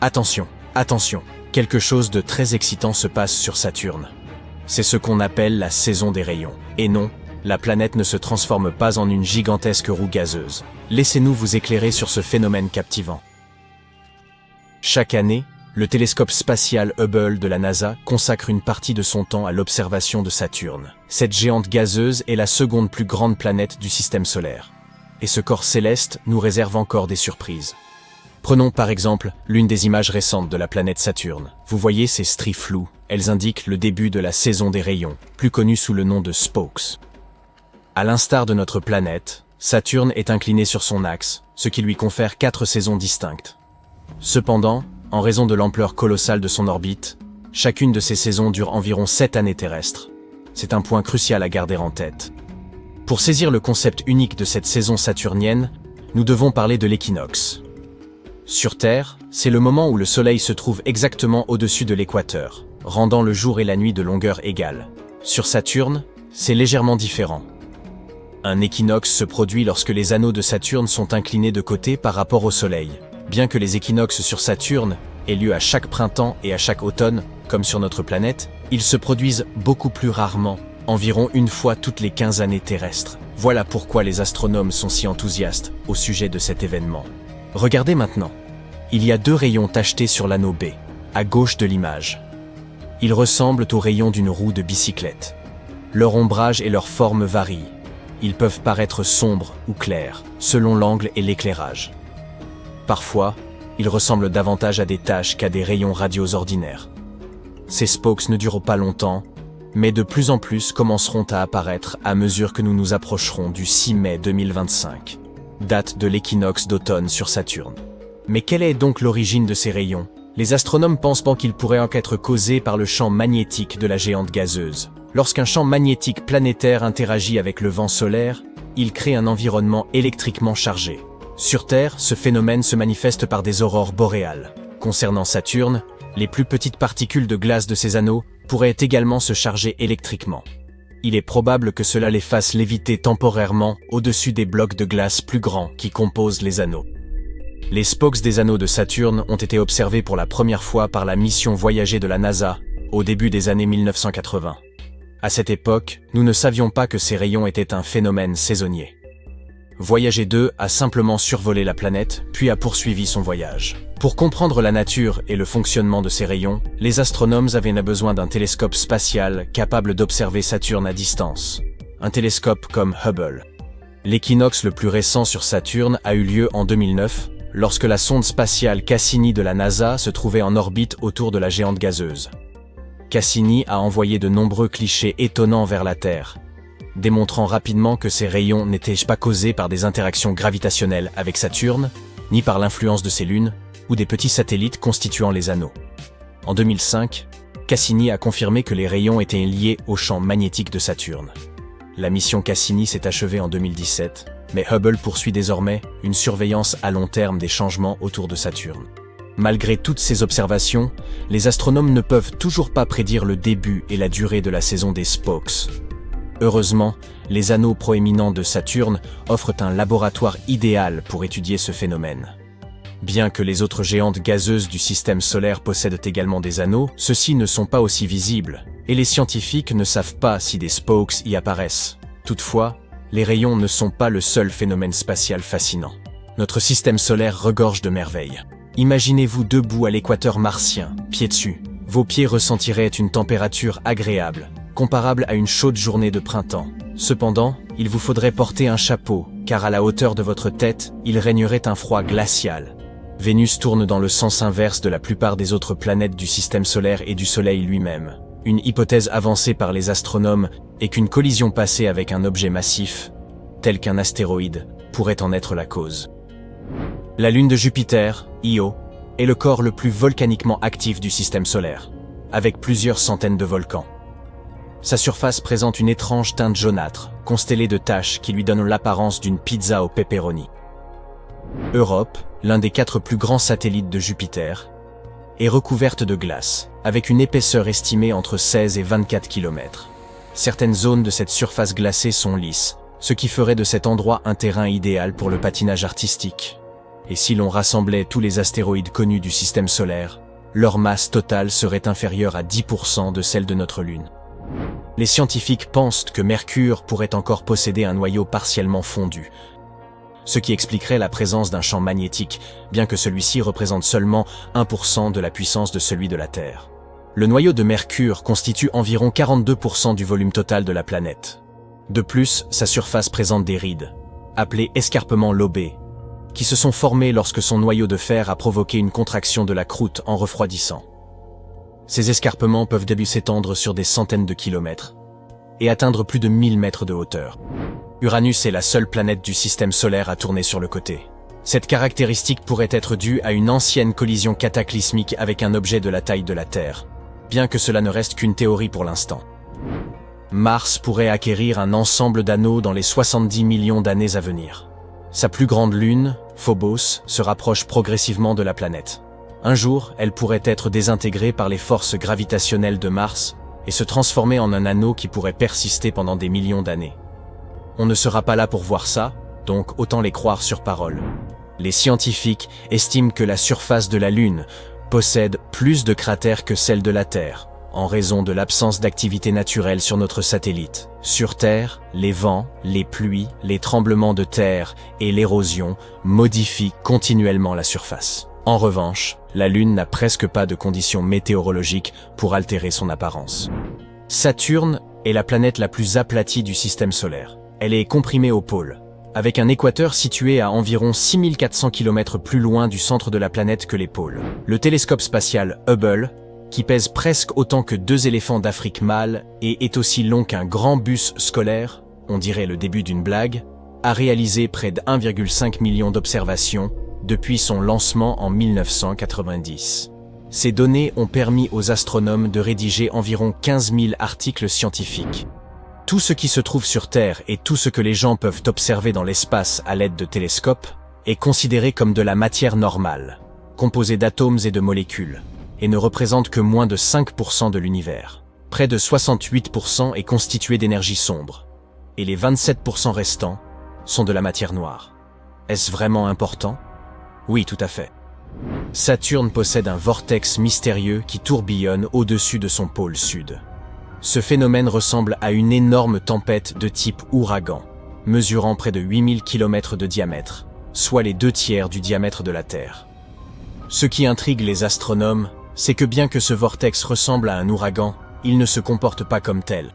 Attention, attention, quelque chose de très excitant se passe sur Saturne. C'est ce qu'on appelle la saison des rayons. Et non, la planète ne se transforme pas en une gigantesque roue gazeuse. Laissez-nous vous éclairer sur ce phénomène captivant. Chaque année, le télescope spatial Hubble de la NASA consacre une partie de son temps à l'observation de Saturne. Cette géante gazeuse est la seconde plus grande planète du système solaire. Et ce corps céleste nous réserve encore des surprises. Prenons par exemple l'une des images récentes de la planète Saturne. Vous voyez ces stries floues, elles indiquent le début de la saison des rayons, plus connue sous le nom de spokes. À l'instar de notre planète, Saturne est incliné sur son axe, ce qui lui confère 4 saisons distinctes. Cependant, en raison de l'ampleur colossale de son orbite, chacune de ces saisons dure environ 7 années terrestres. C'est un point crucial à garder en tête. Pour saisir le concept unique de cette saison saturnienne, nous devons parler de l'équinoxe. Sur Terre, c'est le moment où le Soleil se trouve exactement au-dessus de l'équateur, rendant le jour et la nuit de longueur égale. Sur Saturne, c'est légèrement différent. Un équinoxe se produit lorsque les anneaux de Saturne sont inclinés de côté par rapport au Soleil. Bien que les équinoxes sur Saturne aient lieu à chaque printemps et à chaque automne, comme sur notre planète, ils se produisent beaucoup plus rarement, environ une fois toutes les 15 années terrestres. Voilà pourquoi les astronomes sont si enthousiastes au sujet de cet événement. Regardez maintenant. Il y a 2 rayons tachetés sur l'anneau B, à gauche de l'image. Ils ressemblent aux rayons d'une roue de bicyclette. Leur ombrage et leur forme varient. Ils peuvent paraître sombres ou clairs, selon l'angle et l'éclairage. Parfois, ils ressemblent davantage à des taches qu'à des rayons radiaux ordinaires. Ces spokes ne durent pas longtemps, mais de plus en plus commenceront à apparaître à mesure que nous nous approcherons du 6 mai 2025, date de l'équinoxe d'automne sur Saturne. Mais quelle est donc l'origine de ces rayons? Les astronomes pensent qu'ils pourraient en être causés par le champ magnétique de la géante gazeuse. Lorsqu'un champ magnétique planétaire interagit avec le vent solaire, il crée un environnement électriquement chargé. Sur Terre, ce phénomène se manifeste par des aurores boréales. Concernant Saturne, les plus petites particules de glace de ces anneaux pourraient également se charger électriquement. Il est probable que cela les fasse léviter temporairement au-dessus des blocs de glace plus grands qui composent les anneaux. Les spokes des anneaux de Saturne ont été observés pour la première fois par la mission Voyager de la NASA, au début des années 1980. À cette époque, nous ne savions pas que ces rayons étaient un phénomène saisonnier. Voyager 2 a simplement survolé la planète, puis a poursuivi son voyage. Pour comprendre la nature et le fonctionnement de ces rayons, les astronomes avaient besoin d'un télescope spatial capable d'observer Saturne à distance. Un télescope comme Hubble. L'équinoxe le plus récent sur Saturne a eu lieu en 2009, lorsque la sonde spatiale Cassini de la NASA se trouvait en orbite autour de la géante gazeuse. Cassini a envoyé de nombreux clichés étonnants vers la Terre, démontrant rapidement que ces rayons n'étaient pas causés par des interactions gravitationnelles avec Saturne, ni par l'influence de ses lunes, ou des petits satellites constituant les anneaux. En 2005, Cassini a confirmé que les rayons étaient liés au champ magnétique de Saturne. La mission Cassini s'est achevée en 2017, mais Hubble poursuit désormais une surveillance à long terme des changements autour de Saturne. Malgré toutes ces observations, les astronomes ne peuvent toujours pas prédire le début et la durée de la saison des spokes. Heureusement, les anneaux proéminents de Saturne offrent un laboratoire idéal pour étudier ce phénomène. Bien que les autres géantes gazeuses du système solaire possèdent également des anneaux, ceux-ci ne sont pas aussi visibles, et les scientifiques ne savent pas si des spokes y apparaissent. Toutefois, les rayons ne sont pas le seul phénomène spatial fascinant. Notre système solaire regorge de merveilles. Imaginez-vous debout à l'équateur martien, pieds dessus. Vos pieds ressentiraient une température agréable, comparable à une chaude journée de printemps. Cependant, il vous faudrait porter un chapeau, car à la hauteur de votre tête, il régnerait un froid glacial. Vénus tourne dans le sens inverse de la plupart des autres planètes du système solaire et du Soleil lui-même. Une hypothèse avancée par les astronomes est qu'une collision passée avec un objet massif, tel qu'un astéroïde, pourrait en être la cause. La lune de Jupiter, Io, est le corps le plus volcaniquement actif du système solaire, avec plusieurs centaines de volcans. Sa surface présente une étrange teinte jaunâtre, constellée de taches qui lui donnent l'apparence d'une pizza au pepperoni. Europe, l'un des 4 plus grands satellites de Jupiter, est recouverte de glace, avec une épaisseur estimée entre 16 et 24 km. Certaines zones de cette surface glacée sont lisses, ce qui ferait de cet endroit un terrain idéal pour le patinage artistique. Et si l'on rassemblait tous les astéroïdes connus du système solaire, leur masse totale serait inférieure à 10% de celle de notre Lune. Les scientifiques pensent que Mercure pourrait encore posséder un noyau partiellement fondu, ce qui expliquerait la présence d'un champ magnétique, bien que celui-ci représente seulement 1% de la puissance de celui de la Terre. Le noyau de Mercure constitue environ 42% du volume total de la planète. De plus, sa surface présente des rides, appelées escarpements lobés, qui se sont formés lorsque son noyau de fer a provoqué une contraction de la croûte en refroidissant. Ces escarpements peuvent s'étendre sur des centaines de kilomètres et atteindre plus de 1000 mètres de hauteur. Uranus est la seule planète du système solaire à tourner sur le côté. Cette caractéristique pourrait être due à une ancienne collision cataclysmique avec un objet de la taille de la Terre, bien que cela ne reste qu'une théorie pour l'instant. Mars pourrait acquérir un ensemble d'anneaux dans les 70 millions d'années à venir. Sa plus grande lune, Phobos, se rapproche progressivement de la planète. Un jour, elle pourrait être désintégrée par les forces gravitationnelles de Mars et se transformer en un anneau qui pourrait persister pendant des millions d'années. On ne sera pas là pour voir ça, donc autant les croire sur parole. Les scientifiques estiment que la surface de la Lune possède plus de cratères que celle de la Terre, en raison de l'absence d'activité naturelle sur notre satellite. Sur Terre, les vents, les pluies, les tremblements de terre et l'érosion modifient continuellement la surface. En revanche, la Lune n'a presque pas de conditions météorologiques pour altérer son apparence. Saturne est la planète la plus aplatie du système solaire. Elle est comprimée au pôle, avec un équateur situé à environ 6400 km plus loin du centre de la planète que les pôles. Le télescope spatial Hubble, qui pèse presque autant que 2 éléphants d'Afrique mâles et est aussi long qu'un grand bus scolaire, on dirait le début d'une blague, a réalisé près de 1,5 million d'observations depuis son lancement en 1990. Ces données ont permis aux astronomes de rédiger environ 15 000 articles scientifiques. Tout ce qui se trouve sur Terre et tout ce que les gens peuvent observer dans l'espace à l'aide de télescopes est considéré comme de la matière normale, composée d'atomes et de molécules, et ne représente que moins de 5% de l'univers. Près de 68% est constitué d'énergie sombre, et les 27% restants sont de la matière noire. Est-ce vraiment important? Oui, tout à fait. Saturne possède un vortex mystérieux qui tourbillonne au-dessus de son pôle sud. Ce phénomène ressemble à une énorme tempête de type ouragan, mesurant près de 8000 km de diamètre, soit les 2/3 du diamètre de la Terre. Ce qui intrigue les astronomes, c'est que bien que ce vortex ressemble à un ouragan, il ne se comporte pas comme tel.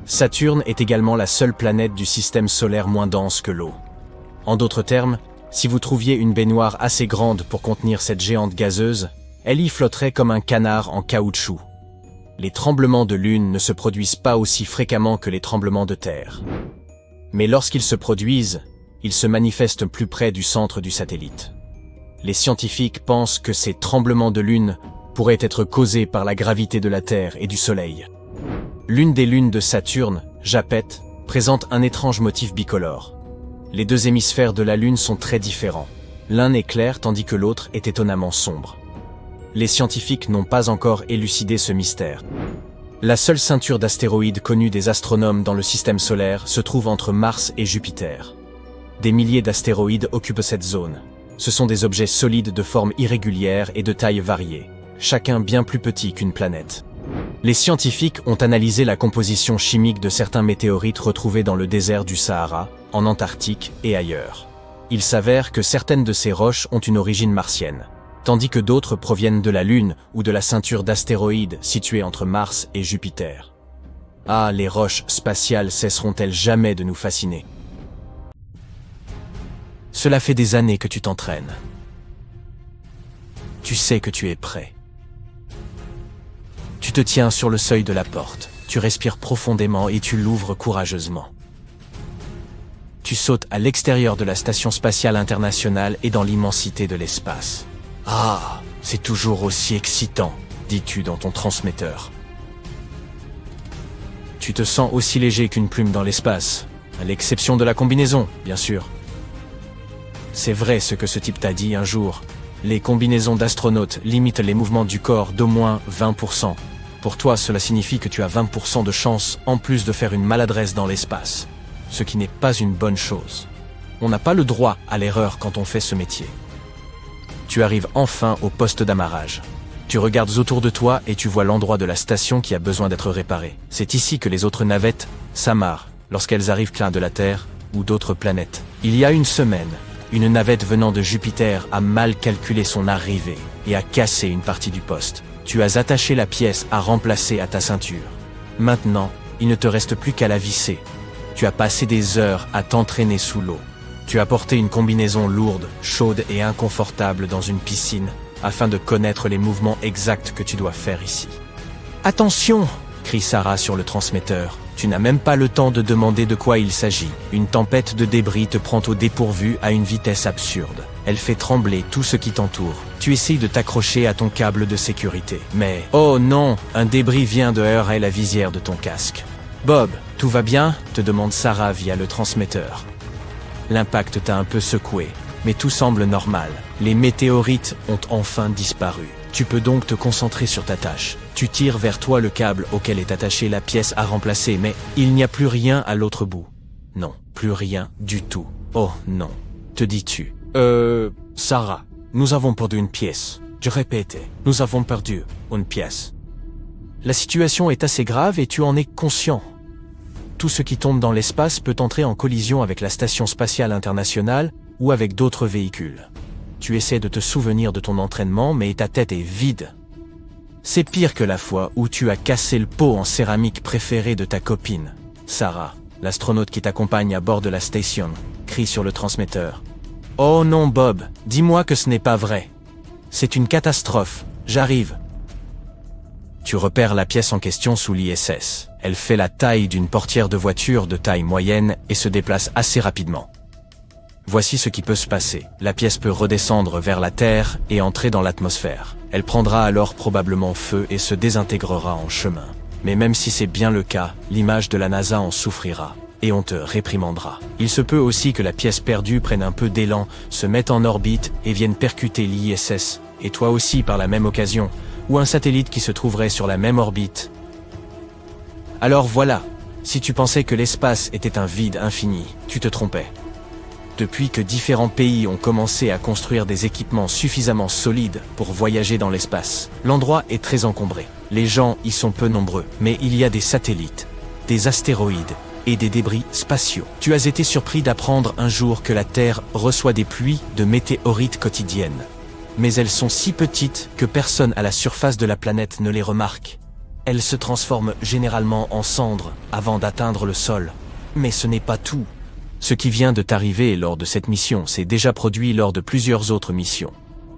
Saturne est également la seule planète du système solaire moins dense que l'eau. En d'autres termes, si vous trouviez une baignoire assez grande pour contenir cette géante gazeuse, elle y flotterait comme un canard en caoutchouc. Les tremblements de lune ne se produisent pas aussi fréquemment que les tremblements de terre. Mais lorsqu'ils se produisent, ils se manifestent plus près du centre du satellite. Les scientifiques pensent que ces tremblements de lune pourraient être causés par la gravité de la Terre et du Soleil. L'une des lunes de Saturne, Japet, présente un étrange motif bicolore. Les deux hémisphères de la Lune sont très différents. L'un est clair tandis que l'autre est étonnamment sombre. Les scientifiques n'ont pas encore élucidé ce mystère. La seule ceinture d'astéroïdes connue des astronomes dans le système solaire se trouve entre Mars et Jupiter. Des milliers d'astéroïdes occupent cette zone. Ce sont des objets solides de forme irrégulière et de taille variée, chacun bien plus petit qu'une planète. Les scientifiques ont analysé la composition chimique de certains météorites retrouvés dans le désert du Sahara, en Antarctique et ailleurs. Il s'avère que certaines de ces roches ont une origine martienne, tandis que d'autres proviennent de la Lune ou de la ceinture d'astéroïdes située entre Mars et Jupiter. Ah, les roches spatiales cesseront-elles jamais de nous fasciner? Cela fait des années que tu t'entraînes. Tu sais que tu es prêt. Tu te tiens sur le seuil de la porte, tu respires profondément et tu l'ouvres courageusement. Tu sautes à l'extérieur de la Station spatiale internationale et dans l'immensité de l'espace. Ah, c'est toujours aussi excitant, dis-tu dans ton transmetteur. Tu te sens aussi léger qu'une plume dans l'espace, à l'exception de la combinaison, bien sûr. C'est vrai ce que ce type t'a dit un jour. Les combinaisons d'astronautes limitent les mouvements du corps d'au moins 20%. Pour toi, cela signifie que tu as 20% de chance en plus de faire une maladresse dans l'espace. Ce qui n'est pas une bonne chose. On n'a pas le droit à l'erreur quand on fait ce métier. Tu arrives enfin au poste d'amarrage. Tu regardes autour de toi et tu vois l'endroit de la station qui a besoin d'être réparé. C'est ici que les autres navettes s'amarrent lorsqu'elles arrivent plein de la Terre ou d'autres planètes. Il y a une semaine, une navette venant de Jupiter a mal calculé son arrivée et a cassé une partie du poste. Tu as attaché la pièce à remplacer à ta ceinture. Maintenant, il ne te reste plus qu'à la visser. Tu as passé des heures à t'entraîner sous l'eau. Tu as porté une combinaison lourde, chaude et inconfortable dans une piscine afin de connaître les mouvements exacts que tu dois faire ici. « Attention !» crie Sarah sur le transmetteur. Tu n'as même pas le temps de demander de quoi il s'agit. Une tempête de débris te prend au dépourvu à une vitesse absurde. Elle fait trembler tout ce qui t'entoure. Tu essayes de t'accrocher à ton câble de sécurité. Mais, oh non, un débris vient de heurter la visière de ton casque. « Bob, tout va bien ?» te demande Sarah via le transmetteur. L'impact t'a un peu secoué, mais tout semble normal. Les météorites ont enfin disparu. Tu peux donc te concentrer sur ta tâche. Tu tires vers toi le câble auquel est attachée la pièce à remplacer, mais il n'y a plus rien à l'autre bout. Non, plus rien du tout. Oh non, te dis-tu. Sarah, nous avons perdu une pièce. Je répète, nous avons perdu une pièce. La situation est assez grave et tu en es conscient. Tout ce qui tombe dans l'espace peut entrer en collision avec la Station spatiale internationale ou avec d'autres véhicules. Tu essaies de te souvenir de ton entraînement, mais ta tête est vide. C'est pire que la fois où tu as cassé le pot en céramique préféré de ta copine. Sarah, l'astronaute qui t'accompagne à bord de la station, crie sur le transmetteur. « Oh non Bob, dis-moi que ce n'est pas vrai. C'est une catastrophe, j'arrive. » Tu repères la pièce en question sous l'ISS. Elle fait la taille d'une portière de voiture de taille moyenne et se déplace assez rapidement. Voici ce qui peut se passer. La pièce peut redescendre vers la Terre et entrer dans l'atmosphère. Elle prendra alors probablement feu et se désintégrera en chemin. Mais même si c'est bien le cas, l'image de la NASA en souffrira et on te réprimandera. Il se peut aussi que la pièce perdue prenne un peu d'élan, se mette en orbite et vienne percuter l'ISS, et toi aussi par la même occasion, ou un satellite qui se trouverait sur la même orbite. Alors voilà, si tu pensais que l'espace était un vide infini, tu te trompais. Depuis que différents pays ont commencé à construire des équipements suffisamment solides pour voyager dans l'espace, l'endroit est très encombré. Les gens y sont peu nombreux, mais il y a des satellites, des astéroïdes et des débris spatiaux. Tu as été surpris d'apprendre un jour que la Terre reçoit des pluies de météorites quotidiennes. Mais elles sont si petites que personne à la surface de la planète ne les remarque. Elles se transforment généralement en cendres avant d'atteindre le sol. Mais ce n'est pas tout. Ce qui vient de t'arriver lors de cette mission s'est déjà produit lors de plusieurs autres missions.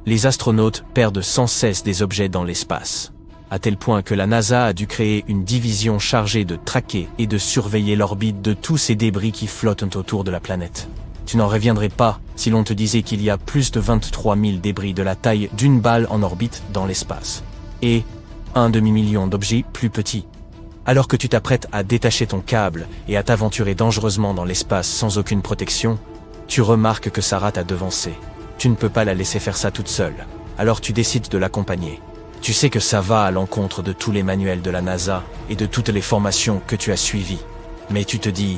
Les astronautes perdent sans cesse des objets dans l'espace, à tel point que la NASA a dû créer une division chargée de traquer et de surveiller l'orbite de tous ces débris qui flottent autour de la planète. Tu n'en reviendrais pas si l'on te disait qu'il y a plus de 23 000 débris de la taille d'une balle en orbite dans l'espace, et un demi-million d'objets plus petits. Alors que tu t'apprêtes à détacher ton câble et à t'aventurer dangereusement dans l'espace sans aucune protection, tu remarques que Sarah t'a devancé. Tu ne peux pas la laisser faire ça toute seule, alors tu décides de l'accompagner. Tu sais que ça va à l'encontre de tous les manuels de la NASA et de toutes les formations que tu as suivies. Mais tu te dis,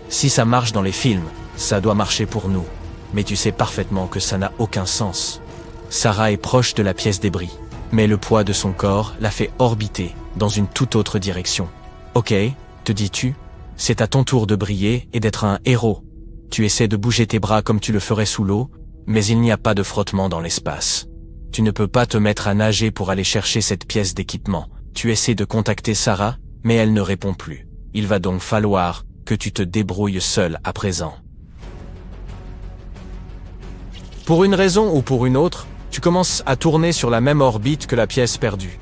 si ça marche dans les films, ça doit marcher pour nous. Mais tu sais parfaitement que ça n'a aucun sens. Sarah est proche de la pièce débris, mais le poids de son corps la fait orbiter dans une toute autre direction. Ok, te dis-tu, c'est à ton tour de briller et d'être un héros. Tu essaies de bouger tes bras comme tu le ferais sous l'eau, mais il n'y a pas de frottement dans l'espace. Tu ne peux pas te mettre à nager pour aller chercher cette pièce d'équipement. Tu essaies de contacter Sarah, mais elle ne répond plus. Il va donc falloir que tu te débrouilles seul à présent. Pour une raison ou pour une autre, tu commences à tourner sur la même orbite que la pièce perdue.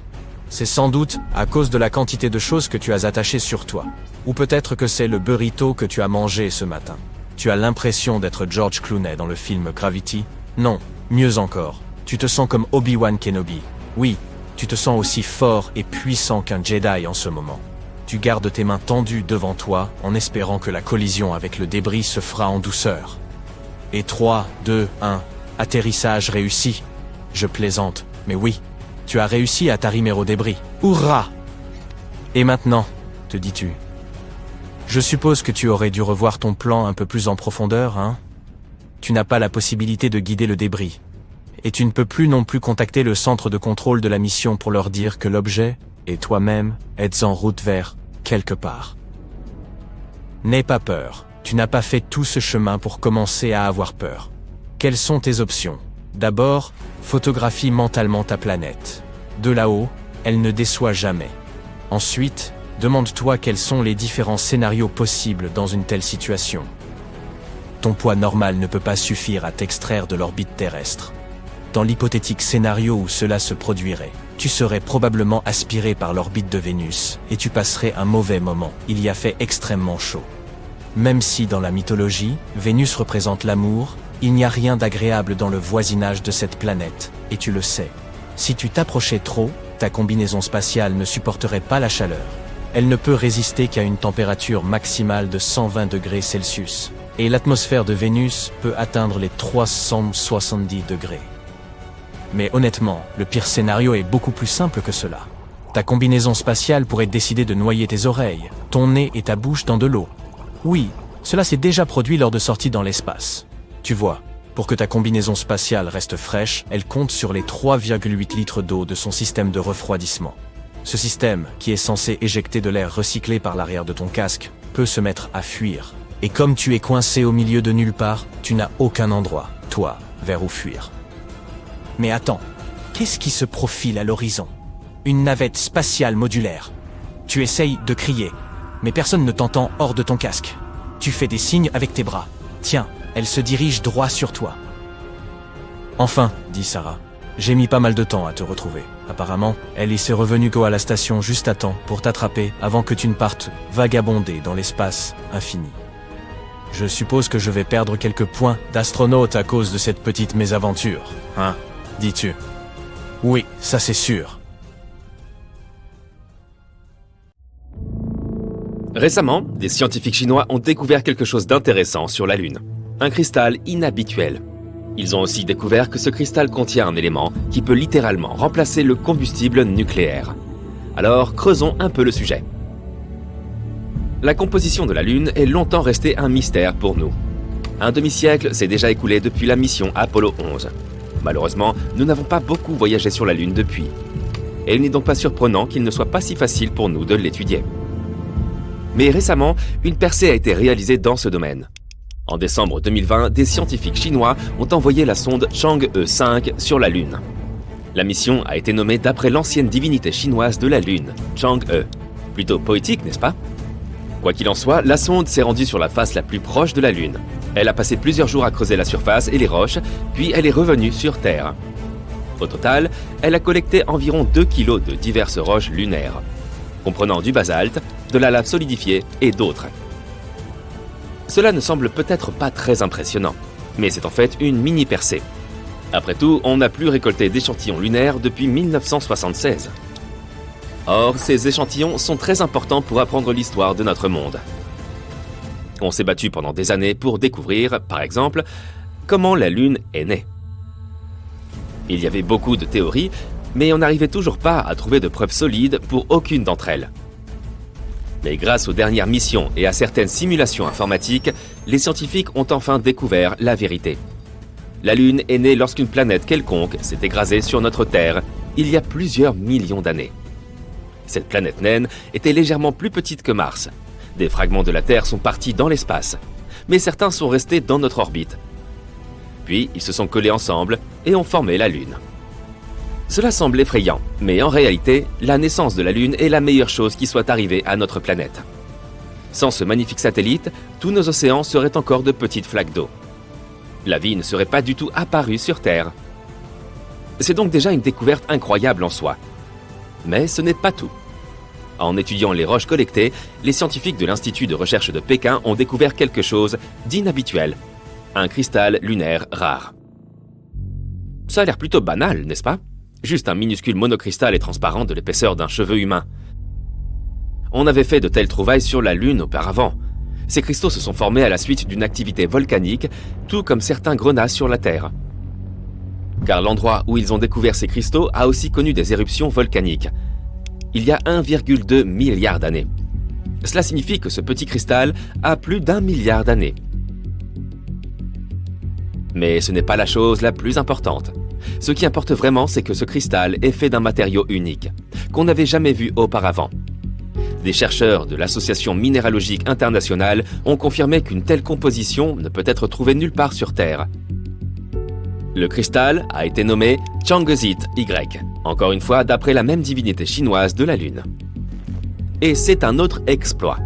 C'est sans doute à cause de la quantité de choses que tu as attachées sur toi. Ou peut-être que c'est le burrito que tu as mangé ce matin. Tu as l'impression d'être George Clooney dans le film Gravity. Non, mieux encore. Tu te sens comme Obi-Wan Kenobi. Oui, tu te sens aussi fort et puissant qu'un Jedi en ce moment. Tu gardes tes mains tendues devant toi en espérant que la collision avec le débris se fera en douceur. Et 3, 2, 1, atterrissage réussi. Je plaisante, mais oui, tu as réussi à t'arrimer au débris. Hourra! Et maintenant, te dis-tu. Je suppose que tu aurais dû revoir ton plan un peu plus en profondeur, hein? Tu n'as pas la possibilité de guider le débris. et tu ne peux plus non plus contacter le centre de contrôle de la mission pour leur dire que l'objet, et toi-même, êtes en route vers quelque part. N'aie pas peur, tu n'as pas fait tout ce chemin pour commencer à avoir peur. Quelles sont tes options? D'abord, photographie mentalement ta planète. De là-haut, elle ne déçoit jamais. Ensuite, demande-toi quels sont les différents scénarios possibles dans une telle situation. Ton poids normal ne peut pas suffire à t'extraire de l'orbite terrestre. Dans l'hypothétique scénario où cela se produirait, tu serais probablement aspiré par l'orbite de Vénus et tu passerais un mauvais moment. Il y a fait extrêmement chaud. Même si dans la mythologie, Vénus représente l'amour, il n'y a rien d'agréable dans le voisinage de cette planète, et tu le sais. Si tu t'approchais trop, ta combinaison spatiale ne supporterait pas la chaleur. Elle ne peut résister qu'à une température maximale de 120 degrés Celsius, et l'atmosphère de Vénus peut atteindre les 370 degrés. Mais honnêtement, le pire scénario est beaucoup plus simple que cela. Ta combinaison spatiale pourrait décider de noyer tes oreilles, ton nez et ta bouche dans de l'eau. Oui, cela s'est déjà produit lors de sorties dans l'espace. Tu vois, pour que ta combinaison spatiale reste fraîche, elle compte sur les 3,8 litres d'eau de son système de refroidissement. Ce système, qui est censé éjecter de l'air recyclé par l'arrière de ton casque, peut se mettre à fuir. Et comme tu es coincé au milieu de nulle part, tu n'as aucun endroit, toi, vers où fuir. Mais attends, qu'est-ce qui se profile à l'horizon? Une navette spatiale modulaire. Tu essayes de crier, mais personne ne t'entend hors de ton casque. Tu fais des signes avec tes bras. Tiens, elle se dirige droit sur toi. Enfin, dit Sarah, j'ai mis pas mal de temps à te retrouver. Apparemment, elle y s'est revenue à la station juste à temps pour t'attraper avant que tu ne partes vagabonder dans l'espace infini. Je suppose que je vais perdre quelques points d'astronaute à cause de cette petite mésaventure, hein, dis-tu? Oui, ça c'est sûr. Récemment, des scientifiques chinois ont découvert quelque chose d'intéressant sur la Lune. Un cristal inhabituel. Ils ont aussi découvert que ce cristal contient un élément qui peut littéralement remplacer le combustible nucléaire. Alors, creusons un peu le sujet. La composition de la Lune est longtemps restée un mystère pour nous. Un demi-siècle s'est déjà écoulé depuis la mission Apollo 11. Malheureusement, nous n'avons pas beaucoup voyagé sur la Lune depuis. Et il n'est donc pas surprenant qu'il ne soit pas si facile pour nous de l'étudier. Mais récemment, une percée a été réalisée dans ce domaine. En décembre 2020, des scientifiques chinois ont envoyé la sonde Chang'e 5 sur la Lune. La mission a été nommée d'après l'ancienne divinité chinoise de la Lune, Chang'e. Plutôt poétique, n'est-ce pas? Quoi qu'il en soit, la sonde s'est rendue sur la face la plus proche de la Lune. Elle a passé plusieurs jours à creuser la surface et les roches, puis elle est revenue sur Terre. Au total, elle a collecté environ 2 kg de diverses roches lunaires, comprenant du basalte, de la lave solidifiée et d'autres. Cela ne semble peut-être pas très impressionnant, mais c'est en fait une mini-percée. Après tout, on n'a plus récolté d'échantillons lunaires depuis 1976. Or, ces échantillons sont très importants pour apprendre l'histoire de notre monde. On s'est battu pendant des années pour découvrir, par exemple, comment la Lune est née. Il y avait beaucoup de théories, mais on n'arrivait toujours pas à trouver de preuves solides pour aucune d'entre elles. Mais grâce aux dernières missions et à certaines simulations informatiques, les scientifiques ont enfin découvert la vérité. La Lune est née lorsqu'une planète quelconque s'est écrasée sur notre Terre il y a plusieurs millions d'années. Cette planète naine était légèrement plus petite que Mars. Des fragments de la Terre sont partis dans l'espace, mais certains sont restés dans notre orbite. Puis ils se sont collés ensemble et ont formé la Lune. Cela semble effrayant, mais en réalité, la naissance de la Lune est la meilleure chose qui soit arrivée à notre planète. Sans ce magnifique satellite, tous nos océans seraient encore de petites flaques d'eau. La vie ne serait pas du tout apparue sur Terre. C'est donc déjà une découverte incroyable en soi. Mais ce n'est pas tout. En étudiant les roches collectées, les scientifiques de l'Institut de recherche de Pékin ont découvert quelque chose d'inhabituel. Un cristal lunaire rare. Ça a l'air plutôt banal, n'est-ce pas? Juste un minuscule monocristal et transparent de l'épaisseur d'un cheveu humain. On avait fait de telles trouvailles sur la Lune auparavant. Ces cristaux se sont formés à la suite d'une activité volcanique, tout comme certains grenats sur la Terre. Car l'endroit où ils ont découvert ces cristaux a aussi connu des éruptions volcaniques. Il y a 1,2 milliard d'années. Cela signifie que ce petit cristal a plus d'1 milliard d'années. Mais ce n'est pas la chose la plus importante. Ce qui importe vraiment, c'est que ce cristal est fait d'un matériau unique, qu'on n'avait jamais vu auparavant. Des chercheurs de l'Association minéralogique internationale ont confirmé qu'une telle composition ne peut être trouvée nulle part sur Terre. Le cristal a été nommé Chang'e-zhi Y, encore une fois d'après la même divinité chinoise de la Lune. Et c'est un autre exploit.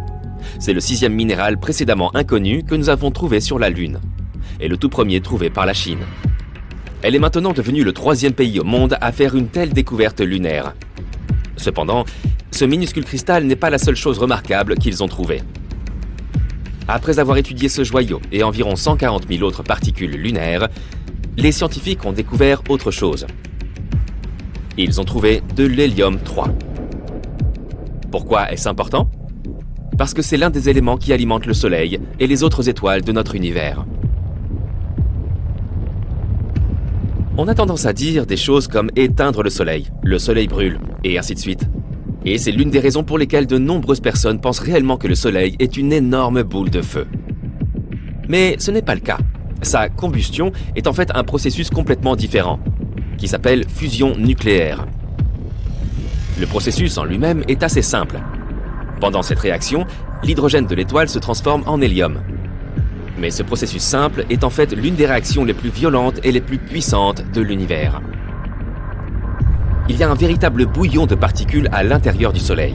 C'est le 6e minéral précédemment inconnu que nous avons trouvé sur la Lune, et le tout premier trouvé par la Chine. Elle est maintenant devenue le 3e pays au monde à faire une telle découverte lunaire. Cependant, ce minuscule cristal n'est pas la seule chose remarquable qu'ils ont trouvée. Après avoir étudié ce joyau et environ 140 000 autres particules lunaires, les scientifiques ont découvert autre chose. Ils ont trouvé de l'hélium-3. Pourquoi est-ce important ? Parce que c'est l'un des éléments qui alimentent le Soleil et les autres étoiles de notre univers. On a tendance à dire des choses comme éteindre le Soleil brûle, et ainsi de suite. Et c'est l'une des raisons pour lesquelles de nombreuses personnes pensent réellement que le Soleil est une énorme boule de feu. Mais ce n'est pas le cas. Sa combustion est en fait un processus complètement différent, qui s'appelle fusion nucléaire. Le processus en lui-même est assez simple. Pendant cette réaction, l'hydrogène de l'étoile se transforme en hélium. Mais ce processus simple est en fait l'une des réactions les plus violentes et les plus puissantes de l'univers. Il y a un véritable bouillon de particules à l'intérieur du Soleil.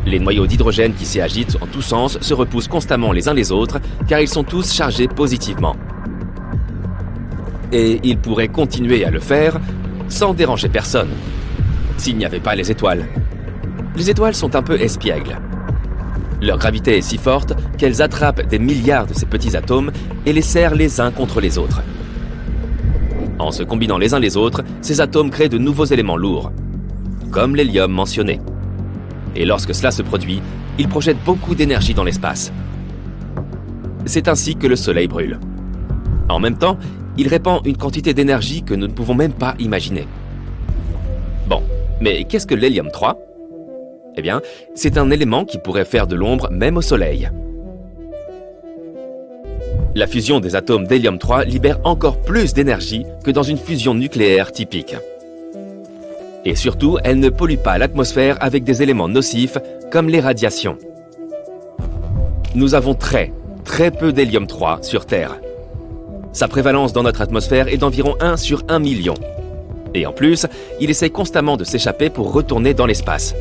Les noyaux d'hydrogène qui s'y agitent en tous sens se repoussent constamment les uns les autres car ils sont tous chargés positivement. Et ils pourraient continuer à le faire sans déranger personne, s'il n'y avait pas les étoiles. Les étoiles sont un peu espiègles. Leur gravité est si forte qu'elles attrapent des milliards de ces petits atomes et les serrent les uns contre les autres. En se combinant les uns les autres, ces atomes créent de nouveaux éléments lourds, comme l'hélium mentionné. Et lorsque cela se produit, il projette beaucoup d'énergie dans l'espace. C'est ainsi que le Soleil brûle. En même temps, il répand une quantité d'énergie que nous ne pouvons même pas imaginer. Bon, mais qu'est-ce que l'hélium-3 ? Eh bien, c'est un élément qui pourrait faire de l'ombre même au Soleil. La fusion des atomes d'hélium-3 libère encore plus d'énergie que dans une fusion nucléaire typique. Et surtout, elle ne pollue pas l'atmosphère avec des éléments nocifs comme les radiations. Nous avons très peu d'hélium-3 sur Terre. Sa prévalence dans notre atmosphère est d'environ 1 sur 1 million. Et en plus, il essaie constamment de s'échapper pour retourner dans l'espace.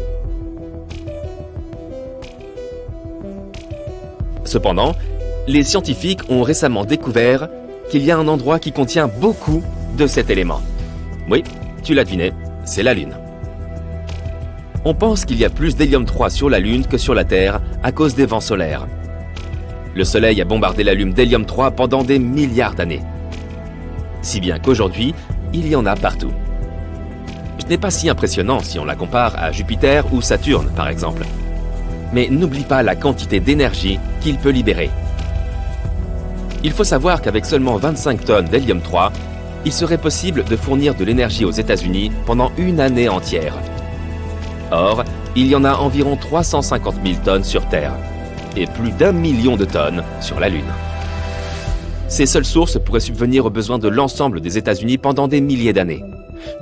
Cependant, les scientifiques ont récemment découvert qu'il y a un endroit qui contient beaucoup de cet élément. Oui, tu l'as deviné, c'est la Lune. On pense qu'il y a plus d'hélium-3 sur la Lune que sur la Terre à cause des vents solaires. Le Soleil a bombardé la Lune d'hélium-3 pendant des milliards d'années. Si bien qu'aujourd'hui, il y en a partout. Ce n'est pas si impressionnant si on la compare à Jupiter ou Saturne, par exemple. Mais n'oublie pas la quantité d'énergie qu'il peut libérer. Il faut savoir qu'avec seulement 25 tonnes d'hélium-3, il serait possible de fournir de l'énergie aux États-Unis pendant une année entière. Or, il y en a environ 350 000 tonnes sur Terre, et plus d'1 million de tonnes sur la Lune. Ces seules sources pourraient subvenir aux besoins de l'ensemble des États-Unis pendant des milliers d'années.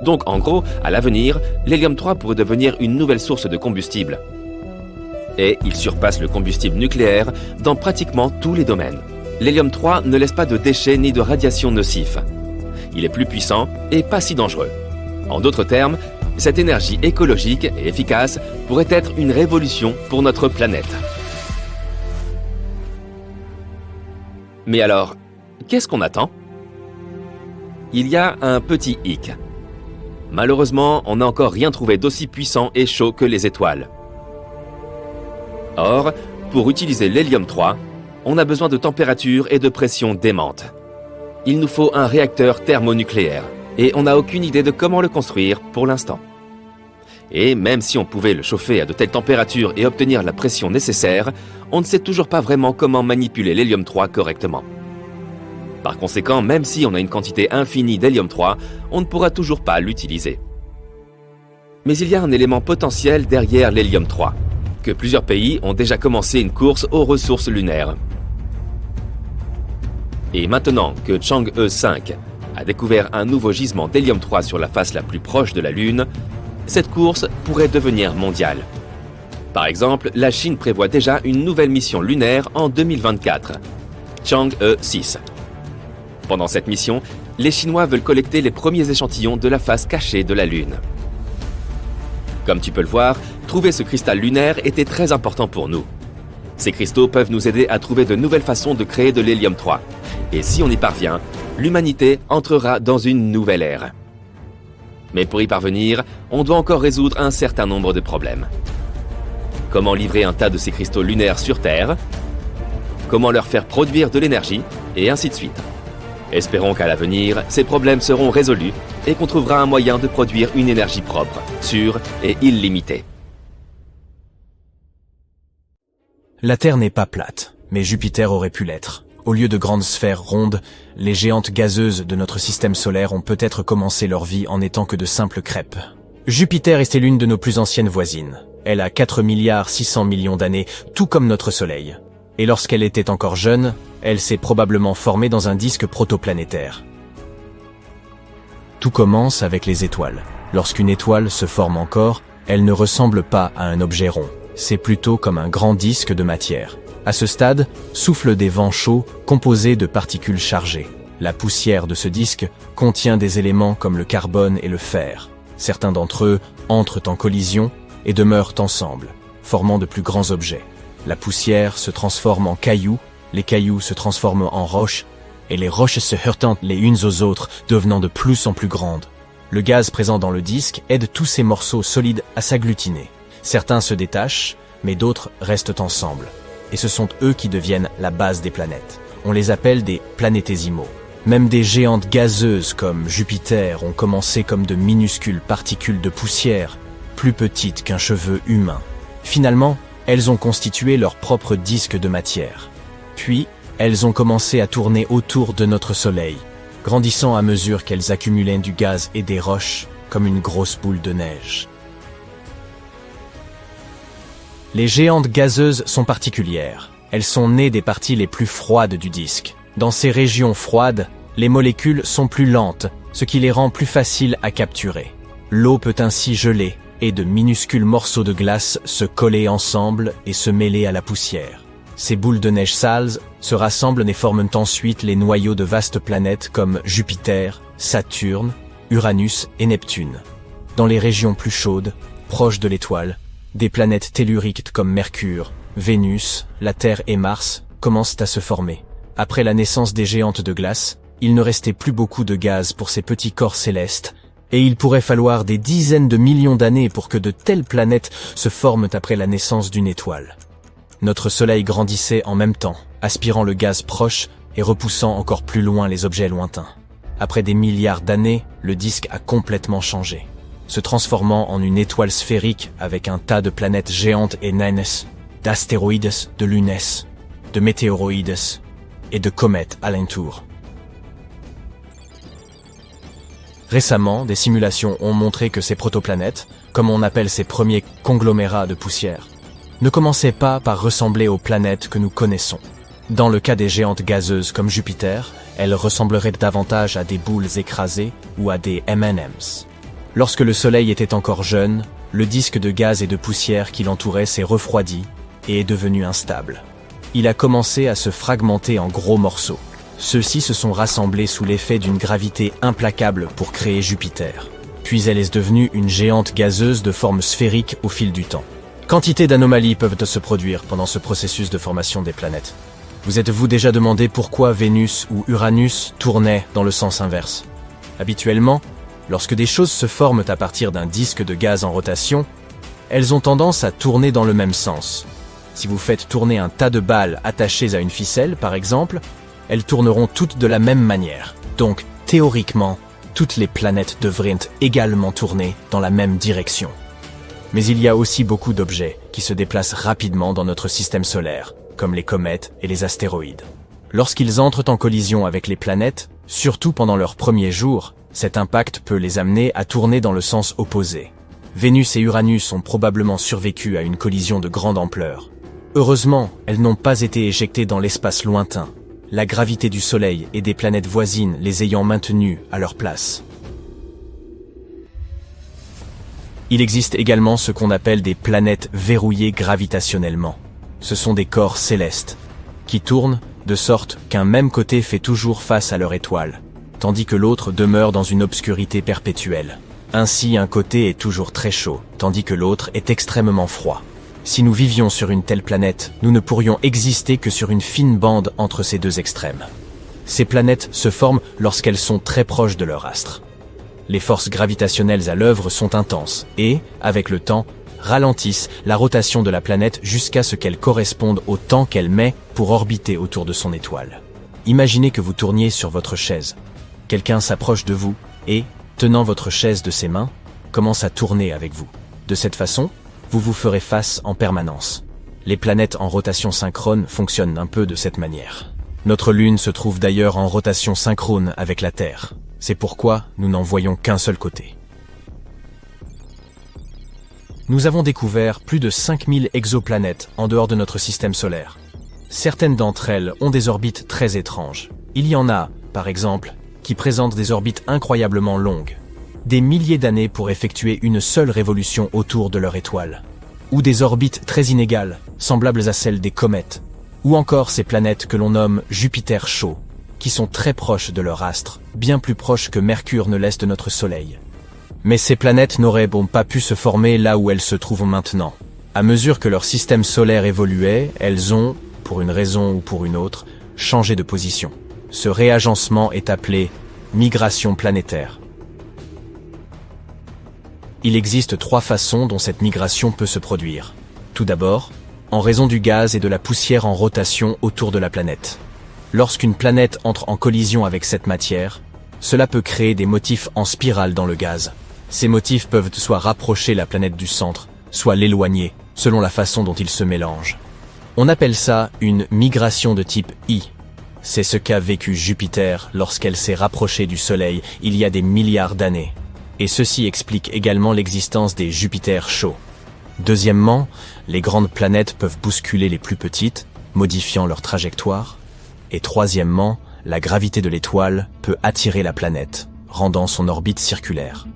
Donc, en gros, à l'avenir, l'hélium-3 pourrait devenir une nouvelle source de combustible. Et il surpasse le combustible nucléaire dans pratiquement tous les domaines. L'hélium-3 ne laisse pas de déchets ni de radiations nocifs. Il est plus puissant et pas si dangereux. En d'autres termes, cette énergie écologique et efficace pourrait être une révolution pour notre planète. Mais alors, qu'est-ce qu'on attend ? Il y a un petit hic. Malheureusement, on n'a encore rien trouvé d'aussi puissant et chaud que les étoiles. Or, pour utiliser l'hélium-3, on a besoin de température et de pression démentes. Il nous faut un réacteur thermonucléaire, et on n'a aucune idée de comment le construire pour l'instant. Et même si on pouvait le chauffer à de telles températures et obtenir la pression nécessaire, on ne sait toujours pas vraiment comment manipuler l'hélium-3 correctement. Par conséquent, même si on a une quantité infinie d'hélium-3, on ne pourra toujours pas l'utiliser. Mais il y a un élément potentiel derrière l'hélium-3, que plusieurs pays ont déjà commencé une course aux ressources lunaires. Et maintenant que Chang'e 5 a découvert un nouveau gisement d'hélium-3 sur la face la plus proche de la Lune, cette course pourrait devenir mondiale. Par exemple, la Chine prévoit déjà une nouvelle mission lunaire en 2024, Chang'e 6. Pendant cette mission, les Chinois veulent collecter les premiers échantillons de la face cachée de la Lune. Comme tu peux le voir, trouver ce cristal lunaire était très important pour nous. Ces cristaux peuvent nous aider à trouver de nouvelles façons de créer de l'hélium-3. Et si on y parvient, l'humanité entrera dans une nouvelle ère. Mais pour y parvenir, on doit encore résoudre un certain nombre de problèmes. Comment livrer un tas de ces cristaux lunaires sur Terre? Comment leur faire produire de l'énergie? Et ainsi de suite. Espérons qu'à l'avenir, ces problèmes seront résolus et qu'on trouvera un moyen de produire une énergie propre, sûre et illimitée. La Terre n'est pas plate, mais Jupiter aurait pu l'être. Au lieu de grandes sphères rondes, les géantes gazeuses de notre système solaire ont peut-être commencé leur vie en n'étant que de simples crêpes. Jupiter était l'une de nos plus anciennes voisines. Elle a 4,6 milliards d'années, tout comme notre Soleil. Et lorsqu'elle était encore jeune, elle s'est probablement formée dans un disque protoplanétaire. Tout commence avec les étoiles. Lorsqu'une étoile se forme encore, elle ne ressemble pas à un objet rond. C'est plutôt comme un grand disque de matière. À ce stade, soufflent des vents chauds composés de particules chargées. La poussière de ce disque contient des éléments comme le carbone et le fer. Certains d'entre eux entrent en collision et demeurent ensemble, formant de plus grands objets. La poussière se transforme en cailloux, les cailloux se transforment en roches, et les roches se heurtent les unes aux autres, devenant de plus en plus grandes. Le gaz présent dans le disque aide tous ces morceaux solides à s'agglutiner. Certains se détachent, mais d'autres restent ensemble. Et ce sont eux qui deviennent la base des planètes. On les appelle des planétésimaux. Même des géantes gazeuses comme Jupiter ont commencé comme de minuscules particules de poussière, plus petites qu'un cheveu humain. Finalement, elles ont constitué leur propre disque de matière. Puis, elles ont commencé à tourner autour de notre Soleil, grandissant à mesure qu'elles accumulaient du gaz et des roches, comme une grosse boule de neige. Les géantes gazeuses sont particulières. Elles sont nées des parties les plus froides du disque. Dans ces régions froides, les molécules sont plus lentes, ce qui les rend plus faciles à capturer. L'eau peut ainsi geler, et de minuscules morceaux de glace se coller ensemble et se mêler à la poussière. Ces boules de neige sales se rassemblent et forment ensuite les noyaux de vastes planètes comme Jupiter, Saturne, Uranus et Neptune. Dans les régions plus chaudes, proches de l'étoile, des planètes telluriques comme Mercure, Vénus, la Terre et Mars commencent à se former. Après la naissance des géantes de glace, il ne restait plus beaucoup de gaz pour ces petits corps célestes, et il pourrait falloir des dizaines de millions d'années pour que de telles planètes se forment après la naissance d'une étoile. Notre Soleil grandissait en même temps, aspirant le gaz proche et repoussant encore plus loin les objets lointains. Après des milliards d'années, le disque a complètement changé, se transformant en une étoile sphérique avec un tas de planètes géantes et naines, d'astéroïdes, de lunes, de météoroïdes et de comètes alentour. Récemment, des simulations ont montré que ces protoplanètes, comme on appelle ces premiers conglomérats de poussière, ne commençaient pas par ressembler aux planètes que nous connaissons. Dans le cas des géantes gazeuses comme Jupiter, elles ressembleraient davantage à des boules écrasées ou à des M&M's. Lorsque le Soleil était encore jeune, le disque de gaz et de poussière qui l'entourait s'est refroidi et est devenu instable. Il a commencé à se fragmenter en gros morceaux. Ceux-ci se sont rassemblés sous l'effet d'une gravité implacable pour créer Jupiter. Puis elle est devenue une géante gazeuse de forme sphérique au fil du temps. Quantité d'anomalies peuvent se produire pendant ce processus de formation des planètes. Vous êtes-vous déjà demandé pourquoi Vénus ou Uranus tournaient dans le sens inverse? Habituellement, lorsque des choses se forment à partir d'un disque de gaz en rotation, elles ont tendance à tourner dans le même sens. Si vous faites tourner un tas de balles attachées à une ficelle, par exemple, elles tourneront toutes de la même manière. Donc, théoriquement, toutes les planètes devraient également tourner dans la même direction. Mais il y a aussi beaucoup d'objets qui se déplacent rapidement dans notre système solaire, comme les comètes et les astéroïdes. Lorsqu'ils entrent en collision avec les planètes, surtout pendant leurs premiers jours, cet impact peut les amener à tourner dans le sens opposé. Vénus et Uranus ont probablement survécu à une collision de grande ampleur. Heureusement, elles n'ont pas été éjectées dans l'espace lointain. la gravité du Soleil et des planètes voisines les ayant maintenues à leur place. Il existe également ce qu'on appelle des planètes verrouillées gravitationnellement. Ce sont des corps célestes, qui tournent de sorte qu'un même côté fait toujours face à leur étoile, tandis que l'autre demeure dans une obscurité perpétuelle. Ainsi, un côté est toujours très chaud, tandis que l'autre est extrêmement froid. Si nous vivions sur une telle planète, nous ne pourrions exister que sur une fine bande entre ces deux extrêmes. Ces planètes se forment lorsqu'elles sont très proches de leur astre. Les forces gravitationnelles à l'œuvre sont intenses et, avec le temps, ralentissent la rotation de la planète jusqu'à ce qu'elle corresponde au temps qu'elle met pour orbiter autour de son étoile. Imaginez que vous tourniez sur votre chaise. Quelqu'un s'approche de vous et, tenant votre chaise de ses mains, commence à tourner avec vous. De cette façon, vous vous ferez face en permanence. Les planètes en rotation synchrone fonctionnent un peu de cette manière. Notre Lune se trouve d'ailleurs en rotation synchrone avec la Terre. C'est pourquoi nous n'en voyons qu'un seul côté. Nous avons découvert plus de 5000 exoplanètes en dehors de notre système solaire. Certaines d'entre elles ont des orbites très étranges. Il y en a, par exemple, qui présentent des orbites incroyablement longues. Des milliers d'années pour effectuer une seule révolution autour de leur étoile. Ou des orbites très inégales, semblables à celles des comètes. Ou encore ces planètes que l'on nomme Jupiter chaud, qui sont très proches de leur astre, bien plus proches que Mercure ne l'est de notre Soleil. Mais ces planètes n'auraient pas pu se former là où elles se trouvent maintenant. À mesure que leur système solaire évoluait, elles ont, pour une raison ou pour une autre, changé de position. Ce réagencement est appelé migration planétaire. Il existe 3 façons dont cette migration peut se produire. Tout d'abord, en raison du gaz et de la poussière en rotation autour de la planète. Lorsqu'une planète entre en collision avec cette matière, cela peut créer des motifs en spirale dans le gaz. Ces motifs peuvent soit rapprocher la planète du centre, soit l'éloigner, selon la façon dont ils se mélangent. On appelle ça une migration de type I. C'est ce qu'a vécu Jupiter lorsqu'elle s'est rapprochée du Soleil il y a des milliards d'années. Et ceci explique également l'existence des Jupiters chauds. Deuxièmement, les grandes planètes peuvent bousculer les plus petites, modifiant leur trajectoire. Et troisièmement, la gravité de l'étoile peut attirer la planète, rendant son orbite circulaire.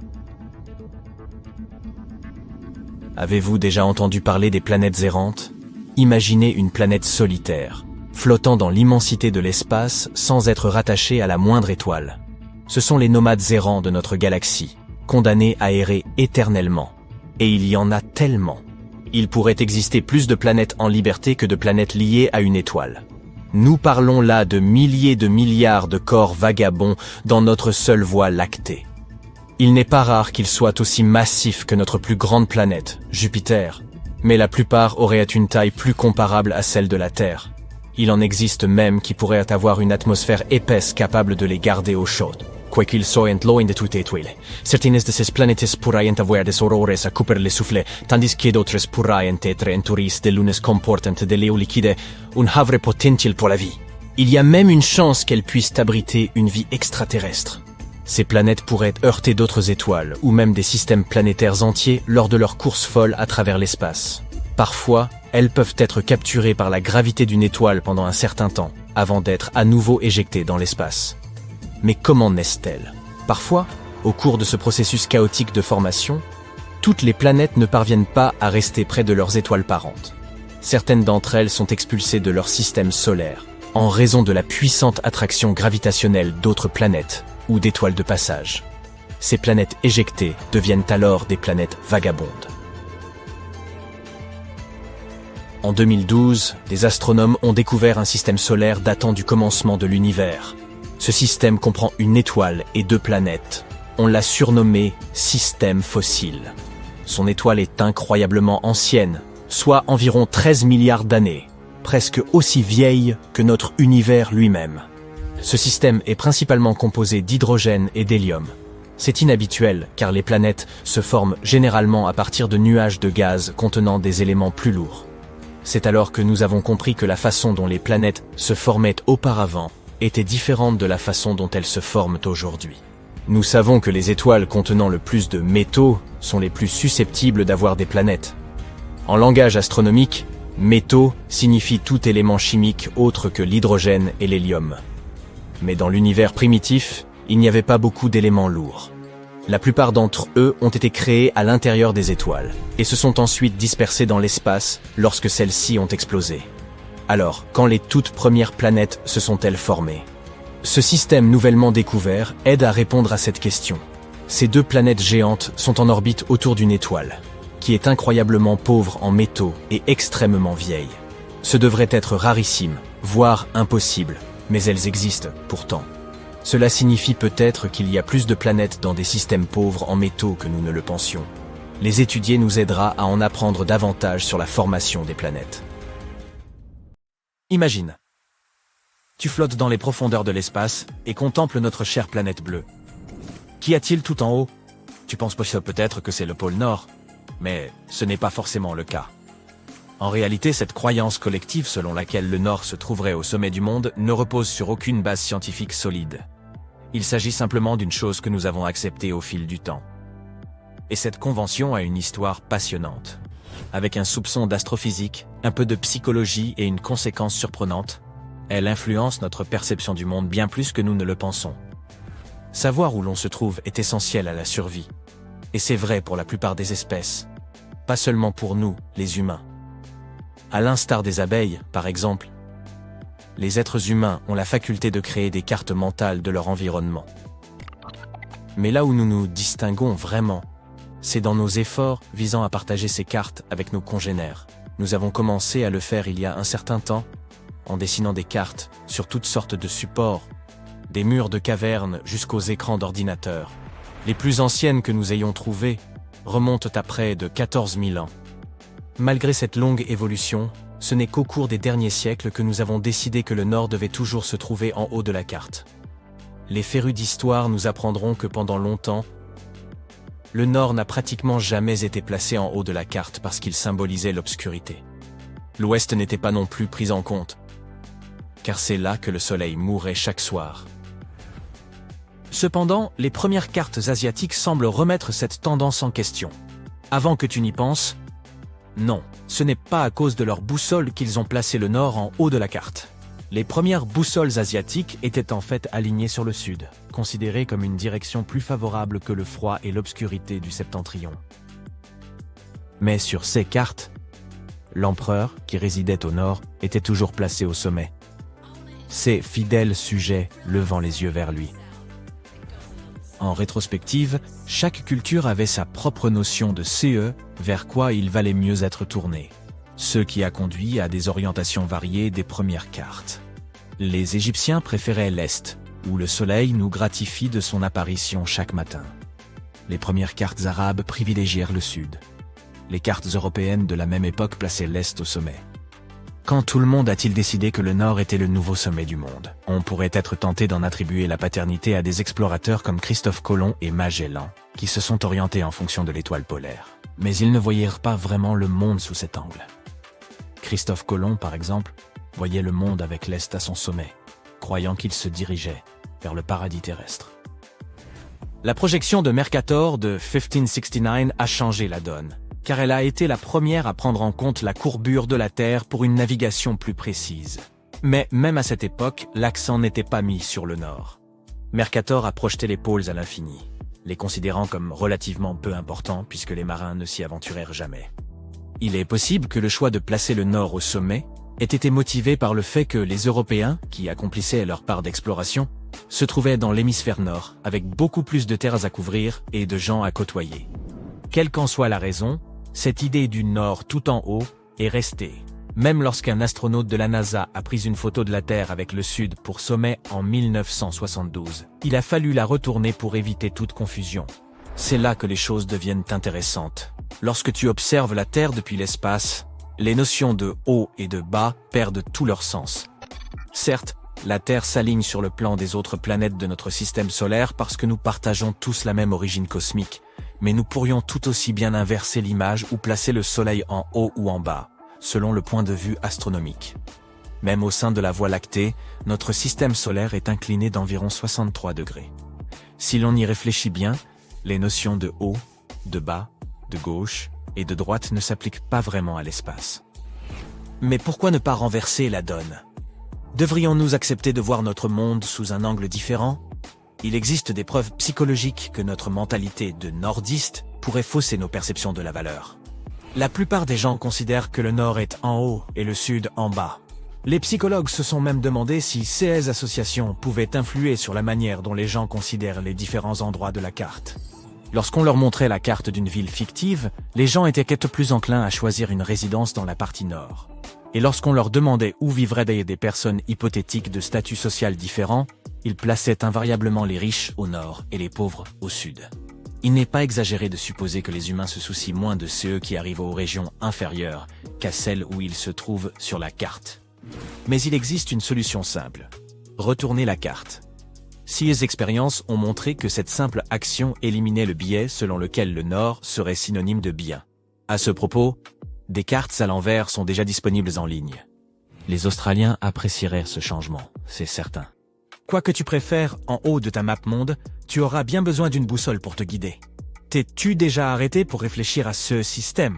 Avez-vous déjà entendu parler des planètes errantes? Imaginez une planète solitaire, flottant dans l'immensité de l'espace sans être rattachée à la moindre étoile. Ce sont les nomades errants de notre galaxie, condamnés à errer éternellement. Et il y en a tellement. Il pourrait exister plus de planètes en liberté que de planètes liées à une étoile. Nous parlons là de milliers de milliards de corps vagabonds dans notre seule voie lactée. Il n'est pas rare qu'ils soient aussi massifs que notre plus grande planète, Jupiter, mais la plupart auraient une taille plus comparable à celle de la Terre. Il en existe même qui pourraient avoir une atmosphère épaisse capable de les garder au chaud. Quoiqu'ils soient loin de toute étoile, certaines de ces planètes pourraient avoir des aurores à couper le souffle, tandis que d'autres pourraient être entourées de lunes comportant de l'eau liquide, un havre potentiel pour la vie. Il y a même une chance qu'elles puissent abriter une vie extraterrestre. Ces planètes pourraient heurter d'autres étoiles, ou même des systèmes planétaires entiers lors de leur course folle à travers l'espace. Parfois, elles peuvent être capturées par la gravité d'une étoile pendant un certain temps, avant d'être à nouveau éjectées dans l'espace. Mais comment naissent-elles? Parfois, au cours de ce processus chaotique de formation, toutes les planètes ne parviennent pas à rester près de leurs étoiles parentes. Certaines d'entre elles sont expulsées de leur système solaire, en raison de la puissante attraction gravitationnelle d'autres planètes ou d'étoiles de passage. Ces planètes éjectées deviennent alors des planètes vagabondes. En 2012, des astronomes ont découvert un système solaire datant du commencement de l'univers. Ce système comprend une étoile et 2 planètes. On l'a surnommé système fossile. Son étoile est incroyablement ancienne, soit environ 13 milliards d'années, presque aussi vieille que notre univers lui-même. Ce système est principalement composé d'hydrogène et d'hélium. C'est inhabituel car les planètes se forment généralement à partir de nuages de gaz contenant des éléments plus lourds. C'est alors que nous avons compris que la façon dont les planètes se formaient auparavant était différente de la façon dont elles se forment aujourd'hui. Nous savons que les étoiles contenant le plus de métaux sont les plus susceptibles d'avoir des planètes. En langage astronomique, Métaux signifie tout élément chimique autre que l'hydrogène et l'hélium. Mais dans l'univers primitif, il n'y avait pas beaucoup d'éléments lourds. La plupart d'entre eux ont été créés à l'intérieur des étoiles, et se sont ensuite dispersés dans l'espace lorsque celles-ci ont explosé. Alors, quand les toutes premières planètes se sont-elles formées? Ce système nouvellement découvert aide à répondre à cette question. Ces deux planètes géantes sont en orbite autour d'une étoile, qui est incroyablement pauvre en métaux et extrêmement vieille. Ce devrait être rarissime, voire impossible, mais elles existent pourtant. Cela signifie peut-être qu'il y a plus de planètes dans des systèmes pauvres en métaux que nous ne le pensions. Les étudier nous aidera à en apprendre davantage sur la formation des planètes. Imagine. Tu flottes dans les profondeurs de l'espace et contemples notre chère planète bleue. Qu'y a-t-il tout en haut? Tu penses peut-être que c'est le pôle Nord, mais ce n'est pas forcément le cas. En réalité, cette croyance collective selon laquelle le Nord se trouverait au sommet du monde ne repose sur aucune base scientifique solide. Il s'agit simplement d'une chose que nous avons acceptée au fil du temps. Et cette convention a une histoire passionnante. Avec un soupçon d'astrophysique, un peu de psychologie et une conséquence surprenante, elle influence notre perception du monde bien plus que nous ne le pensons. Savoir où l'on se trouve est essentiel à la survie. Et c'est vrai pour la plupart des espèces. Pas seulement pour nous, les humains. À l'instar des abeilles, par exemple, les êtres humains ont la faculté de créer des cartes mentales de leur environnement. Mais là où nous nous distinguons vraiment, c'est dans nos efforts visant à partager ces cartes avec nos congénères. Nous avons commencé à le faire il y a un certain temps, en dessinant des cartes sur toutes sortes de supports, des murs de cavernes jusqu'aux écrans d'ordinateur. Les plus anciennes que nous ayons trouvées remontent à près de 14 000 ans. Malgré cette longue évolution, ce n'est qu'au cours des derniers siècles que nous avons décidé que le Nord devait toujours se trouver en haut de la carte. Les férus d'histoire nous apprendront que pendant longtemps, le Nord n'a pratiquement jamais été placé en haut de la carte parce qu'il symbolisait l'obscurité. L'Ouest n'était pas non plus pris en compte, car c'est là que le soleil mourait chaque soir. Cependant, les premières cartes asiatiques semblent remettre cette tendance en question. Avant que tu n'y penses, non, ce n'est pas à cause de leur boussole qu'ils ont placé le Nord en haut de la carte. Les premières boussoles asiatiques étaient en fait alignées sur le sud, considérées comme une direction plus favorable que le froid et l'obscurité du septentrion. Mais sur ces cartes, l'empereur, qui résidait au nord, était toujours placé au sommet, ses fidèles sujets levant les yeux vers lui. En rétrospective, chaque culture avait sa propre notion de CE, vers quoi il valait mieux être tourné. Ce qui a conduit à des orientations variées des premières cartes. Les Égyptiens préféraient l'Est, où le soleil nous gratifie de son apparition chaque matin. Les premières cartes arabes privilégièrent le Sud. Les cartes européennes de la même époque plaçaient l'Est au sommet. Quand tout le monde a-t-il décidé que le Nord était le nouveau sommet du monde? On pourrait être tenté d'en attribuer la paternité à des explorateurs comme Christophe Colomb et Magellan, qui se sont orientés en fonction de l'étoile polaire. Mais ils ne voyèrent pas vraiment le monde sous cet angle. Christophe Colomb, par exemple, voyait le monde avec l'Est à son sommet, croyant qu'il se dirigeait vers le paradis terrestre. La projection de Mercator de 1569 a changé la donne, car elle a été la première à prendre en compte la courbure de la Terre pour une navigation plus précise. Mais même à cette époque, l'accent n'était pas mis sur le Nord. Mercator a projeté les pôles à l'infini, les considérant comme relativement peu importants puisque les marins ne s'y aventurèrent jamais. Il est possible que le choix de placer le Nord au sommet ait été motivé par le fait que les Européens, qui accomplissaient leur part d'exploration, se trouvaient dans l'hémisphère nord, avec beaucoup plus de terres à couvrir et de gens à côtoyer. Quelle qu'en soit la raison, cette idée du Nord tout en haut est restée. Même lorsqu'un astronaute de la NASA a pris une photo de la Terre avec le Sud pour sommet en 1972, il a fallu la retourner pour éviter toute confusion. C'est là que les choses deviennent intéressantes. Lorsque tu observes la Terre depuis l'espace, les notions de haut et de bas perdent tout leur sens. Certes, la Terre s'aligne sur le plan des autres planètes de notre système solaire parce que nous partageons tous la même origine cosmique, mais nous pourrions tout aussi bien inverser l'image ou placer le Soleil en haut ou en bas, selon le point de vue astronomique. Même au sein de la Voie lactée, notre système solaire est incliné d'environ 63 degrés. Si l'on y réfléchit bien, les notions de haut, de bas, de gauche et de droite ne s'appliquent pas vraiment à l'espace. Mais pourquoi ne pas renverser la donne? Devrions-nous accepter de voir notre monde sous un angle différent? Il existe des preuves psychologiques que notre mentalité de nordiste pourrait fausser nos perceptions de la valeur. La plupart des gens considèrent que le nord est en haut et le sud en bas. Les psychologues se sont même demandé si ces associations pouvaient influer sur la manière dont les gens considèrent les différents endroits de la carte. Lorsqu'on leur montrait la carte d'une ville fictive, les gens étaient quelque plus enclins à choisir une résidence dans la partie nord. Et lorsqu'on leur demandait où vivraient des personnes hypothétiques de statut social différent, ils plaçaient invariablement les riches au nord et les pauvres au sud. Il n'est pas exagéré de supposer que les humains se soucient moins de ceux qui arrivent aux régions inférieures qu'à celles où ils se trouvent sur la carte. Mais il existe une solution simple. Retourner la carte. 6 expériences ont montré que cette simple action éliminait le biais selon lequel le nord serait synonyme de bien. À ce propos, des cartes à l'envers sont déjà disponibles en ligne. Les Australiens apprécieraient ce changement, c'est certain. Quoi que tu préfères, en haut de ta map monde, tu auras bien besoin d'une boussole pour te guider. T'es-tu déjà arrêté pour réfléchir à ce système?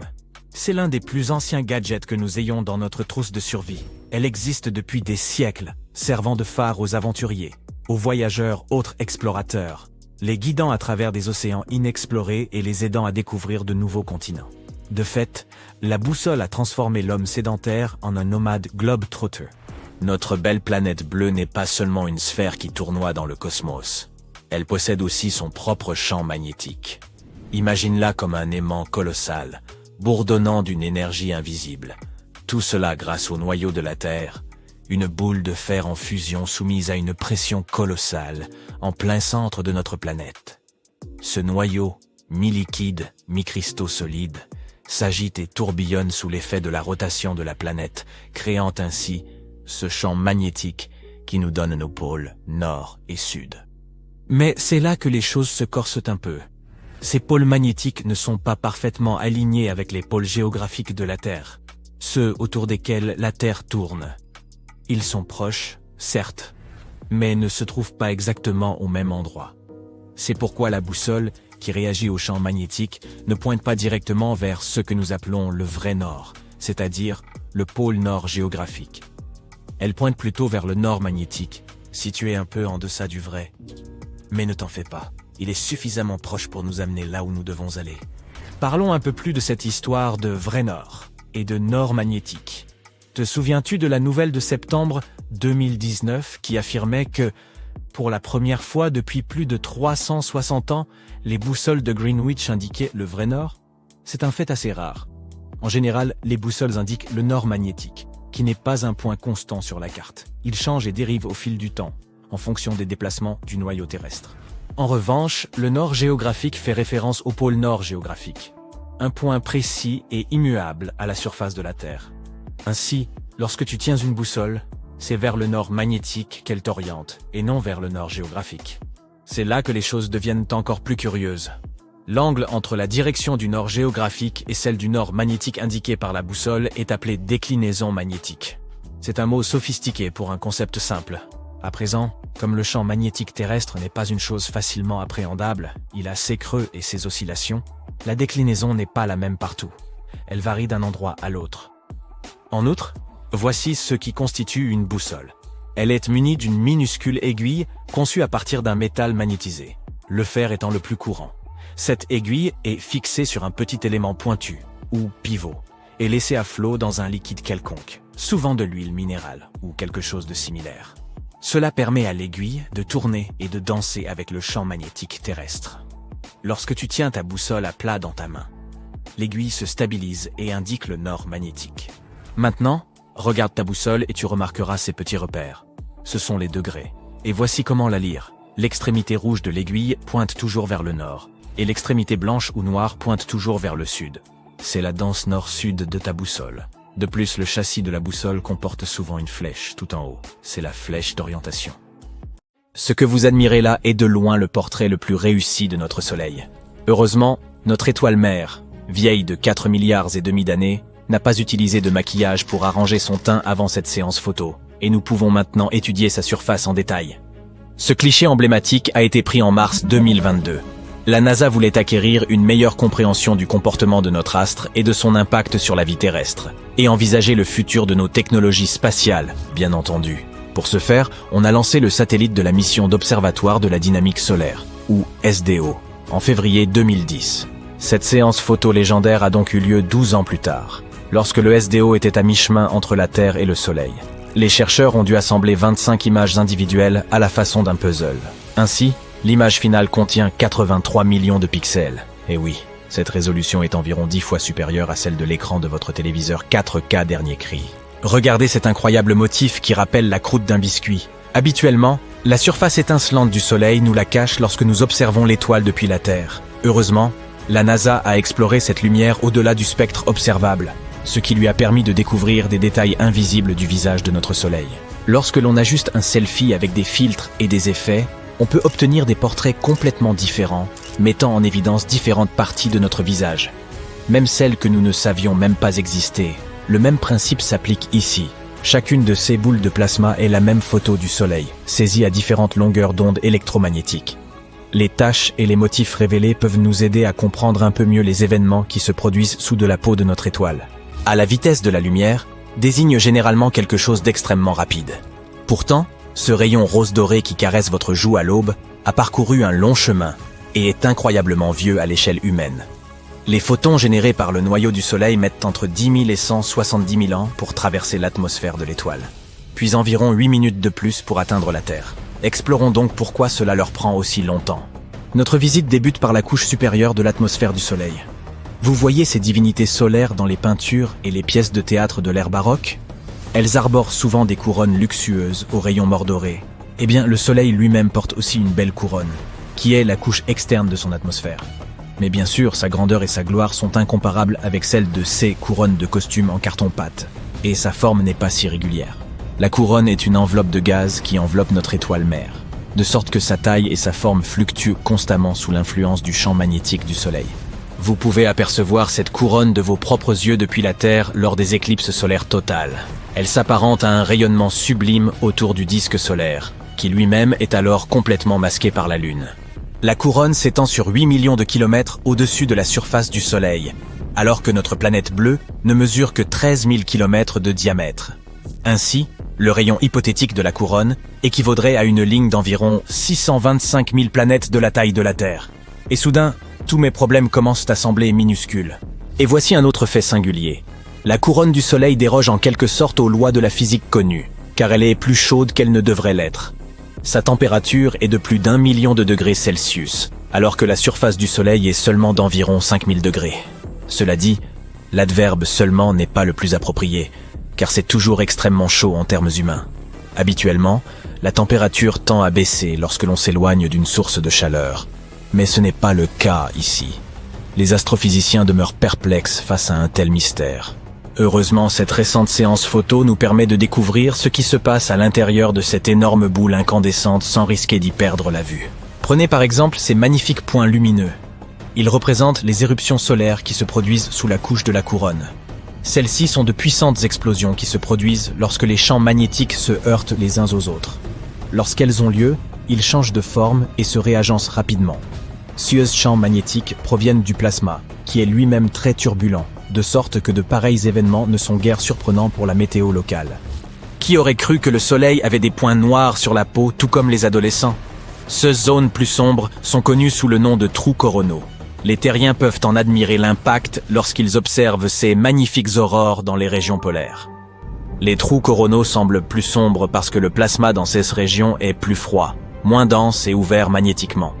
C'est l'un des plus anciens gadgets que nous ayons dans notre trousse de survie. Elle existe depuis des siècles, servant de phare aux aventuriers, aux voyageurs autres explorateurs, les guidant à travers des océans inexplorés et les aidant à découvrir de nouveaux continents. De fait, la boussole a transformé l'homme sédentaire en un nomade globe-trotter. Notre belle planète bleue n'est pas seulement une sphère qui tournoie dans le cosmos. Elle possède aussi son propre champ magnétique. Imagine-la comme un aimant colossal, bourdonnant d'une énergie invisible. Tout cela grâce au noyau de la Terre, une boule de fer en fusion soumise à une pression colossale, en plein centre de notre planète. Ce noyau, mi-liquide, mi-cristaux solide, s'agite et tourbillonne sous l'effet de la rotation de la planète, créant ainsi ce champ magnétique qui nous donne nos pôles nord et sud. Mais c'est là que les choses se corsent un peu. Ces pôles magnétiques ne sont pas parfaitement alignés avec les pôles géographiques de la Terre, ceux autour desquels la Terre tourne. Ils sont proches, certes, mais ne se trouvent pas exactement au même endroit. C'est pourquoi la boussole, qui réagit au champ magnétique, ne pointe pas directement vers ce que nous appelons le vrai nord, c'est-à-dire le pôle nord géographique. Elle pointe plutôt vers le nord magnétique, situé un peu en deçà du vrai. Mais ne t'en fais pas, il est suffisamment proche pour nous amener là où nous devons aller. Parlons un peu plus de cette histoire de vrai nord et de nord magnétique. Te souviens-tu de la nouvelle de septembre 2019 qui affirmait que, pour la première fois depuis plus de 360 ans, les boussoles de Greenwich indiquaient le vrai nord? C'est un fait assez rare. En général, les boussoles indiquent le nord magnétique, qui n'est pas un point constant sur la carte. Il change et dérive au fil du temps, en fonction des déplacements du noyau terrestre. En revanche, le nord géographique fait référence au pôle nord géographique, un point précis et immuable à la surface de la Terre. Ainsi, lorsque tu tiens une boussole, c'est vers le nord magnétique qu'elle t'oriente, et non vers le nord géographique. C'est là que les choses deviennent encore plus curieuses. L'angle entre la direction du nord géographique et celle du nord magnétique indiquée par la boussole est appelé déclinaison magnétique. C'est un mot sophistiqué pour un concept simple. À présent, comme le champ magnétique terrestre n'est pas une chose facilement appréhendable, il a ses creux et ses oscillations, la déclinaison n'est pas la même partout. Elle varie d'un endroit à l'autre. En outre, voici ce qui constitue une boussole. Elle est munie d'une minuscule aiguille conçue à partir d'un métal magnétisé, le fer étant le plus courant. Cette aiguille est fixée sur un petit élément pointu, ou pivot, et laissée à flot dans un liquide quelconque, souvent de l'huile minérale ou quelque chose de similaire. Cela permet à l'aiguille de tourner et de danser avec le champ magnétique terrestre. Lorsque tu tiens ta boussole à plat dans ta main, l'aiguille se stabilise et indique le nord magnétique. Maintenant, regarde ta boussole et tu remarqueras ces petits repères. Ce sont les degrés. Et voici comment la lire. L'extrémité rouge de l'aiguille pointe toujours vers le nord, et l'extrémité blanche ou noire pointe toujours vers le sud. C'est la danse nord-sud de ta boussole. De plus, le châssis de la boussole comporte souvent une flèche tout en haut. C'est la flèche d'orientation. Ce que vous admirez là est de loin le portrait le plus réussi de notre Soleil. Heureusement, notre étoile mère, vieille de 4 milliards et demi d'années, n'a pas utilisé de maquillage pour arranger son teint avant cette séance photo, et nous pouvons maintenant étudier sa surface en détail. Ce cliché emblématique a été pris en mars 2022. La NASA voulait acquérir une meilleure compréhension du comportement de notre astre et de son impact sur la vie terrestre, et envisager le futur de nos technologies spatiales, bien entendu. Pour ce faire, on a lancé le satellite de la mission d'observatoire de la dynamique solaire, ou SDO, en février 2010. Cette séance photo légendaire a donc eu lieu 12 ans plus tard, lorsque le SDO était à mi-chemin entre la Terre et le Soleil. Les chercheurs ont dû assembler 25 images individuelles à la façon d'un puzzle. Ainsi, l'image finale contient 83 millions de pixels. Et oui, cette résolution est environ 10 fois supérieure à celle de l'écran de votre téléviseur 4K dernier cri. Regardez cet incroyable motif qui rappelle la croûte d'un biscuit. Habituellement, la surface étincelante du Soleil nous la cache lorsque nous observons l'étoile depuis la Terre. Heureusement, la NASA a exploré cette lumière au-delà du spectre observable, ce qui lui a permis de découvrir des détails invisibles du visage de notre Soleil. Lorsque l'on ajuste un selfie avec des filtres et des effets, on peut obtenir des portraits complètement différents, mettant en évidence différentes parties de notre visage. Même celles que nous ne savions même pas exister. Le même principe s'applique ici. Chacune de ces boules de plasma est la même photo du Soleil, saisie à différentes longueurs d'onde électromagnétiques. Les taches et les motifs révélés peuvent nous aider à comprendre un peu mieux les événements qui se produisent sous de la peau de notre étoile. À la vitesse de la lumière, désigne généralement quelque chose d'extrêmement rapide. Pourtant, ce rayon rose doré qui caresse votre joue à l'aube a parcouru un long chemin et est incroyablement vieux à l'échelle humaine. Les photons générés par le noyau du Soleil mettent entre 10 000 et 170 000 ans pour traverser l'atmosphère de l'étoile, puis environ 8 minutes de plus pour atteindre la Terre. Explorons donc pourquoi cela leur prend aussi longtemps. Notre visite débute par la couche supérieure de l'atmosphère du Soleil. Vous voyez ces divinités solaires dans les peintures et les pièces de théâtre de l'ère baroque ? Elles arborent souvent des couronnes luxueuses aux rayons mordorés. Eh bien, le Soleil lui-même porte aussi une belle couronne, qui est la couche externe de son atmosphère. Mais bien sûr, sa grandeur et sa gloire sont incomparables avec celles de ces couronnes de costumes en carton-pâte, et sa forme n'est pas si régulière. La couronne est une enveloppe de gaz qui enveloppe notre étoile mère, de sorte que sa taille et sa forme fluctuent constamment sous l'influence du champ magnétique du Soleil. Vous pouvez apercevoir cette couronne de vos propres yeux depuis la Terre lors des éclipses solaires totales. Elle s'apparente à un rayonnement sublime autour du disque solaire, qui lui-même est alors complètement masqué par la Lune. La couronne s'étend sur 8 millions de kilomètres au-dessus de la surface du Soleil, alors que notre planète bleue ne mesure que 13 000 kilomètres de diamètre. Ainsi, le rayon hypothétique de la couronne équivaudrait à une ligne d'environ 625 000 planètes de la taille de la Terre. Et soudain, tous mes problèmes commencent à sembler minuscules. Et voici un autre fait singulier. La couronne du Soleil déroge en quelque sorte aux lois de la physique connue, car elle est plus chaude qu'elle ne devrait l'être. Sa température est de plus d'1 million de degrés Celsius, alors que la surface du Soleil est seulement d'environ 5000 degrés. Cela dit, l'adverbe « seulement » n'est pas le plus approprié, car c'est toujours extrêmement chaud en termes humains. Habituellement, la température tend à baisser lorsque l'on s'éloigne d'une source de chaleur. Mais ce n'est pas le cas ici. Les astrophysiciens demeurent perplexes face à un tel mystère. Heureusement, cette récente séance photo nous permet de découvrir ce qui se passe à l'intérieur de cette énorme boule incandescente sans risquer d'y perdre la vue. Prenez par exemple ces magnifiques points lumineux. Ils représentent les éruptions solaires qui se produisent sous la couche de la couronne. Celles-ci sont de puissantes explosions qui se produisent lorsque les champs magnétiques se heurtent les uns aux autres. Lorsqu'elles ont lieu, ils changent de forme et se réagencent rapidement. Ces champs magnétiques proviennent du plasma, qui est lui-même très turbulent, de sorte que de pareils événements ne sont guère surprenants pour la météo locale. Qui aurait cru que le Soleil avait des points noirs sur la peau, tout comme les adolescents ? Ces zones plus sombres sont connues sous le nom de trous coronaux. Les terriens peuvent en admirer l'impact lorsqu'ils observent ces magnifiques aurores dans les régions polaires. Les trous coronaux semblent plus sombres parce que le plasma dans ces régions est plus froid, moins dense et ouvert magnétiquement.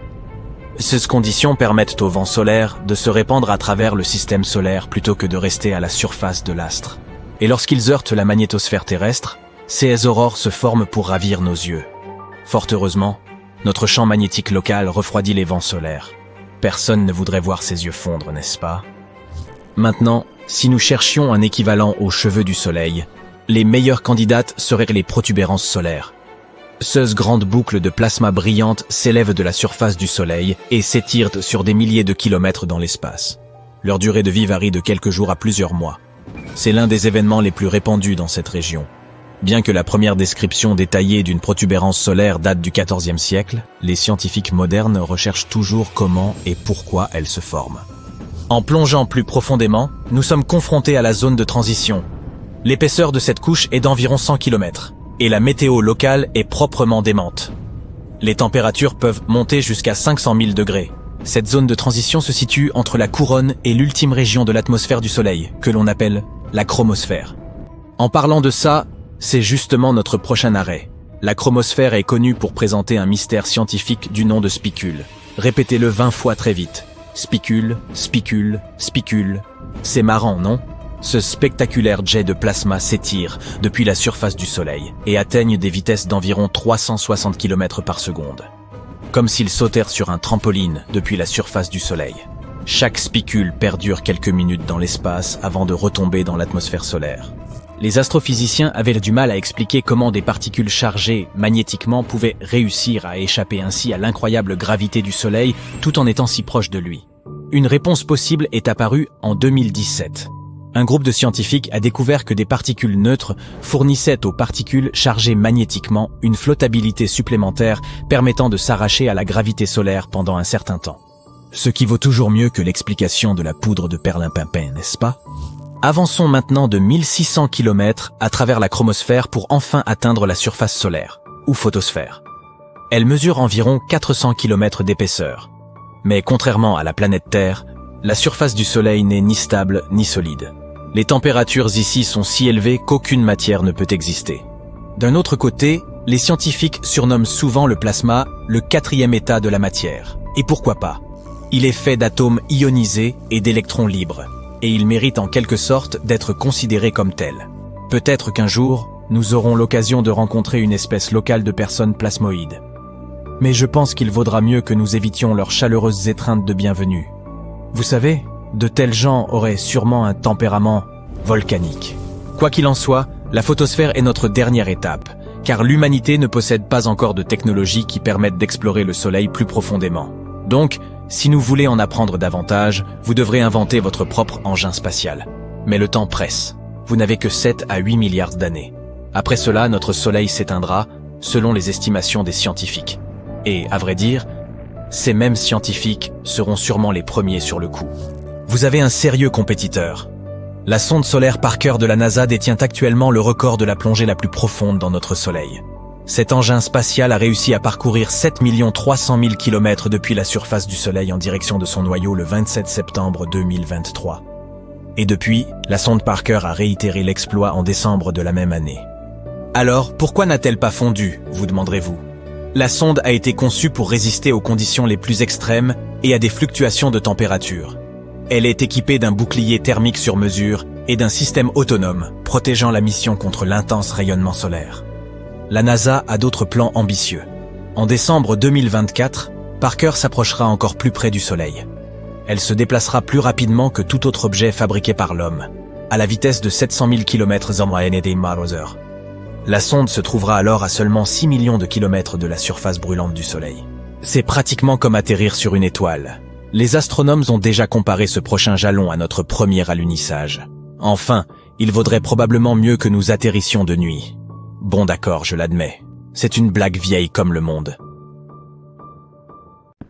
Ces conditions permettent au vent solaire de se répandre à travers le système solaire plutôt que de rester à la surface de l'astre. Et lorsqu'ils heurtent la magnétosphère terrestre, ces aurores se forment pour ravir nos yeux. Fort heureusement, notre champ magnétique local refroidit les vents solaires. Personne ne voudrait voir ses yeux fondre, n'est-ce pas? Maintenant, si nous cherchions un équivalent aux cheveux du Soleil, les meilleures candidates seraient les protubérances solaires. Ces grandes boucles de plasma brillantes s'élèvent de la surface du Soleil et s'étirent sur des milliers de kilomètres dans l'espace. Leur durée de vie varie de quelques jours à plusieurs mois. C'est l'un des événements les plus répandus dans cette région. Bien que la première description détaillée d'une protubérance solaire date du XIVe siècle, les scientifiques modernes recherchent toujours comment et pourquoi elle se forme. En plongeant plus profondément, nous sommes confrontés à la zone de transition. L'épaisseur de cette couche est d'environ 100 km, et la météo locale est proprement démente. Les températures peuvent monter jusqu'à 500 000 degrés. Cette zone de transition se situe entre la couronne et l'ultime région de l'atmosphère du Soleil, que l'on appelle la chromosphère. En parlant de ça, c'est justement notre prochain arrêt. La chromosphère est connue pour présenter un mystère scientifique du nom de spicule. Répétez-le 20 fois très vite. Spicule, spicule, spicule. C'est marrant, non ? Ce spectaculaire jet de plasma s'étire depuis la surface du Soleil et atteigne des vitesses d'environ 360 km par seconde. Comme s'ils sautèrent sur un trampoline depuis la surface du Soleil. Chaque spicule perdure quelques minutes dans l'espace avant de retomber dans l'atmosphère solaire. Les astrophysiciens avaient du mal à expliquer comment des particules chargées magnétiquement pouvaient réussir à échapper ainsi à l'incroyable gravité du Soleil tout en étant si proches de lui. Une réponse possible est apparue en 2017. Un groupe de scientifiques a découvert que des particules neutres fournissaient aux particules chargées magnétiquement une flottabilité supplémentaire permettant de s'arracher à la gravité solaire pendant un certain temps. Ce qui vaut toujours mieux que l'explication de la poudre de perlimpinpin, n'est-ce pas ? Avançons maintenant de 1600 km à travers la chromosphère pour enfin atteindre la surface solaire, ou photosphère. Elle mesure environ 400 km d'épaisseur. Mais contrairement à la planète Terre, la surface du Soleil n'est ni stable ni solide. Les températures ici sont si élevées qu'aucune matière ne peut exister. D'un autre côté, les scientifiques surnomment souvent le plasma le 4e état de la matière. Et pourquoi pas ? Il est fait d'atomes ionisés et d'électrons libres. Et il mérite en quelque sorte d'être considéré comme tel. Peut-être qu'un jour, nous aurons l'occasion de rencontrer une espèce locale de personnes plasmoïdes. Mais je pense qu'il vaudra mieux que nous évitions leurs chaleureuses étreintes de bienvenue. Vous savez, de tels gens auraient sûrement un tempérament volcanique. Quoi qu'il en soit, la photosphère est notre dernière étape, car l'humanité ne possède pas encore de technologies qui permettent d'explorer le Soleil plus profondément. Donc, si nous voulons en apprendre davantage, vous devrez inventer votre propre engin spatial. Mais le temps presse. Vous n'avez que 7 à 8 milliards d'années. Après cela, notre Soleil s'éteindra, selon les estimations des scientifiques. Et, à vrai dire, ces mêmes scientifiques seront sûrement les premiers sur le coup. Vous avez un sérieux compétiteur. La sonde solaire Parker de la NASA détient actuellement le record de la plongée la plus profonde dans notre Soleil. Cet engin spatial a réussi à parcourir 7 300 000 km depuis la surface du Soleil en direction de son noyau le 27 septembre 2023. Et depuis, la sonde Parker a réitéré l'exploit en décembre de la même année. Alors, pourquoi n'a-t-elle pas fondu, vous demanderez-vous ? La sonde a été conçue pour résister aux conditions les plus extrêmes et à des fluctuations de température. Elle est équipée d'un bouclier thermique sur mesure et d'un système autonome, protégeant la mission contre l'intense rayonnement solaire. La NASA a d'autres plans ambitieux. En décembre 2024, Parker s'approchera encore plus près du Soleil. Elle se déplacera plus rapidement que tout autre objet fabriqué par l'homme, à la vitesse de 700 000 km/h. La sonde se trouvera alors à seulement 6 millions de kilomètres de la surface brûlante du Soleil. C'est pratiquement comme atterrir sur une étoile. Les astronomes ont déjà comparé ce prochain jalon à notre premier alunissage. Enfin, il vaudrait probablement mieux que nous atterrissions de nuit. Bon d'accord, je l'admets. C'est une blague vieille comme le monde.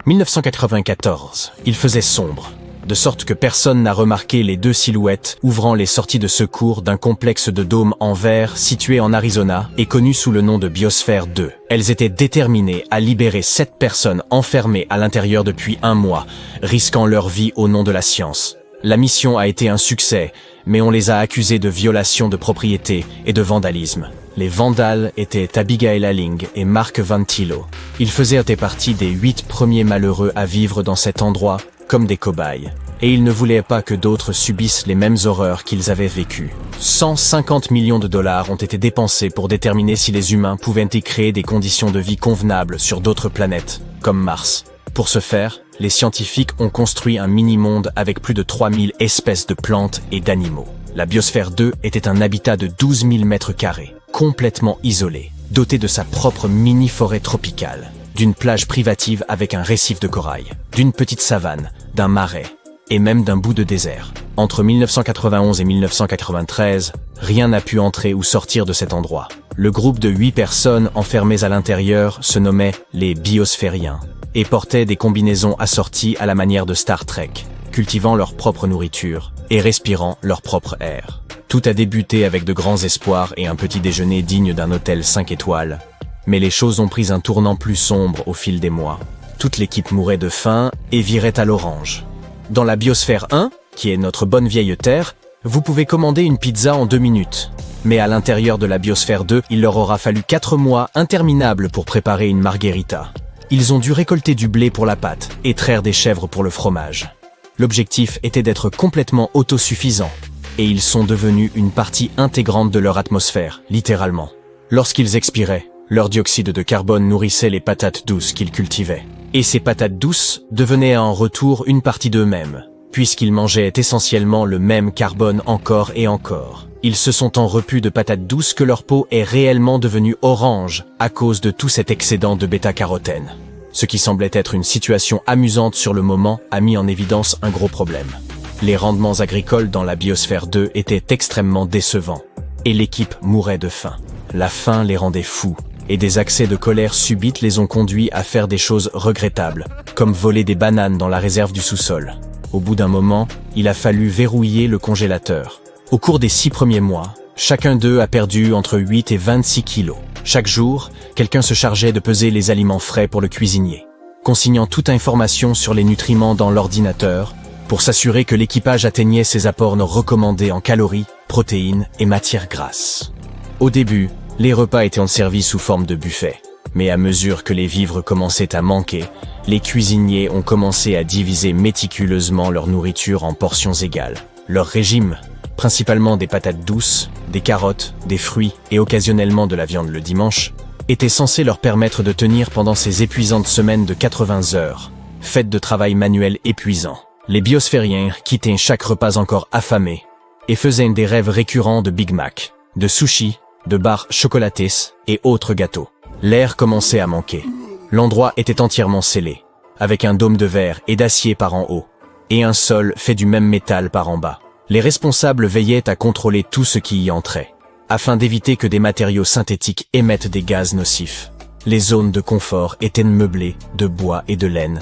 1994, il faisait sombre, de sorte que personne n'a remarqué les deux silhouettes ouvrant les sorties de secours d'un complexe de dômes en verre situé en Arizona et connu sous le nom de Biosphère 2. Elles étaient déterminées à libérer 7 personnes enfermées à l'intérieur depuis 1 mois, risquant leur vie au nom de la science. La mission a été un succès, mais on les a accusés de violation de propriété et de vandalisme. Les vandales étaient Abigail Alling et Mark Van Tillo. Ils faisaient partie des 8 premiers malheureux à vivre dans cet endroit comme des cobayes. Et ils ne voulaient pas que d'autres subissent les mêmes horreurs qu'ils avaient vécues. 150 millions de dollars ont été dépensés pour déterminer si les humains pouvaient y créer des conditions de vie convenables sur d'autres planètes, comme Mars. Pour ce faire, les scientifiques ont construit un mini-monde avec plus de 3000 espèces de plantes et d'animaux. La Biosphère 2 était un habitat de 12 000 mètres carrés, complètement isolé, doté de sa propre mini-forêt tropicale, d'une plage privative avec un récif de corail, d'une petite savane, d'un marais. et même d'un bout de désert. Entre 1991 et 1993, rien n'a pu entrer ou sortir de cet endroit. Le groupe de 8 personnes enfermées à l'intérieur se nommait les Biosphériens et portaient des combinaisons assorties à la manière de Star Trek, cultivant leur propre nourriture et respirant leur propre air. Tout a débuté avec de grands espoirs et un petit déjeuner digne d'un hôtel 5 étoiles. Mais les choses ont pris un tournant plus sombre au fil des mois. Toute l'équipe mourait de faim et virait à l'orange. Dans la Biosphère 1, qui est notre bonne vieille Terre, vous pouvez commander une pizza en 2 minutes. Mais à l'intérieur de la Biosphère 2, il leur aura fallu 4 mois interminables pour préparer une margherita. Ils ont dû récolter du blé pour la pâte et traire des chèvres pour le fromage. L'objectif était d'être complètement autosuffisants. Et ils sont devenus une partie intégrante de leur atmosphère, littéralement. Lorsqu'ils expiraient, leur dioxyde de carbone nourrissait les patates douces qu'ils cultivaient. Et ces patates douces devenaient en retour une partie d'eux-mêmes, puisqu'ils mangeaient essentiellement le même carbone encore et encore. Ils se sont en repus de patates douces que leur peau est réellement devenue orange à cause de tout cet excédent de bêta-carotène. Ce qui semblait être une situation amusante sur le moment a mis en évidence un gros problème. Les rendements agricoles dans la Biosphère 2 étaient extrêmement décevants, et l'équipe mourait de faim. La faim les rendait fous, et des accès de colère subite les ont conduits à faire des choses regrettables, comme voler des bananes dans la réserve du sous-sol. Au bout d'un moment, il a fallu verrouiller le congélateur. Au cours des 6 premiers mois, chacun d'eux a perdu entre 8 et 26 kilos. Chaque jour, quelqu'un se chargeait de peser les aliments frais pour le cuisinier, consignant toute information sur les nutriments dans l'ordinateur, pour s'assurer que l'équipage atteignait ses apports recommandés en calories, protéines et matières grasses. Au début, les repas étaient servis sous forme de buffet, mais à mesure que les vivres commençaient à manquer, les cuisiniers ont commencé à diviser méticuleusement leur nourriture en portions égales. Leur régime, principalement des patates douces, des carottes, des fruits et occasionnellement de la viande le dimanche, était censé leur permettre de tenir pendant ces épuisantes semaines de 80 heures, faites de travail manuel épuisant. Les Biosphériens quittaient chaque repas encore affamés et faisaient des rêves récurrents de Big Mac, de sushis, de barres chocolatées et autres gâteaux. L'air commençait à manquer. L'endroit était entièrement scellé, avec un dôme de verre et d'acier par en haut, et un sol fait du même métal par en bas. Les responsables veillaient à contrôler tout ce qui y entrait, afin d'éviter que des matériaux synthétiques émettent des gaz nocifs. Les zones de confort étaient meublées de bois et de laine,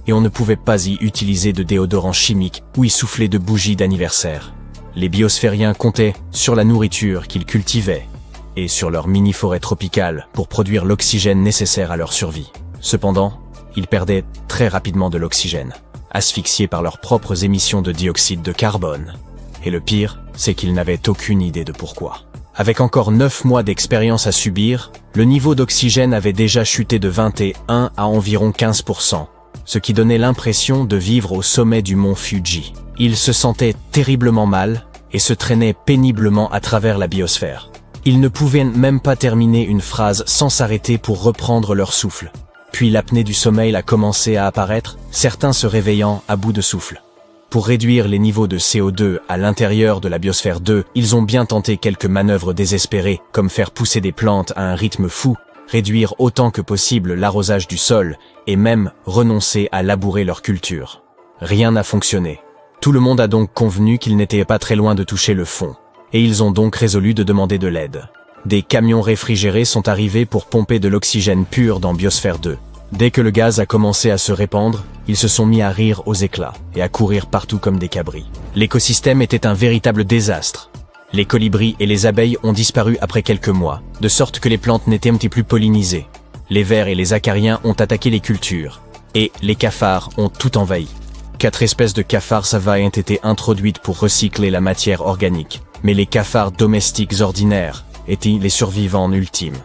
et on ne pouvait pas y utiliser de déodorant chimique ou y souffler de bougies d'anniversaire. Les Biosphériens comptaient sur la nourriture qu'ils cultivaient et sur leur mini-forêt tropicale pour produire l'oxygène nécessaire à leur survie. Cependant, ils perdaient très rapidement de l'oxygène, asphyxiés par leurs propres émissions de dioxyde de carbone. Et le pire, c'est qu'ils n'avaient aucune idée de pourquoi. Avec encore 9 mois d'expérience à subir, le niveau d'oxygène avait déjà chuté de 21 à environ 15%. Ce qui donnait l'impression de vivre au sommet du mont Fuji. Ils se sentaient terriblement mal et se traînaient péniblement à travers la biosphère. Ils ne pouvaient même pas terminer une phrase sans s'arrêter pour reprendre leur souffle. Puis l'apnée du sommeil a commencé à apparaître, certains se réveillant à bout de souffle. Pour réduire les niveaux de CO2 à l'intérieur de la Biosphère 2, ils ont bien tenté quelques manœuvres désespérées, comme faire pousser des plantes à un rythme fou, réduire autant que possible l'arrosage du sol, et même renoncer à labourer leur culture. Rien n'a fonctionné. Tout le monde a donc convenu qu'ils n'étaient pas très loin de toucher le fond, et ils ont donc résolu de demander de l'aide. Des camions réfrigérés sont arrivés pour pomper de l'oxygène pur dans Biosphère 2. Dès que le gaz a commencé à se répandre, ils se sont mis à rire aux éclats et à courir partout comme des cabris. L'écosystème était un véritable désastre. Les colibris et les abeilles ont disparu après quelques mois, de sorte que les plantes n'étaient plus pollinisées. Les vers et les acariens ont attaqué les cultures, et les cafards ont tout envahi. 4 espèces de cafards savailles ont été introduites pour recycler la matière organique, mais les cafards domestiques ordinaires étaient les survivants ultimes.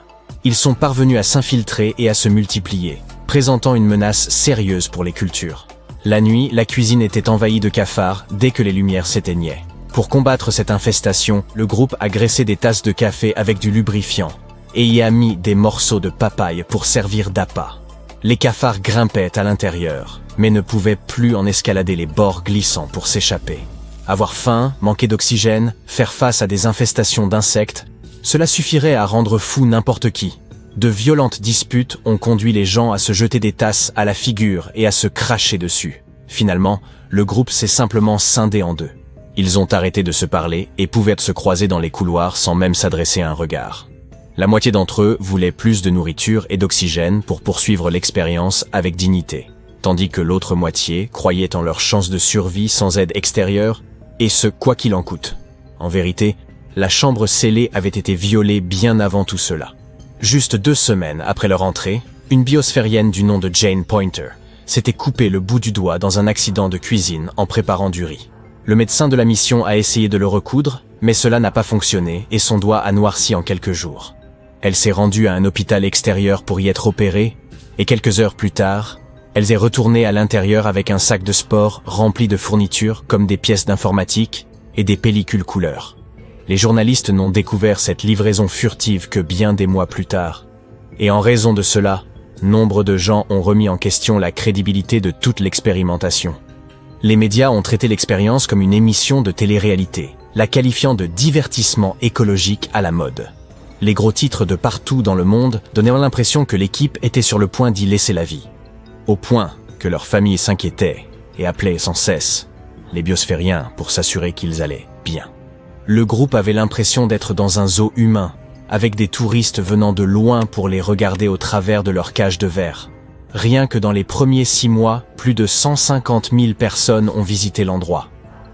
Ils sont parvenus à s'infiltrer et à se multiplier, présentant une menace sérieuse pour les cultures. La nuit, la cuisine était envahie de cafards dès que les lumières s'éteignaient. Pour combattre cette infestation, le groupe a graissé des tasses de café avec du lubrifiant et y a mis des morceaux de papaye pour servir d'appât. Les cafards grimpaient à l'intérieur, mais ne pouvaient plus en escalader les bords glissants pour s'échapper. Avoir faim, manquer d'oxygène, faire face à des infestations d'insectes, cela suffirait à rendre fou n'importe qui. De violentes disputes ont conduit les gens à se jeter des tasses à la figure et à se cracher dessus. Finalement, le groupe s'est simplement scindé en deux. Ils ont arrêté de se parler et pouvaient se croiser dans les couloirs sans même s'adresser un regard. La moitié d'entre eux voulaient plus de nourriture et d'oxygène pour poursuivre l'expérience avec dignité, tandis que l'autre moitié croyait en leur chance de survie sans aide extérieure, et ce quoi qu'il en coûte. En vérité, la chambre scellée avait été violée bien avant tout cela. Juste 2 semaines après leur entrée, une biosphérienne du nom de Jane Pointer s'était coupé le bout du doigt dans un accident de cuisine en préparant du riz. Le médecin de la mission a essayé de le recoudre, mais cela n'a pas fonctionné et son doigt a noirci en quelques jours. Elle s'est rendue à un hôpital extérieur pour y être opérée, et quelques heures plus tard, elle est retournée à l'intérieur avec un sac de sport rempli de fournitures comme des pièces d'informatique et des pellicules couleur. Les journalistes n'ont découvert cette livraison furtive que bien des mois plus tard. Et en raison de cela, nombre de gens ont remis en question la crédibilité de toute l'expérimentation. Les médias ont traité l'expérience comme une émission de télé-réalité, la qualifiant de divertissement écologique à la mode. Les gros titres de partout dans le monde donnaient l'impression que l'équipe était sur le point d'y laisser la vie. Au point que leurs familles s'inquiétaient et appelaient sans cesse les biosphériens pour s'assurer qu'ils allaient bien. Le groupe avait l'impression d'être dans un zoo humain, avec des touristes venant de loin pour les regarder au travers de leur cage de verre. Rien que dans les premiers 6 mois, plus de 150 000 personnes ont visité l'endroit.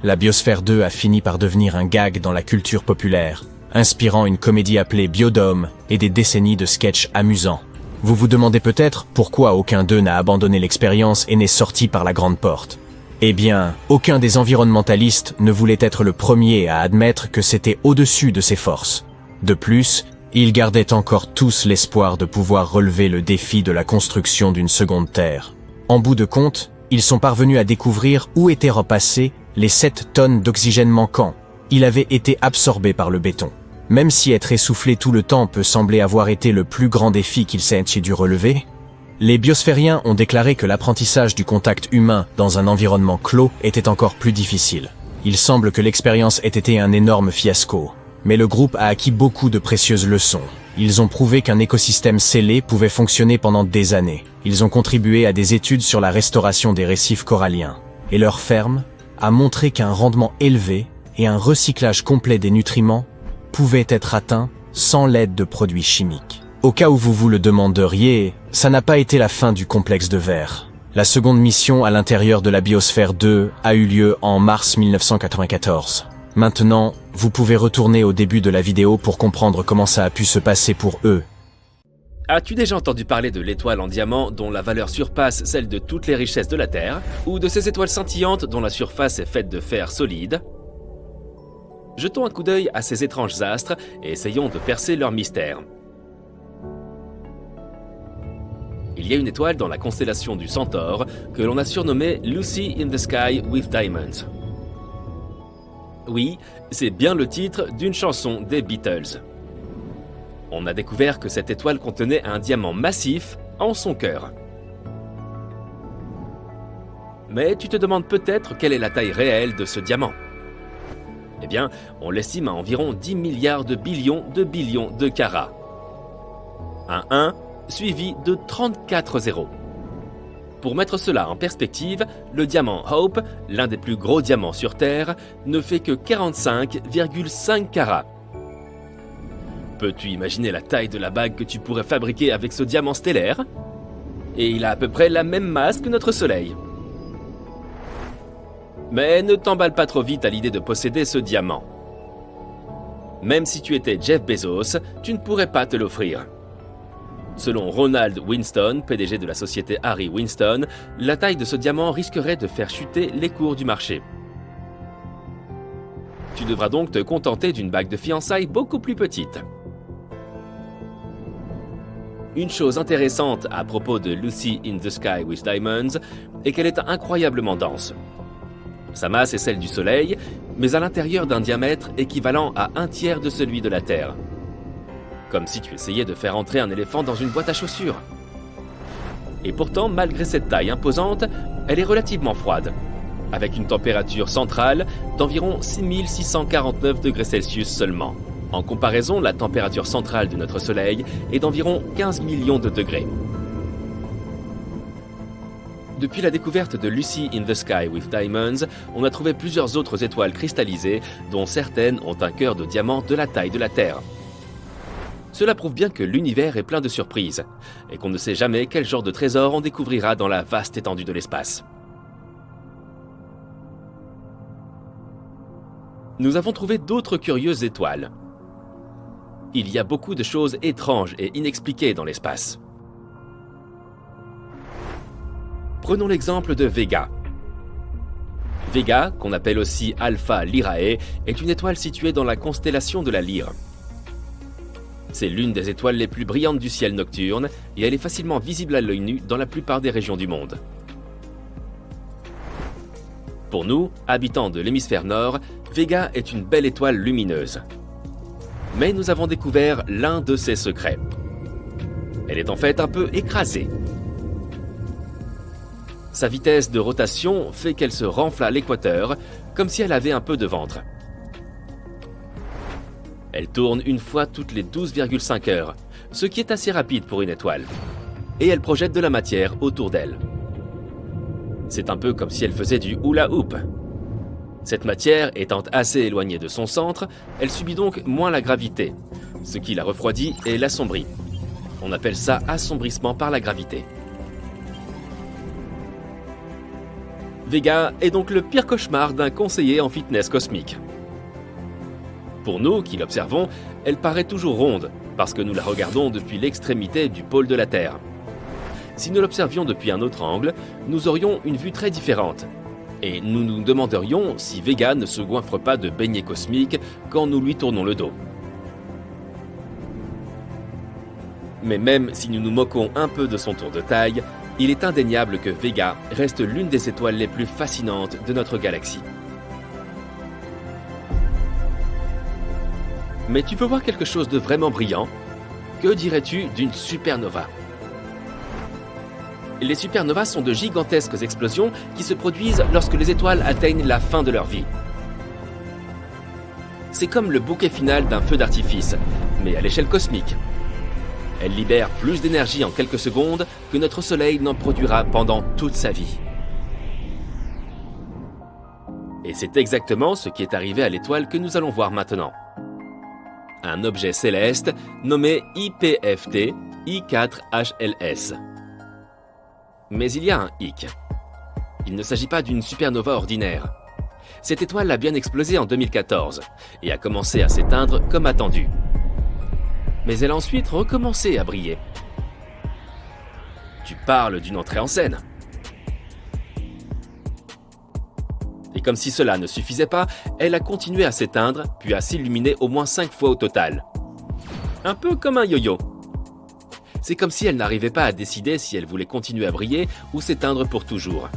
La Biosphère 2 a fini par devenir un gag dans la culture populaire, inspirant une comédie appelée Biodome et des décennies de sketchs amusants. Vous vous demandez peut-être pourquoi aucun d'eux n'a abandonné l'expérience et n'est sorti par la grande porte. Eh bien, aucun des environnementalistes ne voulait être le premier à admettre que c'était au-dessus de ses forces. De plus, ils gardaient encore tous l'espoir de pouvoir relever le défi de la construction d'une seconde Terre. En bout de compte, ils sont parvenus à découvrir où étaient repassées les 7 tonnes d'oxygène manquant. Il avait été absorbé par le béton. Même si être essoufflé tout le temps peut sembler avoir été le plus grand défi qu'ils aient dû relever, les biosphériens ont déclaré que l'apprentissage du contact humain dans un environnement clos était encore plus difficile. Il semble que l'expérience ait été un énorme fiasco. Mais le groupe a acquis beaucoup de précieuses leçons. Ils ont prouvé qu'un écosystème scellé pouvait fonctionner pendant des années. Ils ont contribué à des études sur la restauration des récifs coralliens. Et leur ferme a montré qu'un rendement élevé et un recyclage complet des nutriments pouvaient être atteints sans l'aide de produits chimiques. Au cas où vous vous le demanderiez, ça n'a pas été la fin du complexe de verre. La seconde mission à l'intérieur de la Biosphère 2 a eu lieu en mars 1994. Maintenant, vous pouvez retourner au début de la vidéo pour comprendre comment ça a pu se passer pour eux. As-tu déjà entendu parler de l'étoile en diamant dont la valeur surpasse celle de toutes les richesses de la Terre, ou de ces étoiles scintillantes dont la surface est faite de fer solide? Jetons un coup d'œil à ces étranges astres et essayons de percer leur mystère. Il y a une étoile dans la constellation du Centaure que l'on a surnommée Lucy in the Sky with Diamonds. Oui, c'est bien le titre d'une chanson des Beatles. On a découvert que cette étoile contenait un diamant massif en son cœur. Mais tu te demandes peut-être quelle est la taille réelle de ce diamant. Eh bien, on l'estime à environ 10 milliards de billions de carats. Un 1 suivi de 34 zéros. Pour mettre cela en perspective, le diamant Hope, l'un des plus gros diamants sur Terre, ne fait que 45,5 carats. Peux-tu imaginer la taille de la bague que tu pourrais fabriquer avec ce diamant stellaire? Et il a à peu près la même masse que notre Soleil. Mais ne t'emballe pas trop vite à l'idée de posséder ce diamant. Même si tu étais Jeff Bezos, tu ne pourrais pas te l'offrir. Selon Ronald Winston, PDG de la société Harry Winston, la taille de ce diamant risquerait de faire chuter les cours du marché. Tu devras donc te contenter d'une bague de fiançailles beaucoup plus petite. Une chose intéressante à propos de Lucy in the Sky with Diamonds est qu'elle est incroyablement dense. Sa masse est celle du Soleil, mais à l'intérieur d'un diamètre équivalent à 1/3 de celui de la Terre. Comme si tu essayais de faire entrer un éléphant dans une boîte à chaussures. Et pourtant, malgré cette taille imposante, elle est relativement froide, avec une température centrale d'environ 6649 degrés Celsius seulement. En comparaison, la température centrale de notre Soleil est d'environ 15 millions de degrés. Depuis la découverte de Lucy in the Sky with Diamonds, on a trouvé plusieurs autres étoiles cristallisées, dont certaines ont un cœur de diamant de la taille de la Terre. Cela prouve bien que l'univers est plein de surprises, et qu'on ne sait jamais quel genre de trésor on découvrira dans la vaste étendue de l'espace. Nous avons trouvé d'autres curieuses étoiles. Il y a beaucoup de choses étranges et inexpliquées dans l'espace. Prenons l'exemple de Vega. Vega, qu'on appelle aussi Alpha Lyrae, est une étoile située dans la constellation de la Lyre. C'est l'une des étoiles les plus brillantes du ciel nocturne et elle est facilement visible à l'œil nu dans la plupart des régions du monde. Pour nous, habitants de l'hémisphère nord, Vega est une belle étoile lumineuse. Mais nous avons découvert l'un de ses secrets. Elle est en fait un peu écrasée. Sa vitesse de rotation fait qu'elle se renfle à l'équateur, comme si elle avait un peu de ventre. Elle tourne une fois toutes les 12,5 heures, ce qui est assez rapide pour une étoile. Et elle projette de la matière autour d'elle. C'est un peu comme si elle faisait du hula hoop. Cette matière étant assez éloignée de son centre, elle subit donc moins la gravité, ce qui la refroidit et l'assombrit. On appelle ça assombrissement par la gravité. Vega est donc le pire cauchemar d'un conseiller en fitness cosmique. Pour nous qui l'observons, elle paraît toujours ronde, parce que nous la regardons depuis l'extrémité du pôle de la Terre. Si nous l'observions depuis un autre angle, nous aurions une vue très différente. Et nous nous demanderions si Vega ne se goinfre pas de beignets cosmiques quand nous lui tournons le dos. Mais même si nous nous moquons un peu de son tour de taille, il est indéniable que Vega reste l'une des étoiles les plus fascinantes de notre galaxie. Mais tu veux voir quelque chose de vraiment brillant? Que dirais-tu d'une supernova? Les supernovas sont de gigantesques explosions qui se produisent lorsque les étoiles atteignent la fin de leur vie. C'est comme le bouquet final d'un feu d'artifice, mais à l'échelle cosmique. Elle libère plus d'énergie en quelques secondes que notre Soleil n'en produira pendant toute sa vie. Et c'est exactement ce qui est arrivé à l'étoile que nous allons voir maintenant. Un objet céleste nommé IPFT I4HLS. Mais il y a un hic. Il ne s'agit pas d'une supernova ordinaire. Cette étoile a bien explosé en 2014 et a commencé à s'éteindre comme attendu. Mais elle a ensuite recommencé à briller. Tu parles d'une entrée en scène. Et comme si cela ne suffisait pas, elle a continué à s'éteindre, puis à s'illuminer au moins 5 fois au total. Un peu comme un yo-yo. C'est comme si elle n'arrivait pas à décider si elle voulait continuer à briller ou s'éteindre pour toujours.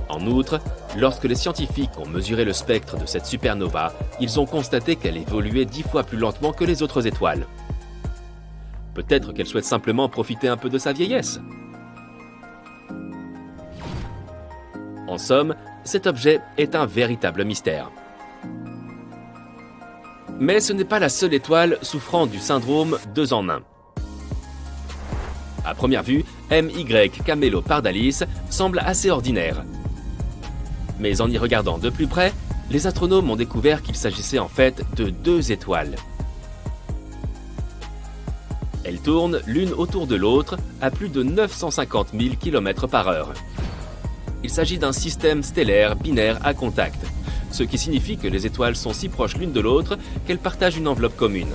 En outre, lorsque les scientifiques ont mesuré le spectre de cette supernova, ils ont constaté qu'elle évoluait 10 fois plus lentement que les autres étoiles. Peut-être qu'elle souhaite simplement profiter un peu de sa vieillesse. En somme, cet objet est un véritable mystère. Mais ce n'est pas la seule étoile souffrant du syndrome 2 en 1. À première vue, MY Camelopardalis semble assez ordinaire. Mais en y regardant de plus près, les astronomes ont découvert qu'il s'agissait en fait de 2 étoiles. Elles tournent l'une autour de l'autre à plus de 950 000 km/h. Il s'agit d'un système stellaire binaire à contact, ce qui signifie que les étoiles sont si proches l'une de l'autre qu'elles partagent une enveloppe commune.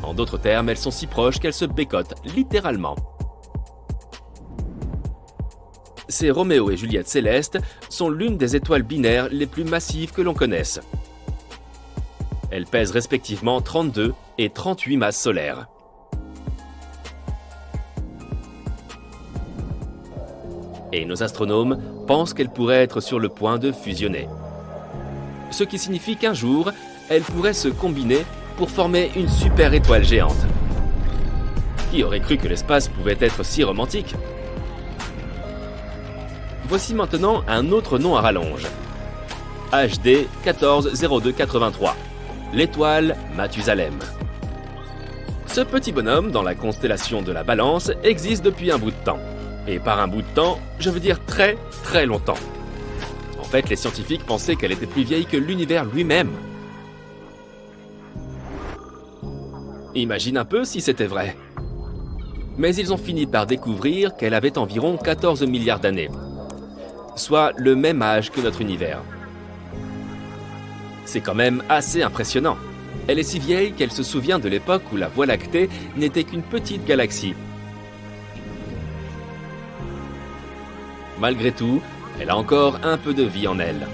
En d'autres termes, elles sont si proches qu'elles se bécotent, littéralement. Ces Roméo et Juliette célestes sont l'une des étoiles binaires les plus massives que l'on connaisse. Elles pèsent respectivement 32 et 38 masses solaires. Et nos astronomes pensent qu'elles pourraient être sur le point de fusionner. Ce qui signifie qu'un jour, elles pourraient se combiner pour former une super étoile géante. Qui aurait cru que l'espace pouvait être si romantique? Voici maintenant un autre nom à rallonge. HD 140283, l'étoile Mathusalem. Ce petit bonhomme, dans la constellation de la Balance, existe depuis un bout de temps. Et par un bout de temps, je veux dire très très longtemps. En fait, les scientifiques pensaient qu'elle était plus vieille que l'univers lui-même. Imagine un peu si c'était vrai. Mais ils ont fini par découvrir qu'elle avait environ 14 milliards d'années, soit le même âge que notre univers. C'est quand même assez impressionnant. Elle est si vieille qu'elle se souvient de l'époque où la Voie lactée n'était qu'une petite galaxie. Malgré tout, elle a encore un peu de vie en elle.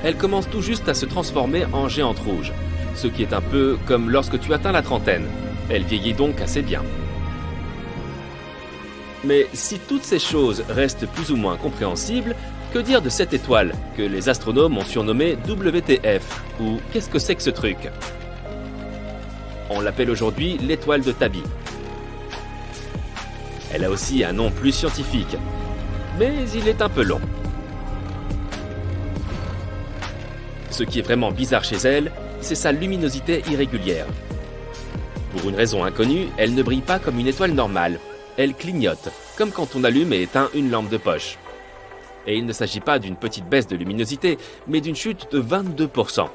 Elle commence tout juste à se transformer en géante rouge, ce qui est un peu comme lorsque tu atteins la trentaine. Elle vieillit donc assez bien. Mais si toutes ces choses restent plus ou moins compréhensibles, que dire de cette étoile que les astronomes ont surnommée WTF, ou qu'est-ce que c'est que ce truc? On l'appelle aujourd'hui l'étoile de Tabi. Elle a aussi un nom plus scientifique, mais il est un peu long. Ce qui est vraiment bizarre chez elle, c'est sa luminosité irrégulière. Pour une raison inconnue, elle ne brille pas comme une étoile normale. Elle clignote, comme quand on allume et éteint une lampe de poche. Et il ne s'agit pas d'une petite baisse de luminosité, mais d'une chute de 22%.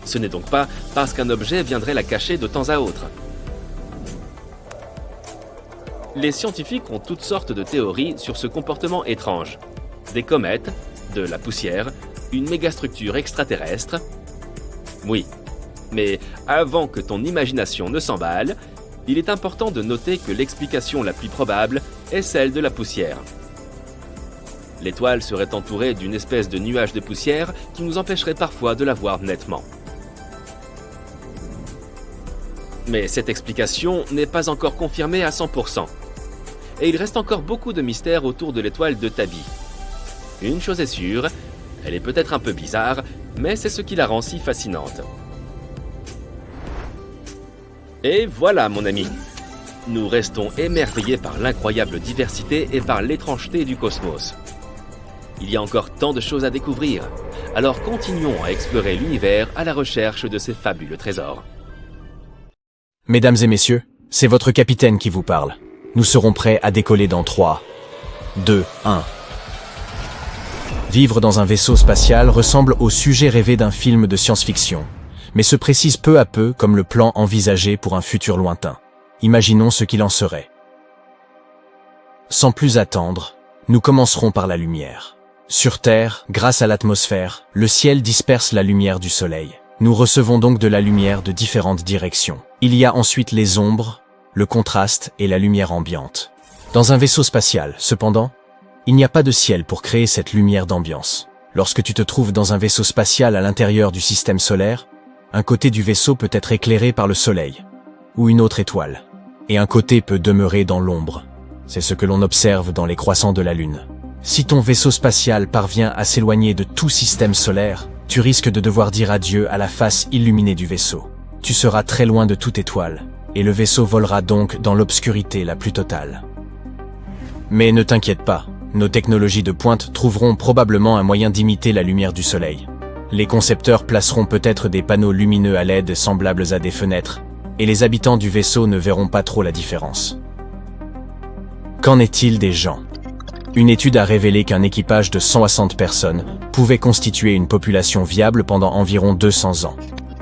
Ce n'est donc pas parce qu'un objet viendrait la cacher de temps à autre. Les scientifiques ont toutes sortes de théories sur ce comportement étrange. Des comètes, de la poussière, une mégastructure extraterrestre. Oui, mais avant que ton imagination ne s'emballe, il est important de noter que l'explication la plus probable est celle de la poussière. L'étoile serait entourée d'une espèce de nuage de poussière qui nous empêcherait parfois de la voir nettement. Mais cette explication n'est pas encore confirmée à 100%. Et il reste encore beaucoup de mystères autour de l'étoile de Tabi. Une chose est sûre, elle est peut-être un peu bizarre, mais c'est ce qui la rend si fascinante. Et voilà, mon ami. Nous restons émerveillés par l'incroyable diversité et par l'étrangeté du cosmos. Il y a encore tant de choses à découvrir, alors continuons à explorer l'univers à la recherche de ces fabuleux trésors. Mesdames et messieurs, c'est votre capitaine qui vous parle. Nous serons prêts à décoller dans 3, 2, 1. Vivre dans un vaisseau spatial ressemble au sujet rêvé d'un film de science-fiction, mais se précise peu à peu comme le plan envisagé pour un futur lointain. Imaginons ce qu'il en serait. Sans plus attendre, nous commencerons par la lumière. Sur Terre, grâce à l'atmosphère, le ciel disperse la lumière du soleil. Nous recevons donc de la lumière de différentes directions. Il y a ensuite les ombres, le contraste et la lumière ambiante. Dans un vaisseau spatial, cependant, il n'y a pas de ciel pour créer cette lumière d'ambiance. Lorsque tu te trouves dans un vaisseau spatial à l'intérieur du système solaire, un côté du vaisseau peut être éclairé par le soleil, ou une autre étoile, et un côté peut demeurer dans l'ombre. C'est ce que l'on observe dans les croissants de la Lune. Si ton vaisseau spatial parvient à s'éloigner de tout système solaire, tu risques de devoir dire adieu à la face illuminée du vaisseau. Tu seras très loin de toute étoile, et le vaisseau volera donc dans l'obscurité la plus totale. Mais ne t'inquiète pas, nos technologies de pointe trouveront probablement un moyen d'imiter la lumière du soleil. Les concepteurs placeront peut-être des panneaux lumineux à LED semblables à des fenêtres, et les habitants du vaisseau ne verront pas trop la différence. Qu'en est-il des gens ? Une étude a révélé qu'un équipage de 160 personnes pouvait constituer une population viable pendant environ 200 ans.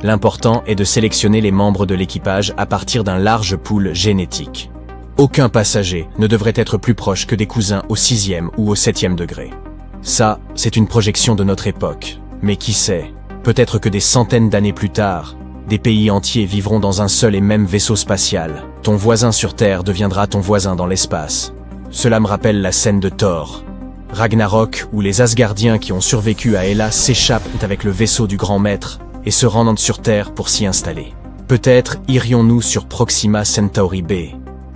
L'important est de sélectionner les membres de l'équipage à partir d'un large pool génétique. Aucun passager ne devrait être plus proche que des cousins au 6e ou au 7e degré. Ça, c'est une projection de notre époque. Mais qui sait, peut-être que des centaines d'années plus tard, des pays entiers vivront dans un seul et même vaisseau spatial. Ton voisin sur Terre deviendra ton voisin dans l'espace. Cela me rappelle la scène de Thor, Ragnarok, où les Asgardiens qui ont survécu à Hellas s'échappent avec le vaisseau du grand maître et se rendent sur Terre pour s'y installer. Peut-être irions-nous sur Proxima Centauri B.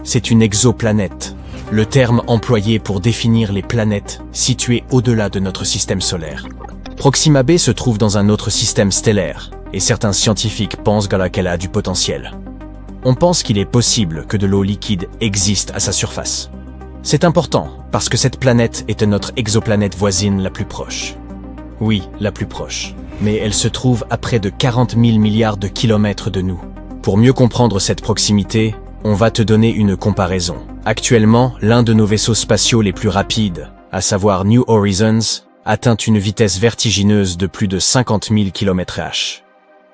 C'est une exoplanète, le terme employé pour définir les planètes situées au-delà de notre système solaire. Proxima b se trouve dans un autre système stellaire, et certains scientifiques pensent qu'elle a du potentiel. On pense qu'il est possible que de l'eau liquide existe à sa surface. C'est important, parce que cette planète est notre exoplanète voisine la plus proche. Oui, la plus proche. Mais elle se trouve à près de 40 000 milliards de kilomètres de nous. Pour mieux comprendre cette proximité, on va te donner une comparaison. Actuellement, l'un de nos vaisseaux spatiaux les plus rapides, à savoir New Horizons, atteint une vitesse vertigineuse de plus de 50 000 km/h.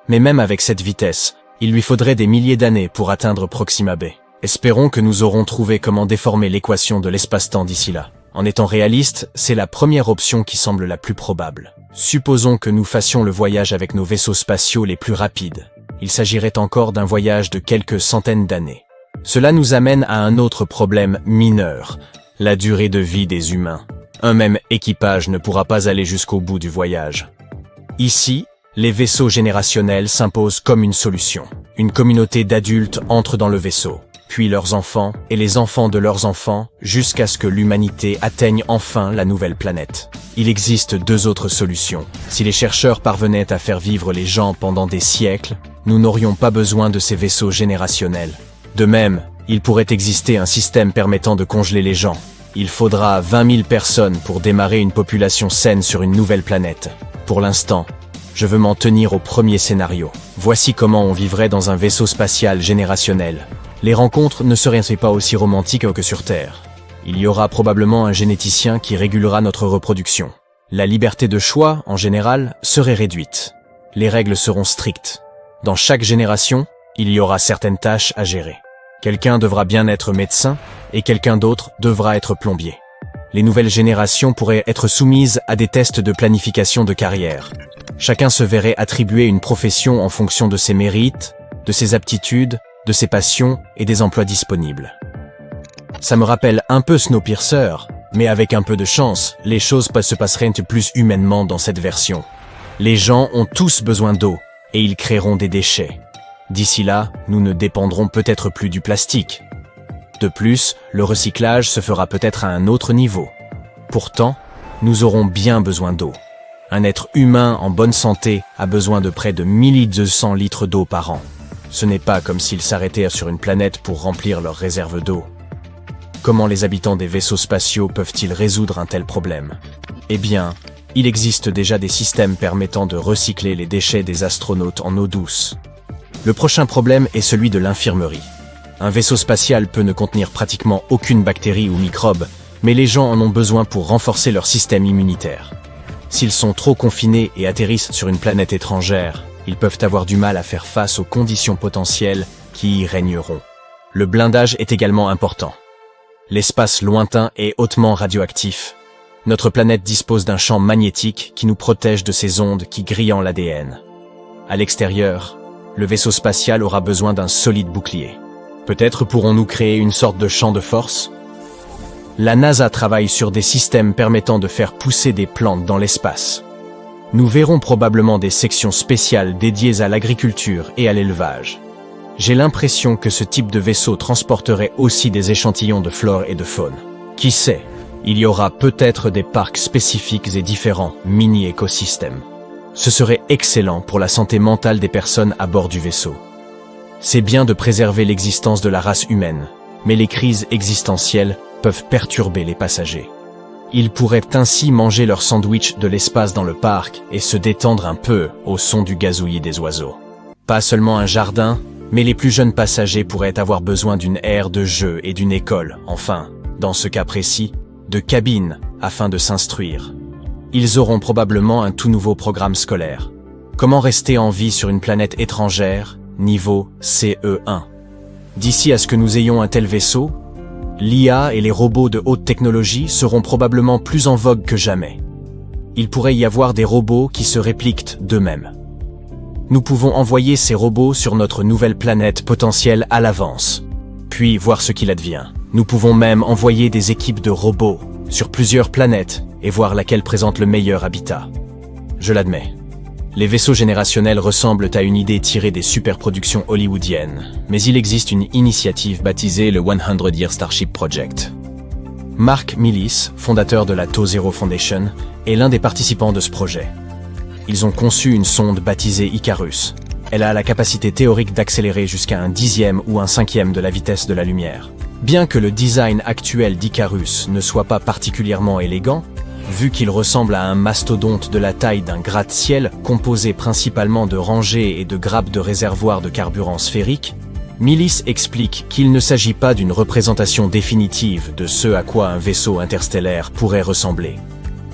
Mais même avec cette vitesse, il lui faudrait des milliers d'années pour atteindre Proxima b. Espérons que nous aurons trouvé comment déformer l'équation de l'espace-temps d'ici là. En étant réaliste, c'est la première option qui semble la plus probable. Supposons que nous fassions le voyage avec nos vaisseaux spatiaux les plus rapides. Il s'agirait encore d'un voyage de quelques centaines d'années. Cela nous amène à un autre problème mineur, la durée de vie des humains. Un même équipage ne pourra pas aller jusqu'au bout du voyage. Ici, les vaisseaux générationnels s'imposent comme une solution. Une communauté d'adultes entre dans le vaisseau, puis leurs enfants et les enfants de leurs enfants, jusqu'à ce que l'humanité atteigne enfin la nouvelle planète. Il existe deux autres solutions. Si les chercheurs parvenaient à faire vivre les gens pendant des siècles, nous n'aurions pas besoin de ces vaisseaux générationnels. De même, il pourrait exister un système permettant de congeler les gens. Il faudra 20 000 personnes pour démarrer une population saine sur une nouvelle planète. Pour l'instant, je veux m'en tenir au premier scénario. Voici comment on vivrait dans un vaisseau spatial générationnel. Les rencontres ne seraient pas aussi romantiques que sur Terre. Il y aura probablement un généticien qui régulera notre reproduction. La liberté de choix, en général, serait réduite. Les règles seront strictes. Dans chaque génération, il y aura certaines tâches à gérer. Quelqu'un devra bien être médecin et quelqu'un d'autre devra être plombier. Les nouvelles générations pourraient être soumises à des tests de planification de carrière. Chacun se verrait attribuer une profession en fonction de ses mérites, de ses aptitudes, de ses passions et des emplois disponibles. Ça me rappelle un peu Snowpiercer, mais avec un peu de chance, les choses se passeraient plus humainement dans cette version. Les gens ont tous besoin d'eau, et ils créeront des déchets. D'ici là, nous ne dépendrons peut-être plus du plastique. De plus, le recyclage se fera peut-être à un autre niveau. Pourtant, nous aurons bien besoin d'eau. Un être humain en bonne santé a besoin de près de 1200 litres d'eau par an. Ce n'est pas comme s'ils s'arrêtaient sur une planète pour remplir leurs réserves d'eau. Comment les habitants des vaisseaux spatiaux peuvent-ils résoudre un tel problème? Eh bien, il existe déjà des systèmes permettant de recycler les déchets des astronautes en eau douce. Le prochain problème est celui de l'infirmerie. Un vaisseau spatial peut ne contenir pratiquement aucune bactérie ou microbe, mais les gens en ont besoin pour renforcer leur système immunitaire. S'ils sont trop confinés et atterrissent sur une planète étrangère, ils peuvent avoir du mal à faire face aux conditions potentielles qui y régneront. Le blindage est également important. L'espace lointain est hautement radioactif. Notre planète dispose d'un champ magnétique qui nous protège de ces ondes qui grillent l'ADN. À l'extérieur, le vaisseau spatial aura besoin d'un solide bouclier. Peut-être pourrons-nous créer une sorte de champ de force? La NASA travaille sur des systèmes permettant de faire pousser des plantes dans l'espace. Nous verrons probablement des sections spéciales dédiées à l'agriculture et à l'élevage. J'ai l'impression que ce type de vaisseau transporterait aussi des échantillons de flore et de faune. Qui sait, il y aura peut-être des parcs spécifiques et différents mini-écosystèmes. Ce serait excellent pour la santé mentale des personnes à bord du vaisseau. C'est bien de préserver l'existence de la race humaine, mais les crises existentielles peuvent perturber les passagers. Ils pourraient ainsi manger leur sandwich de l'espace dans le parc et se détendre un peu au son du gazouillis des oiseaux. Pas seulement un jardin, mais les plus jeunes passagers pourraient avoir besoin d'une aire de jeu et d'une école, enfin, dans ce cas précis, de cabines, afin de s'instruire. Ils auront probablement un tout nouveau programme scolaire. Comment rester en vie sur une planète étrangère, niveau CE1. D'ici à ce que nous ayons un tel vaisseau, l'IA et les robots de haute technologie seront probablement plus en vogue que jamais. Il pourrait y avoir des robots qui se répliquent d'eux-mêmes. Nous pouvons envoyer ces robots sur notre nouvelle planète potentielle à l'avance, puis voir ce qu'il advient. Nous pouvons même envoyer des équipes de robots sur plusieurs planètes et voir laquelle présente le meilleur habitat. Je l'admets. Les vaisseaux générationnels ressemblent à une idée tirée des superproductions hollywoodiennes, mais il existe une initiative baptisée le 100 Year Starship Project. Mark Millis, fondateur de la TOE0 Foundation, est l'un des participants de ce projet. Ils ont conçu une sonde baptisée Icarus. Elle a la capacité théorique d'accélérer jusqu'à un 10e ou un 5e de la vitesse de la lumière. Bien que le design actuel d'Icarus ne soit pas particulièrement élégant, Vu qu'il ressemble à un mastodonte de la taille d'un gratte-ciel, composé principalement de rangées et de grappes de réservoirs de carburant sphériques, Millis explique qu'il ne s'agit pas d'une représentation définitive de ce à quoi un vaisseau interstellaire pourrait ressembler,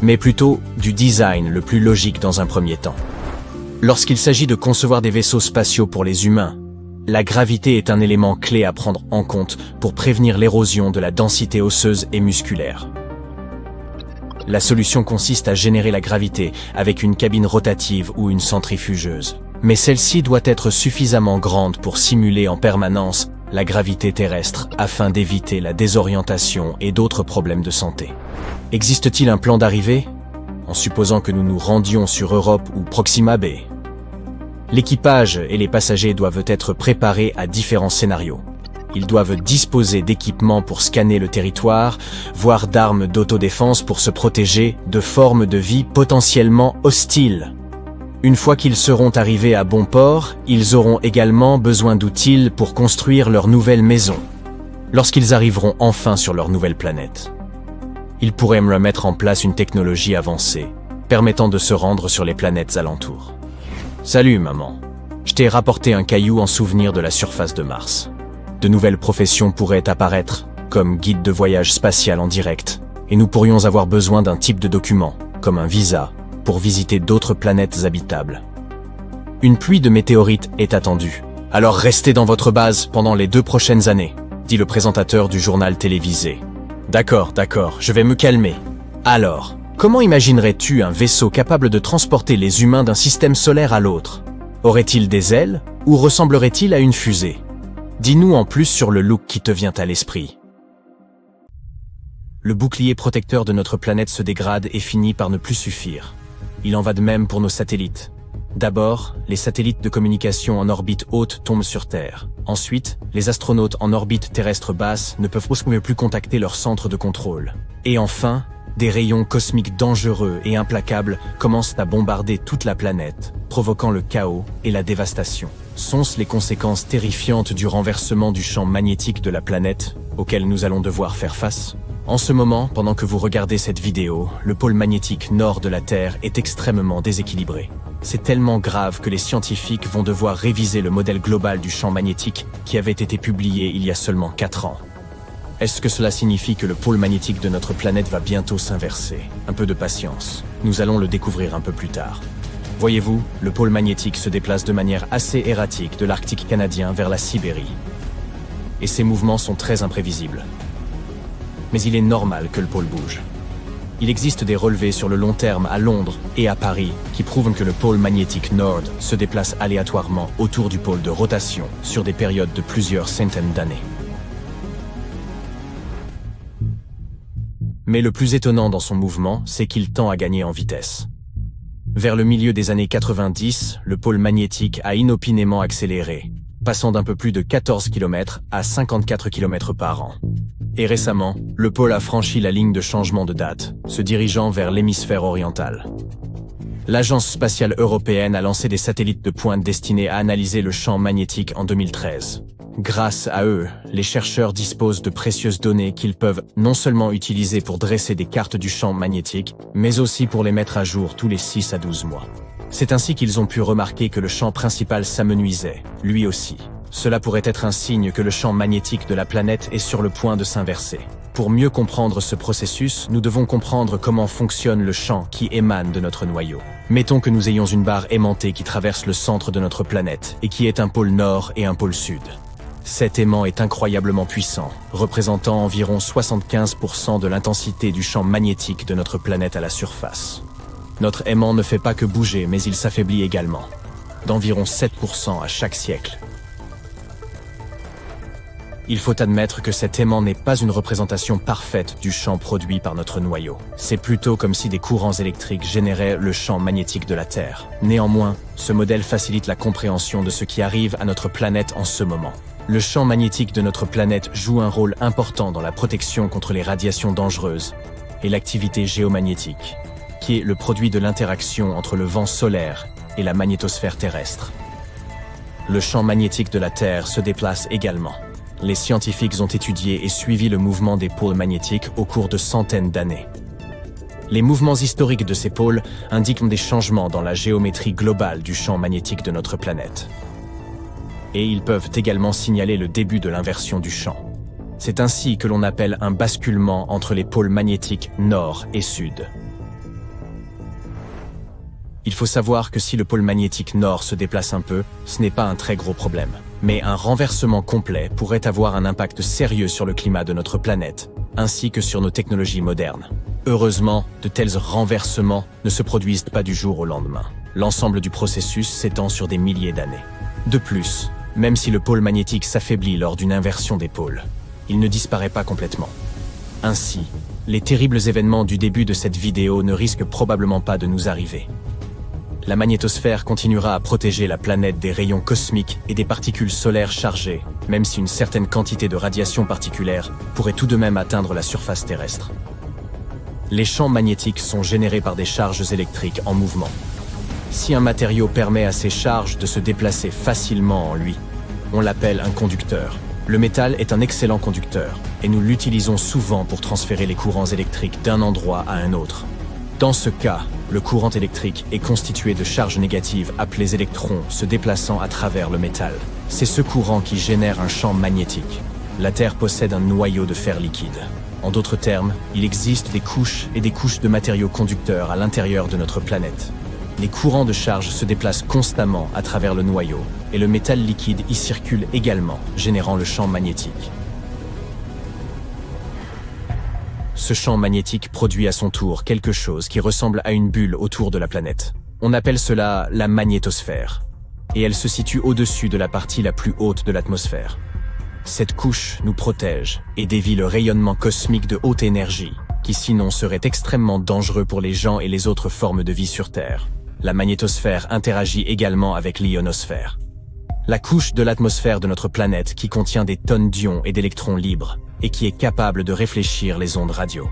mais plutôt du design le plus logique dans un premier temps. Lorsqu'il s'agit de concevoir des vaisseaux spatiaux pour les humains, la gravité est un élément clé à prendre en compte pour prévenir l'érosion de la densité osseuse et musculaire. La solution consiste à générer la gravité avec une cabine rotative ou une centrifugeuse. Mais celle-ci doit être suffisamment grande pour simuler en permanence la gravité terrestre afin d'éviter la désorientation et d'autres problèmes de santé. Existe-t-il un plan d'arrivée, en supposant que nous nous rendions sur Europe ou Proxima B? L'équipage et les passagers doivent être préparés à différents scénarios. Ils doivent disposer d'équipements pour scanner le territoire, voire d'armes d'autodéfense pour se protéger de formes de vie potentiellement hostiles. Une fois qu'ils seront arrivés à bon port, ils auront également besoin d'outils pour construire leur nouvelle maison. Lorsqu'ils arriveront enfin sur leur nouvelle planète, ils pourraient mettre en place une technologie avancée, permettant de se rendre sur les planètes alentours. Salut maman, je t'ai rapporté un caillou en souvenir de la surface de Mars. De nouvelles professions pourraient apparaître, comme guide de voyage spatial en direct, et nous pourrions avoir besoin d'un type de document, comme un visa, pour visiter d'autres planètes habitables. Une pluie de météorites est attendue, alors restez dans votre base pendant les 2 prochaines années, dit le présentateur du journal télévisé. D'accord, je vais me calmer. Alors, comment imaginerais-tu un vaisseau capable de transporter les humains d'un système solaire à l'autre? Aurait-il des ailes, ou ressemblerait-il à une fusée? Dis-nous en plus sur le look qui te vient à l'esprit. Le bouclier protecteur de notre planète se dégrade et finit par ne plus suffire. Il en va de même pour nos satellites. D'abord, les satellites de communication en orbite haute tombent sur Terre. Ensuite, les astronautes en orbite terrestre basse ne peuvent plus contacter leur centre de contrôle. Et enfin, des rayons cosmiques dangereux et implacables commencent à bombarder toute la planète, provoquant le chaos et la dévastation. Sont-ce les conséquences terrifiantes du renversement du champ magnétique de la planète auquel nous allons devoir faire face? En ce moment, pendant que vous regardez cette vidéo, le pôle magnétique nord de la Terre est extrêmement déséquilibré. C'est tellement grave que les scientifiques vont devoir réviser le modèle global du champ magnétique qui avait été publié il y a seulement 4 ans. Est-ce que cela signifie que le pôle magnétique de notre planète va bientôt s'inverser? Un peu de patience, nous allons le découvrir un peu plus tard. Voyez-vous, le pôle magnétique se déplace de manière assez erratique de l'Arctique canadien vers la Sibérie. Et ces mouvements sont très imprévisibles. Mais il est normal que le pôle bouge. Il existe des relevés sur le long terme à Londres et à Paris qui prouvent que le pôle magnétique nord se déplace aléatoirement autour du pôle de rotation sur des périodes de plusieurs centaines d'années. Mais le plus étonnant dans son mouvement, c'est qu'il tend à gagner en vitesse. Vers le milieu des années 90, le pôle magnétique a inopinément accéléré, passant d'un peu plus de 14 km à 54 km par an. Et récemment, le pôle a franchi la ligne de changement de date, se dirigeant vers l'hémisphère oriental. L'Agence spatiale européenne a lancé des satellites de pointe destinés à analyser le champ magnétique en 2013. Grâce à eux, les chercheurs disposent de précieuses données qu'ils peuvent non seulement utiliser pour dresser des cartes du champ magnétique, mais aussi pour les mettre à jour tous les 6 à 12 mois. C'est ainsi qu'ils ont pu remarquer que le champ principal s'amenuisait, lui aussi. Cela pourrait être un signe que le champ magnétique de la planète est sur le point de s'inverser. Pour mieux comprendre ce processus, nous devons comprendre comment fonctionne le champ qui émane de notre noyau. Mettons que nous ayons une barre aimantée qui traverse le centre de notre planète et qui est un pôle nord et un pôle sud. Cet aimant est incroyablement puissant, représentant environ 75% de l'intensité du champ magnétique de notre planète à la surface. Notre aimant ne fait pas que bouger, mais il s'affaiblit également, d'environ 7% à chaque siècle. Il faut admettre que cet aimant n'est pas une représentation parfaite du champ produit par notre noyau. C'est plutôt comme si des courants électriques généraient le champ magnétique de la Terre. Néanmoins, ce modèle facilite la compréhension de ce qui arrive à notre planète en ce moment. Le champ magnétique de notre planète joue un rôle important dans la protection contre les radiations dangereuses et l'activité géomagnétique, qui est le produit de l'interaction entre le vent solaire et la magnétosphère terrestre. Le champ magnétique de la Terre se déplace également. Les scientifiques ont étudié et suivi le mouvement des pôles magnétiques au cours de centaines d'années. Les mouvements historiques de ces pôles indiquent des changements dans la géométrie globale du champ magnétique de notre planète. Et ils peuvent également signaler le début de l'inversion du champ. C'est ainsi que l'on appelle un basculement entre les pôles magnétiques nord et sud. Il faut savoir que si le pôle magnétique nord se déplace un peu, ce n'est pas un très gros problème. Mais un renversement complet pourrait avoir un impact sérieux sur le climat de notre planète, ainsi que sur nos technologies modernes. Heureusement, de tels renversements ne se produisent pas du jour au lendemain. L'ensemble du processus s'étend sur des milliers d'années. De plus, même si le pôle magnétique s'affaiblit lors d'une inversion des pôles, il ne disparaît pas complètement. Ainsi, les terribles événements du début de cette vidéo ne risquent probablement pas de nous arriver. La magnétosphère continuera à protéger la planète des rayons cosmiques et des particules solaires chargées, même si une certaine quantité de radiation particulière pourrait tout de même atteindre la surface terrestre. Les champs magnétiques sont générés par des charges électriques en mouvement. Si un matériau permet à ces charges de se déplacer facilement en lui, on l'appelle un conducteur. Le métal est un excellent conducteur, et nous l'utilisons souvent pour transférer les courants électriques d'un endroit à un autre. Dans ce cas, le courant électrique est constitué de charges négatives appelées électrons se déplaçant à travers le métal. C'est ce courant qui génère un champ magnétique. La Terre possède un noyau de fer liquide. En d'autres termes, il existe des couches et des couches de matériaux conducteurs à l'intérieur de notre planète. Les courants de charge se déplacent constamment à travers le noyau, et le métal liquide y circule également, générant le champ magnétique. Ce champ magnétique produit à son tour quelque chose qui ressemble à une bulle autour de la planète. On appelle cela la magnétosphère, et elle se situe au-dessus de la partie la plus haute de l'atmosphère. Cette couche nous protège et dévie le rayonnement cosmique de haute énergie, qui sinon serait extrêmement dangereux pour les gens et les autres formes de vie sur Terre. La magnétosphère interagit également avec l'ionosphère, la couche de l'atmosphère de notre planète qui contient des tonnes d'ions et d'électrons libres, et qui est capable de réfléchir les ondes radio.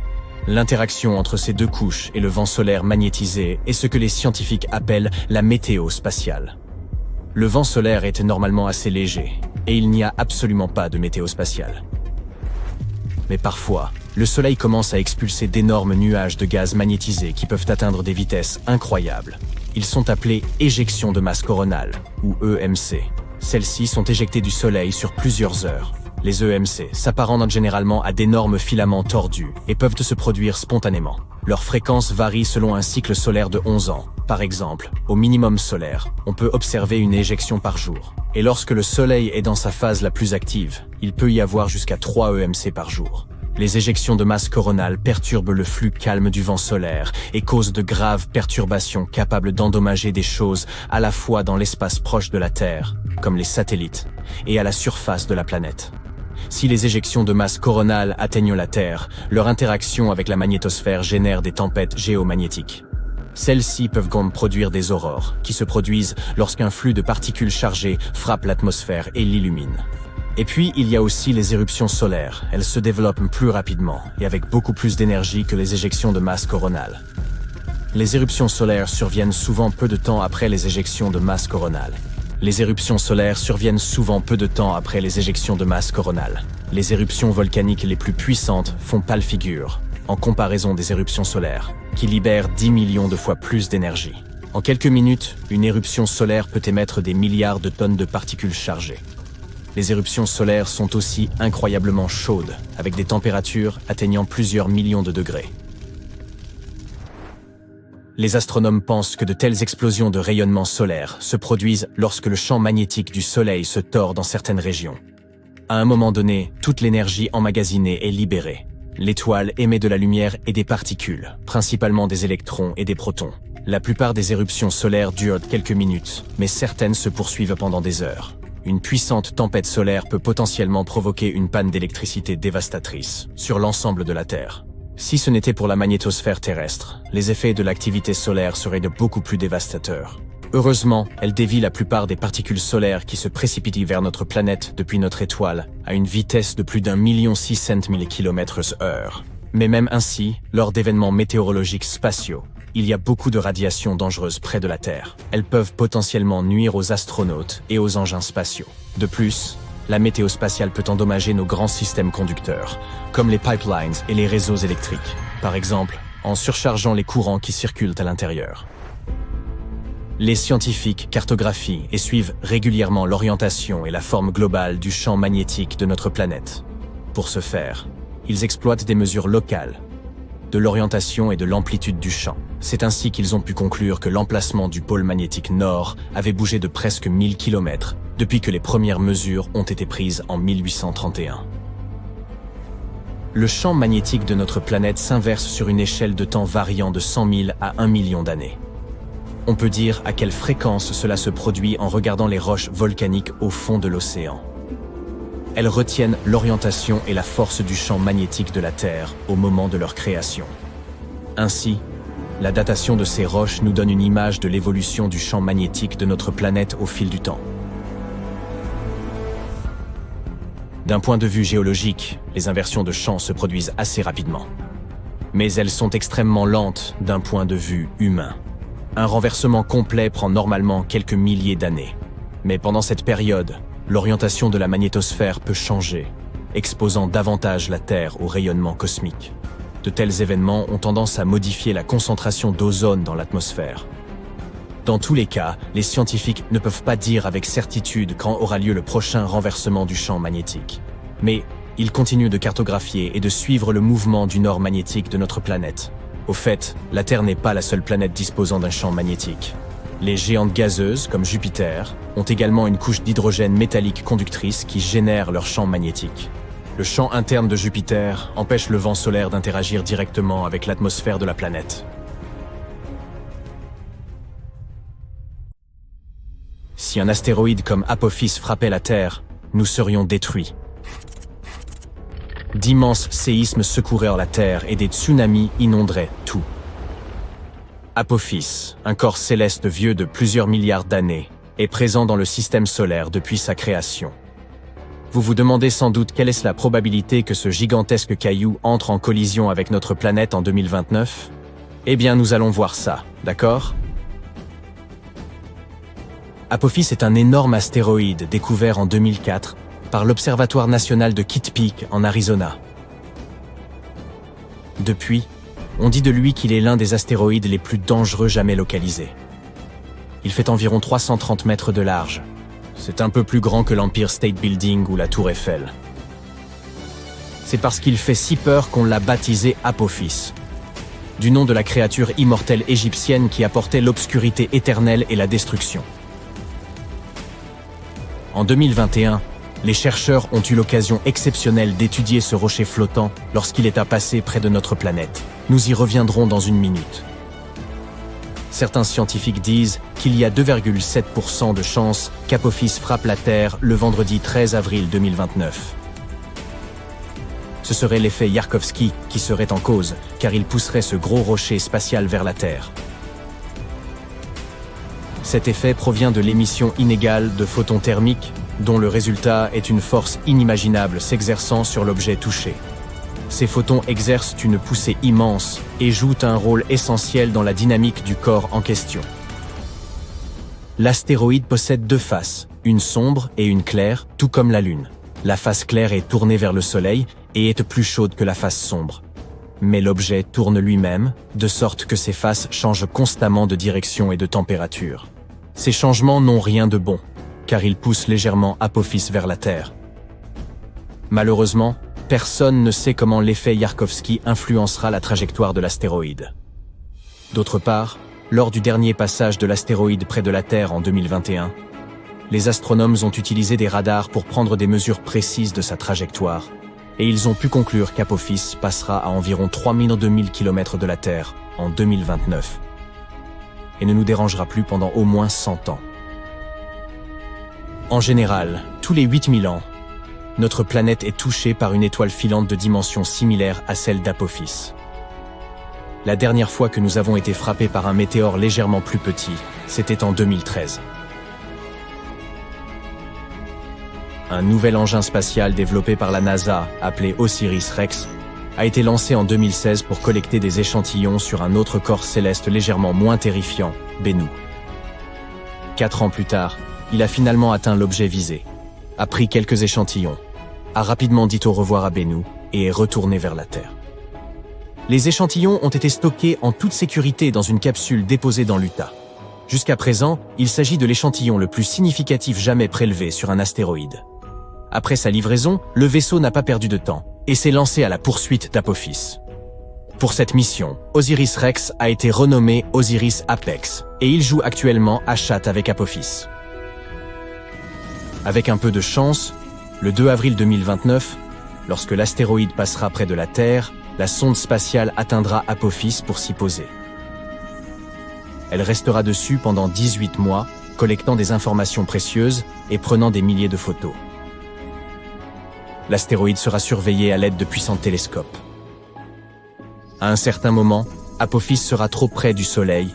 L'interaction entre ces deux couches et le vent solaire magnétisé est ce que les scientifiques appellent la météo spatiale. Le vent solaire est normalement assez léger, et il n'y a absolument pas de météo spatiale. Mais parfois, le Soleil commence à expulser d'énormes nuages de gaz magnétisés qui peuvent atteindre des vitesses incroyables. Ils sont appelés éjections de masse coronale, ou EMC. Celles-ci sont éjectées du Soleil sur plusieurs heures. Les EMC s'apparentent généralement à d'énormes filaments tordus et peuvent se produire spontanément. Leur fréquence varie selon un cycle solaire de 11 ans. Par exemple, au minimum solaire, on peut observer une éjection par jour. Et lorsque le Soleil est dans sa phase la plus active, il peut y avoir jusqu'à 3 EMC par jour. Les éjections de masse coronale perturbent le flux calme du vent solaire et causent de graves perturbations capables d'endommager des choses à la fois dans l'espace proche de la Terre, comme les satellites, et à la surface de la planète. Si les éjections de masse coronale atteignent la Terre, leur interaction avec la magnétosphère génère des tempêtes géomagnétiques. Celles-ci peuvent donc produire des aurores, qui se produisent lorsqu'un flux de particules chargées frappe l'atmosphère et l'illumine. Et puis, il y a aussi les éruptions solaires. Elles se développent plus rapidement et avec beaucoup plus d'énergie que les éjections de masse coronale. Les éruptions solaires surviennent souvent peu de temps après les éjections de masse coronale. Les éruptions solaires surviennent souvent peu de temps après les éjections de masse coronale. Les éruptions volcaniques les plus puissantes font pâle figure, en comparaison des éruptions solaires, qui libèrent 10 millions de fois plus d'énergie. En quelques minutes, une éruption solaire peut émettre des milliards de tonnes de particules chargées. Les éruptions solaires sont aussi incroyablement chaudes, avec des températures atteignant plusieurs millions de degrés. Les astronomes pensent que de telles explosions de rayonnement solaire se produisent lorsque le champ magnétique du Soleil se tord dans certaines régions. À un moment donné, toute l'énergie emmagasinée est libérée. L'étoile émet de la lumière et des particules, principalement des électrons et des protons. La plupart des éruptions solaires durent quelques minutes, mais certaines se poursuivent pendant des heures. Une puissante tempête solaire peut potentiellement provoquer une panne d'électricité dévastatrice sur l'ensemble de la Terre. Si ce n'était pour la magnétosphère terrestre, les effets de l'activité solaire seraient de beaucoup plus dévastateurs. Heureusement, elle dévie la plupart des particules solaires qui se précipitent vers notre planète depuis notre étoile à une vitesse de plus d'1,6 km/h. Mais même ainsi, lors d'événements météorologiques spatiaux, il y a beaucoup de radiations dangereuses près de la Terre. Elles peuvent potentiellement nuire aux astronautes et aux engins spatiaux. De plus, la météo spatiale peut endommager nos grands systèmes conducteurs, comme les pipelines et les réseaux électriques. Par exemple, en surchargeant les courants qui circulent à l'intérieur. Les scientifiques cartographient et suivent régulièrement l'orientation et la forme globale du champ magnétique de notre planète. Pour ce faire, ils exploitent des mesures locales de l'orientation et de l'amplitude du champ. C'est ainsi qu'ils ont pu conclure que l'emplacement du pôle magnétique nord avait bougé de presque 1000 km depuis que les premières mesures ont été prises en 1831. Le champ magnétique de notre planète s'inverse sur une échelle de temps variant de 100 000 à 1 million d'années. On peut dire à quelle fréquence cela se produit en regardant les roches volcaniques au fond de l'océan. Elles retiennent l'orientation et la force du champ magnétique de la Terre au moment de leur création. Ainsi, la datation de ces roches nous donne une image de l'évolution du champ magnétique de notre planète au fil du temps. D'un point de vue géologique, les inversions de champ se produisent assez rapidement. Mais elles sont extrêmement lentes d'un point de vue humain. Un renversement complet prend normalement quelques milliers d'années. Mais pendant cette période, l'orientation de la magnétosphère peut changer, exposant davantage la Terre au rayonnement cosmique. De tels événements ont tendance à modifier la concentration d'ozone dans l'atmosphère. Dans tous les cas, les scientifiques ne peuvent pas dire avec certitude quand aura lieu le prochain renversement du champ magnétique. Mais ils continuent de cartographier et de suivre le mouvement du nord magnétique de notre planète. Au fait, la Terre n'est pas la seule planète disposant d'un champ magnétique. Les géantes gazeuses, comme Jupiter, ont également une couche d'hydrogène métallique conductrice qui génère leur champ magnétique. Le champ interne de Jupiter empêche le vent solaire d'interagir directement avec l'atmosphère de la planète. Si un astéroïde comme Apophis frappait la Terre, nous serions détruits. D'immenses séismes secoueraient la Terre et des tsunamis inonderaient tout. Apophis, un corps céleste vieux de plusieurs milliards d'années, est présent dans le système solaire depuis sa création. Vous vous demandez sans doute quelle est la probabilité que ce gigantesque caillou entre en collision avec notre planète en 2029 ? Eh bien, nous allons voir ça, d'accord ? Apophis est un énorme astéroïde découvert en 2004 par l'Observatoire national de Kitt Peak en Arizona. Depuis, on dit de lui qu'il est l'un des astéroïdes les plus dangereux jamais localisés. Il fait environ 330 mètres de large. C'est un peu plus grand que l'Empire State Building ou la Tour Eiffel. C'est parce qu'il fait si peur qu'on l'a baptisé Apophis, du nom de la créature immortelle égyptienne qui apportait l'obscurité éternelle et la destruction. En 2021, les chercheurs ont eu l'occasion exceptionnelle d'étudier ce rocher flottant lorsqu'il est à passer près de notre planète. Nous y reviendrons dans une minute. Certains scientifiques disent qu'il y a 2,7% de chances qu'Apophis frappe la Terre le vendredi 13 avril 2029. Ce serait l'effet Yarkovsky qui serait en cause, car il pousserait ce gros rocher spatial vers la Terre. Cet effet provient de l'émission inégale de photons thermiques, dont le résultat est une force inimaginable s'exerçant sur l'objet touché. Ces photons exercent une poussée immense et jouent un rôle essentiel dans la dynamique du corps en question. L'astéroïde possède deux faces, une sombre et une claire, tout comme la Lune. La face claire est tournée vers le Soleil et est plus chaude que la face sombre. Mais l'objet tourne lui-même, de sorte que ses faces changent constamment de direction et de température. Ces changements n'ont rien de bon, car ils poussent légèrement Apophis vers la Terre. Malheureusement, personne ne sait comment l'effet Yarkovsky influencera la trajectoire de l'astéroïde. D'autre part, lors du dernier passage de l'astéroïde près de la Terre en 2021, les astronomes ont utilisé des radars pour prendre des mesures précises de sa trajectoire, et ils ont pu conclure qu'Apophis passera à environ 3000 km de la Terre en 2029, et ne nous dérangera plus pendant au moins 100 ans. En général, tous les 8000 ans, notre planète est touchée par une étoile filante de dimension similaire à celle d'Apophis. La dernière fois que nous avons été frappés par un météore légèrement plus petit, c'était en 2013. Un nouvel engin spatial développé par la NASA, appelé OSIRIS-REx, a été lancé en 2016 pour collecter des échantillons sur un autre corps céleste légèrement moins terrifiant, Bennu. 4 ans plus tard, il a finalement atteint l'objet visé, a pris quelques échantillons, a rapidement dit au revoir à Bennu et est retourné vers la Terre. Les échantillons ont été stockés en toute sécurité dans une capsule déposée dans l'Utah. Jusqu'à présent, il s'agit de l'échantillon le plus significatif jamais prélevé sur un astéroïde. Après sa livraison, le vaisseau n'a pas perdu de temps et s'est lancé à la poursuite d'Apophis. Pour cette mission, Osiris-Rex a été renommé Osiris-Apex et il joue actuellement à chatte avec Apophis. Avec un peu de chance, le 2 avril 2029, lorsque l'astéroïde passera près de la Terre, la sonde spatiale atteindra Apophis pour s'y poser. Elle restera dessus pendant 18 mois, collectant des informations précieuses et prenant des milliers de photos. L'astéroïde sera surveillé à l'aide de puissants télescopes. À un certain moment, Apophis sera trop près du Soleil,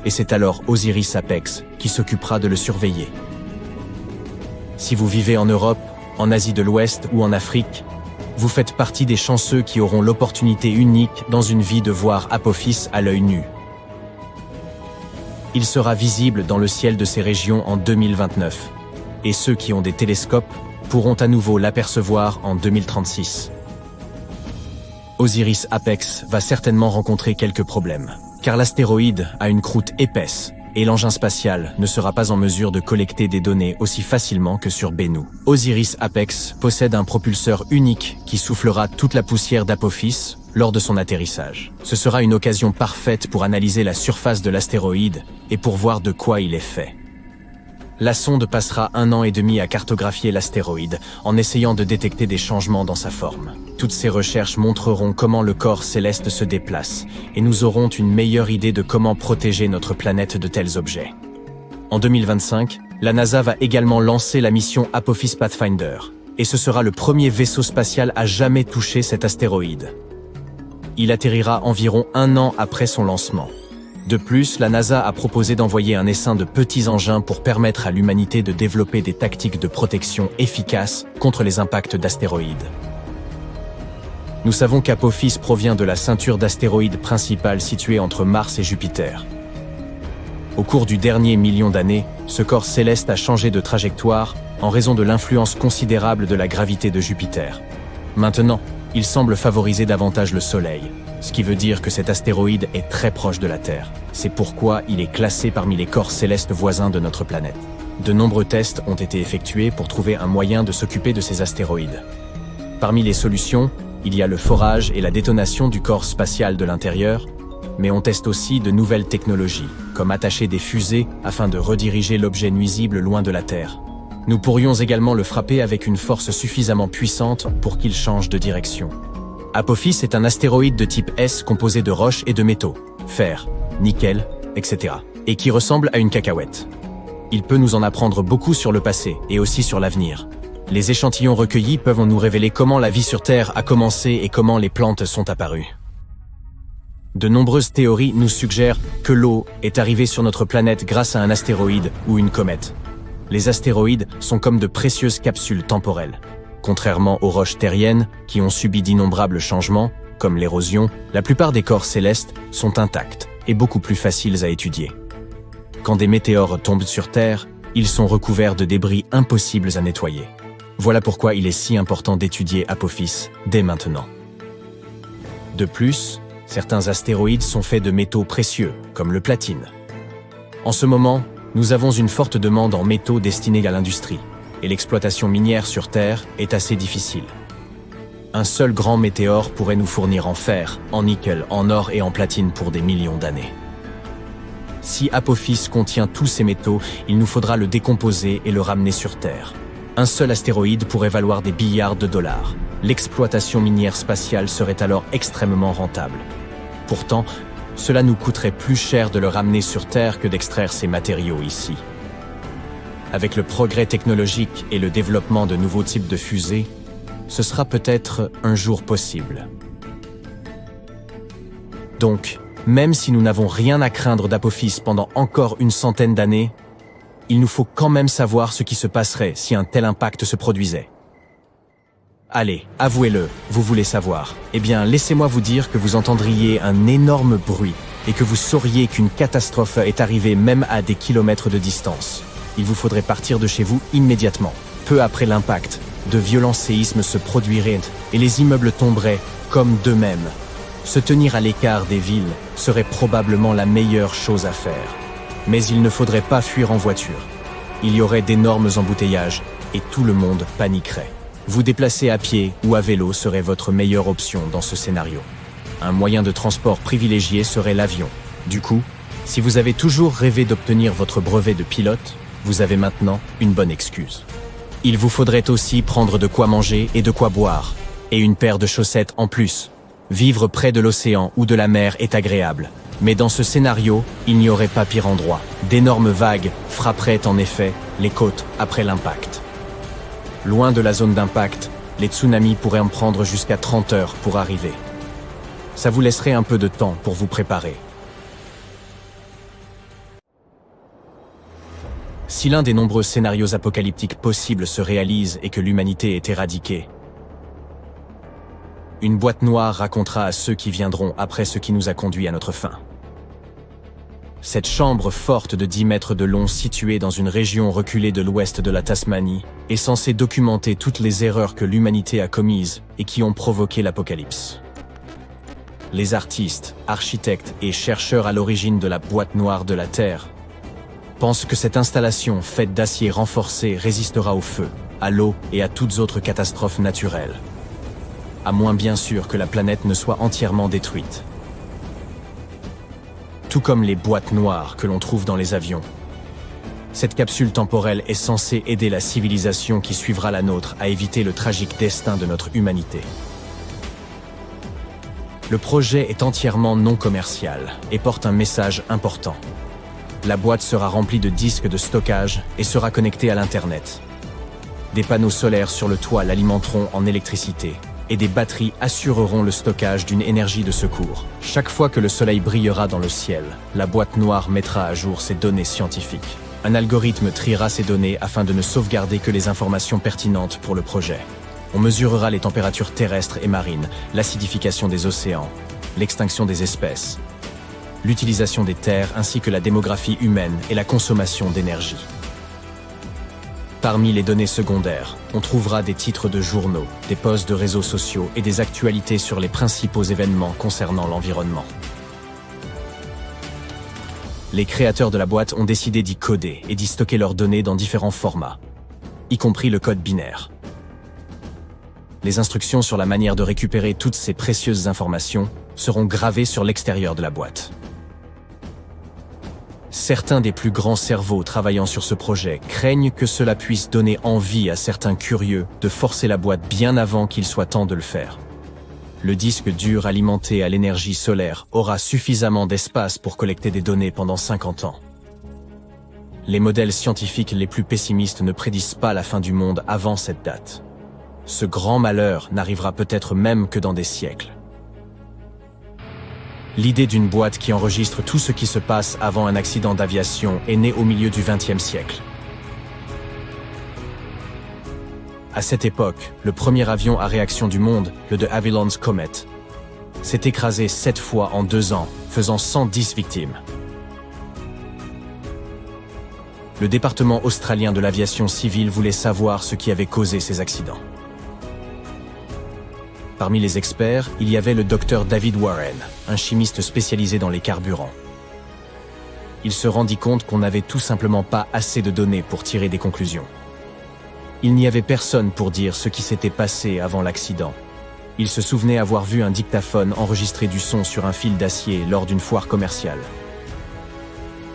et c'est alors Osiris-Apex qui s'occupera de le surveiller. Si vous vivez en Europe, en Asie de l'Ouest ou en Afrique, vous faites partie des chanceux qui auront l'opportunité unique dans une vie de voir Apophis à l'œil nu. Il sera visible dans le ciel de ces régions en 2029, et ceux qui ont des télescopes pourront à nouveau l'apercevoir en 2036. Osiris-Apex va certainement rencontrer quelques problèmes, car l'astéroïde a une croûte épaisse et l'engin spatial ne sera pas en mesure de collecter des données aussi facilement que sur Bennu. Osiris-Apex possède un propulseur unique qui soufflera toute la poussière d'Apophis lors de son atterrissage. Ce sera une occasion parfaite pour analyser la surface de l'astéroïde et pour voir de quoi il est fait. La sonde passera 1 an et demi à cartographier l'astéroïde en essayant de détecter des changements dans sa forme. Toutes ces recherches montreront comment le corps céleste se déplace et nous aurons une meilleure idée de comment protéger notre planète de tels objets. En 2025, la NASA va également lancer la mission Apophis Pathfinder et ce sera le premier vaisseau spatial à jamais toucher cet astéroïde. Il atterrira environ 1 an après son lancement. De plus, la NASA a proposé d'envoyer un essaim de petits engins pour permettre à l'humanité de développer des tactiques de protection efficaces contre les impacts d'astéroïdes. Nous savons qu'Apophis provient de la ceinture d'astéroïdes principale située entre Mars et Jupiter. Au cours du dernier million d'années, ce corps céleste a changé de trajectoire en raison de l'influence considérable de la gravité de Jupiter. Maintenant, il semble favoriser davantage le Soleil, ce qui veut dire que cet astéroïde est très proche de la Terre. C'est pourquoi il est classé parmi les corps célestes voisins de notre planète. De nombreux tests ont été effectués pour trouver un moyen de s'occuper de ces astéroïdes. Parmi les solutions, il y a le forage et la détonation du corps spatial de l'intérieur, mais on teste aussi de nouvelles technologies, comme attacher des fusées afin de rediriger l'objet nuisible loin de la Terre. Nous pourrions également le frapper avec une force suffisamment puissante pour qu'il change de direction. Apophis est un astéroïde de type S composé de roches et de métaux, fer, nickel, etc., et qui ressemble à une cacahuète. Il peut nous en apprendre beaucoup sur le passé et aussi sur l'avenir. Les échantillons recueillis peuvent nous révéler comment la vie sur Terre a commencé et comment les plantes sont apparues. De nombreuses théories nous suggèrent que l'eau est arrivée sur notre planète grâce à un astéroïde ou une comète. Les astéroïdes sont comme de précieuses capsules temporelles. Contrairement aux roches terriennes, qui ont subi d'innombrables changements, comme l'érosion, la plupart des corps célestes sont intacts et beaucoup plus faciles à étudier. Quand des météores tombent sur Terre, ils sont recouverts de débris impossibles à nettoyer. Voilà pourquoi il est si important d'étudier Apophis dès maintenant. De plus, certains astéroïdes sont faits de métaux précieux, comme le platine. En ce moment, nous avons une forte demande en métaux destinés à l'industrie, et l'exploitation minière sur Terre est assez difficile. Un seul grand météore pourrait nous fournir en fer, en nickel, en or et en platine pour des millions d'années. Si Apophis contient tous ces métaux, il nous faudra le décomposer et le ramener sur Terre. Un seul astéroïde pourrait valoir des milliards de dollars. L'exploitation minière spatiale serait alors extrêmement rentable. Pourtant, cela nous coûterait plus cher de le ramener sur Terre que d'extraire ces matériaux ici. Avec le progrès technologique et le développement de nouveaux types de fusées, ce sera peut-être un jour possible. Donc, même si nous n'avons rien à craindre d'Apophis pendant encore une centaine d'années, il nous faut quand même savoir ce qui se passerait si un tel impact se produisait. Allez, avouez-le, vous voulez savoir. Eh bien, laissez-moi vous dire que vous entendriez un énorme bruit et que vous sauriez qu'une catastrophe est arrivée même à des kilomètres de distance. Il vous faudrait partir de chez vous immédiatement. Peu après l'impact, de violents séismes se produiraient et les immeubles tomberaient comme d'eux-mêmes. Se tenir à l'écart des villes serait probablement la meilleure chose à faire. Mais il ne faudrait pas fuir en voiture. Il y aurait d'énormes embouteillages et tout le monde paniquerait. Vous déplacer à pied ou à vélo serait votre meilleure option dans ce scénario. Un moyen de transport privilégié serait l'avion. Du coup, si vous avez toujours rêvé d'obtenir votre brevet de pilote, vous avez maintenant une bonne excuse. Il vous faudrait aussi prendre de quoi manger et de quoi boire, et une paire de chaussettes en plus. Vivre près de l'océan ou de la mer est agréable, mais dans ce scénario, il n'y aurait pas pire endroit. D'énormes vagues frapperaient en effet les côtes après l'impact. Loin de la zone d'impact, les tsunamis pourraient en prendre jusqu'à 30 heures pour arriver. Ça vous laisserait un peu de temps pour vous préparer. Si l'un des nombreux scénarios apocalyptiques possibles se réalise et que l'humanité est éradiquée, une boîte noire racontera à ceux qui viendront après ce qui nous a conduit à notre fin. Cette chambre forte de 10 mètres de long située dans une région reculée de l'ouest de la Tasmanie est censée documenter toutes les erreurs que l'humanité a commises et qui ont provoqué l'apocalypse. Les artistes, architectes et chercheurs à l'origine de la boîte noire de la Terre pensent que cette installation faite d'acier renforcé résistera au feu, à l'eau et à toutes autres catastrophes naturelles. À moins bien sûr que la planète ne soit entièrement détruite. Tout comme les boîtes noires que l'on trouve dans les avions. Cette capsule temporelle est censée aider la civilisation qui suivra la nôtre à éviter le tragique destin de notre humanité. Le projet est entièrement non commercial et porte un message important. La boîte sera remplie de disques de stockage et sera connectée à l'Internet. Des panneaux solaires sur le toit l'alimenteront en électricité et des batteries assureront le stockage d'une énergie de secours. Chaque fois que le soleil brillera dans le ciel, la boîte noire mettra à jour ses données scientifiques. Un algorithme triera ces données afin de ne sauvegarder que les informations pertinentes pour le projet. On mesurera les températures terrestres et marines, l'acidification des océans, l'extinction des espèces, l'utilisation des terres ainsi que la démographie humaine et la consommation d'énergie. Parmi les données secondaires, on trouvera des titres de journaux, des posts de réseaux sociaux et des actualités sur les principaux événements concernant l'environnement. Les créateurs de la boîte ont décidé d'y coder et d'y stocker leurs données dans différents formats, y compris le code binaire. Les instructions sur la manière de récupérer toutes ces précieuses informations seront gravées sur l'extérieur de la boîte. Certains des plus grands cerveaux travaillant sur ce projet craignent que cela puisse donner envie à certains curieux de forcer la boîte bien avant qu'il soit temps de le faire. Le disque dur alimenté à l'énergie solaire aura suffisamment d'espace pour collecter des données pendant 50 ans. Les modèles scientifiques les plus pessimistes ne prédisent pas la fin du monde avant cette date. Ce grand malheur n'arrivera peut-être même que dans des siècles. L'idée d'une boîte qui enregistre tout ce qui se passe avant un accident d'aviation est née au milieu du XXe siècle. À cette époque, le premier avion à réaction du monde, le de Havilland's Comet, s'est écrasé 7 fois en 2 ans, faisant 110 victimes. Le département australien de l'aviation civile voulait savoir ce qui avait causé ces accidents. Parmi les experts, il y avait le docteur David Warren, un chimiste spécialisé dans les carburants. Il se rendit compte qu'on n'avait tout simplement pas assez de données pour tirer des conclusions. Il n'y avait personne pour dire ce qui s'était passé avant l'accident. Il se souvenait avoir vu un dictaphone enregistrer du son sur un fil d'acier lors d'une foire commerciale.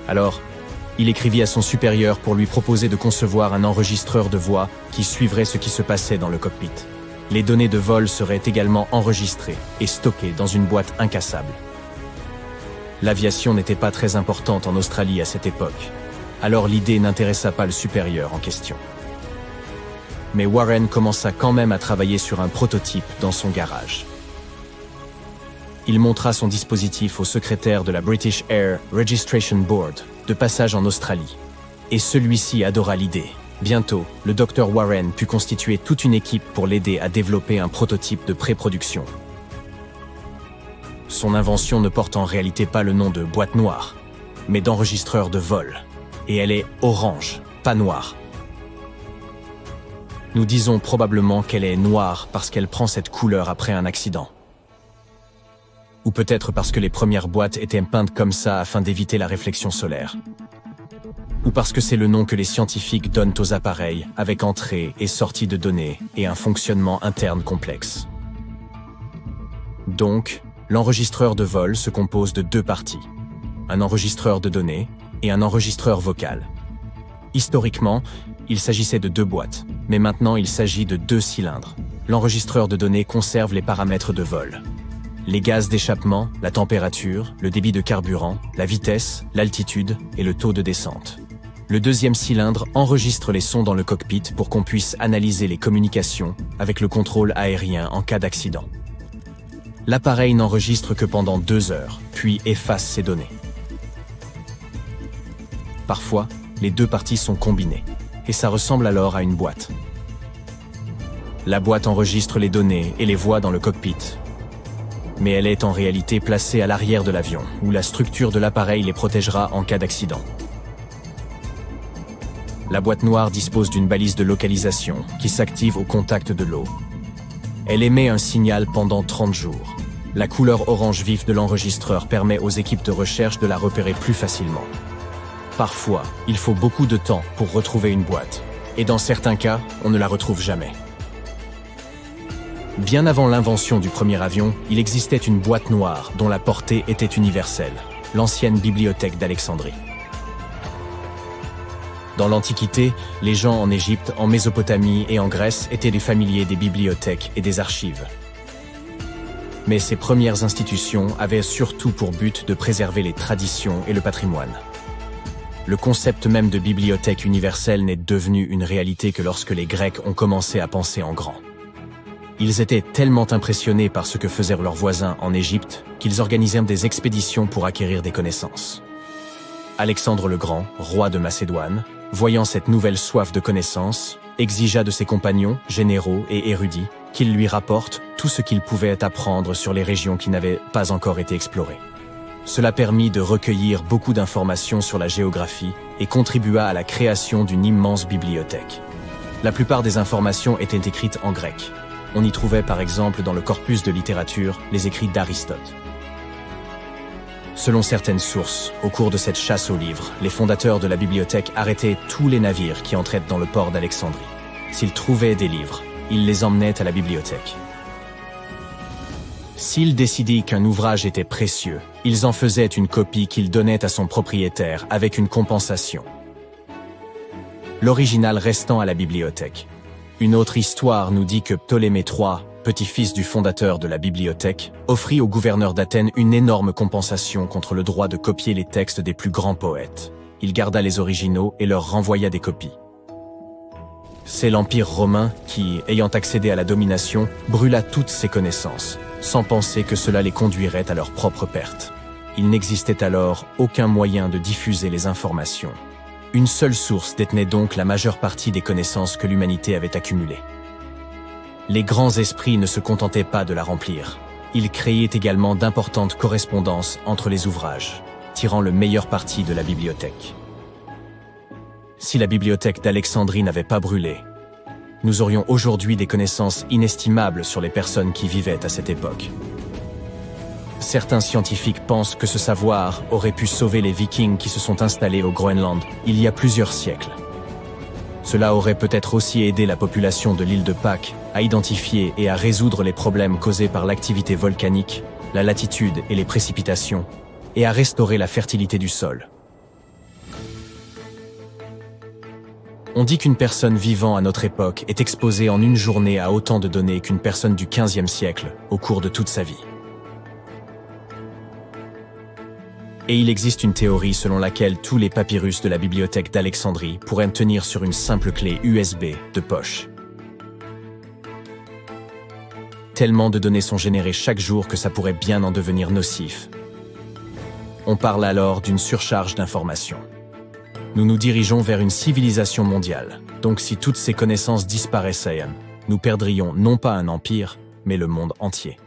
Alors, il écrivit à son supérieur pour lui proposer de concevoir un enregistreur de voix qui suivrait ce qui se passait dans le cockpit. Les données de vol seraient également enregistrées et stockées dans une boîte incassable. L'aviation n'était pas très importante en Australie à cette époque, alors l'idée n'intéressa pas le supérieur en question. Mais Warren commença quand même à travailler sur un prototype dans son garage. Il montra son dispositif au secrétaire de la British Air Registration Board, de passage en Australie, et celui-ci adora l'idée. Bientôt, le Dr Warren put constituer toute une équipe pour l'aider à développer un prototype de pré-production. Son invention ne porte en réalité pas le nom de boîte noire, mais d'enregistreur de vol. Et elle est orange, pas noire. Nous disons probablement qu'elle est noire parce qu'elle prend cette couleur après un accident. Ou peut-être parce que les premières boîtes étaient peintes comme ça afin d'éviter la réflexion solaire. Ou parce que c'est le nom que les scientifiques donnent aux appareils, avec entrée et sortie de données et un fonctionnement interne complexe. Donc, l'enregistreur de vol se compose de deux parties. Un enregistreur de données et un enregistreur vocal. Historiquement, il s'agissait de deux boîtes, mais maintenant il s'agit de deux cylindres. L'enregistreur de données conserve les paramètres de vol. Les gaz d'échappement, la température, le débit de carburant, la vitesse, l'altitude et le taux de descente. Le deuxième cylindre enregistre les sons dans le cockpit pour qu'on puisse analyser les communications avec le contrôle aérien en cas d'accident. L'appareil n'enregistre que pendant 2 heures, puis efface ces données. Parfois, les deux parties sont combinées, et ça ressemble alors à une boîte. La boîte enregistre les données et les voit dans le cockpit. Mais elle est en réalité placée à l'arrière de l'avion, où la structure de l'appareil les protégera en cas d'accident. La boîte noire dispose d'une balise de localisation qui s'active au contact de l'eau. Elle émet un signal pendant 30 jours. La couleur orange vif de l'enregistreur permet aux équipes de recherche de la repérer plus facilement. Parfois, il faut beaucoup de temps pour retrouver une boîte. Et dans certains cas, on ne la retrouve jamais. Bien avant l'invention du premier avion, il existait une boîte noire dont la portée était universelle, l'ancienne bibliothèque d'Alexandrie. Dans l'Antiquité, les gens en Égypte, en Mésopotamie et en Grèce étaient des familiers des bibliothèques et des archives. Mais ces premières institutions avaient surtout pour but de préserver les traditions et le patrimoine. Le concept même de bibliothèque universelle n'est devenu une réalité que lorsque les Grecs ont commencé à penser en grand. Ils étaient tellement impressionnés par ce que faisaient leurs voisins en Égypte qu'ils organisèrent des expéditions pour acquérir des connaissances. Alexandre le Grand, roi de Macédoine, voyant cette nouvelle soif de connaissances, exigea de ses compagnons, généraux et érudits, qu'ils lui rapportent tout ce qu'ils pouvaient apprendre sur les régions qui n'avaient pas encore été explorées. Cela permit de recueillir beaucoup d'informations sur la géographie et contribua à la création d'une immense bibliothèque. La plupart des informations étaient écrites en grec. On y trouvait par exemple dans le corpus de littérature les écrits d'Aristote. Selon certaines sources, au cours de cette chasse aux livres, les fondateurs de la bibliothèque arrêtaient tous les navires qui entraient dans le port d'Alexandrie. S'ils trouvaient des livres, ils les emmenaient à la bibliothèque. S'ils décidaient qu'un ouvrage était précieux, ils en faisaient une copie qu'ils donnaient à son propriétaire avec une compensation. L'original restant à la bibliothèque. Une autre histoire nous dit que Ptolémée III, petit-fils du fondateur de la bibliothèque, offrit au gouverneur d'Athènes une énorme compensation contre le droit de copier les textes des plus grands poètes. Il garda les originaux et leur renvoya des copies. C'est l'Empire romain qui, ayant accédé à la domination, brûla toutes ses connaissances, sans penser que cela les conduirait à leur propre perte. Il n'existait alors aucun moyen de diffuser les informations. Une seule source détenait donc la majeure partie des connaissances que l'humanité avait accumulées. Les grands esprits ne se contentaient pas de la remplir. Ils créaient également d'importantes correspondances entre les ouvrages, tirant le meilleur parti de la bibliothèque. Si la bibliothèque d'Alexandrie n'avait pas brûlé, nous aurions aujourd'hui des connaissances inestimables sur les personnes qui vivaient à cette époque. Certains scientifiques pensent que ce savoir aurait pu sauver les Vikings qui se sont installés au Groenland il y a plusieurs siècles. Cela aurait peut-être aussi aidé la population de l'île de Pâques à identifier et à résoudre les problèmes causés par l'activité volcanique, la latitude et les précipitations, et à restaurer la fertilité du sol. On dit qu'une personne vivant à notre époque est exposée en une journée à autant de données qu'une personne du XVe siècle au cours de toute sa vie. Et il existe une théorie selon laquelle tous les papyrus de la bibliothèque d'Alexandrie pourraient tenir sur une simple clé USB de poche. Tellement de données sont générées chaque jour que ça pourrait bien en devenir nocif. On parle alors d'une surcharge d'informations. Nous nous dirigeons vers une civilisation mondiale, donc si toutes ces connaissances disparaissaient, nous perdrions non pas un empire, mais le monde entier.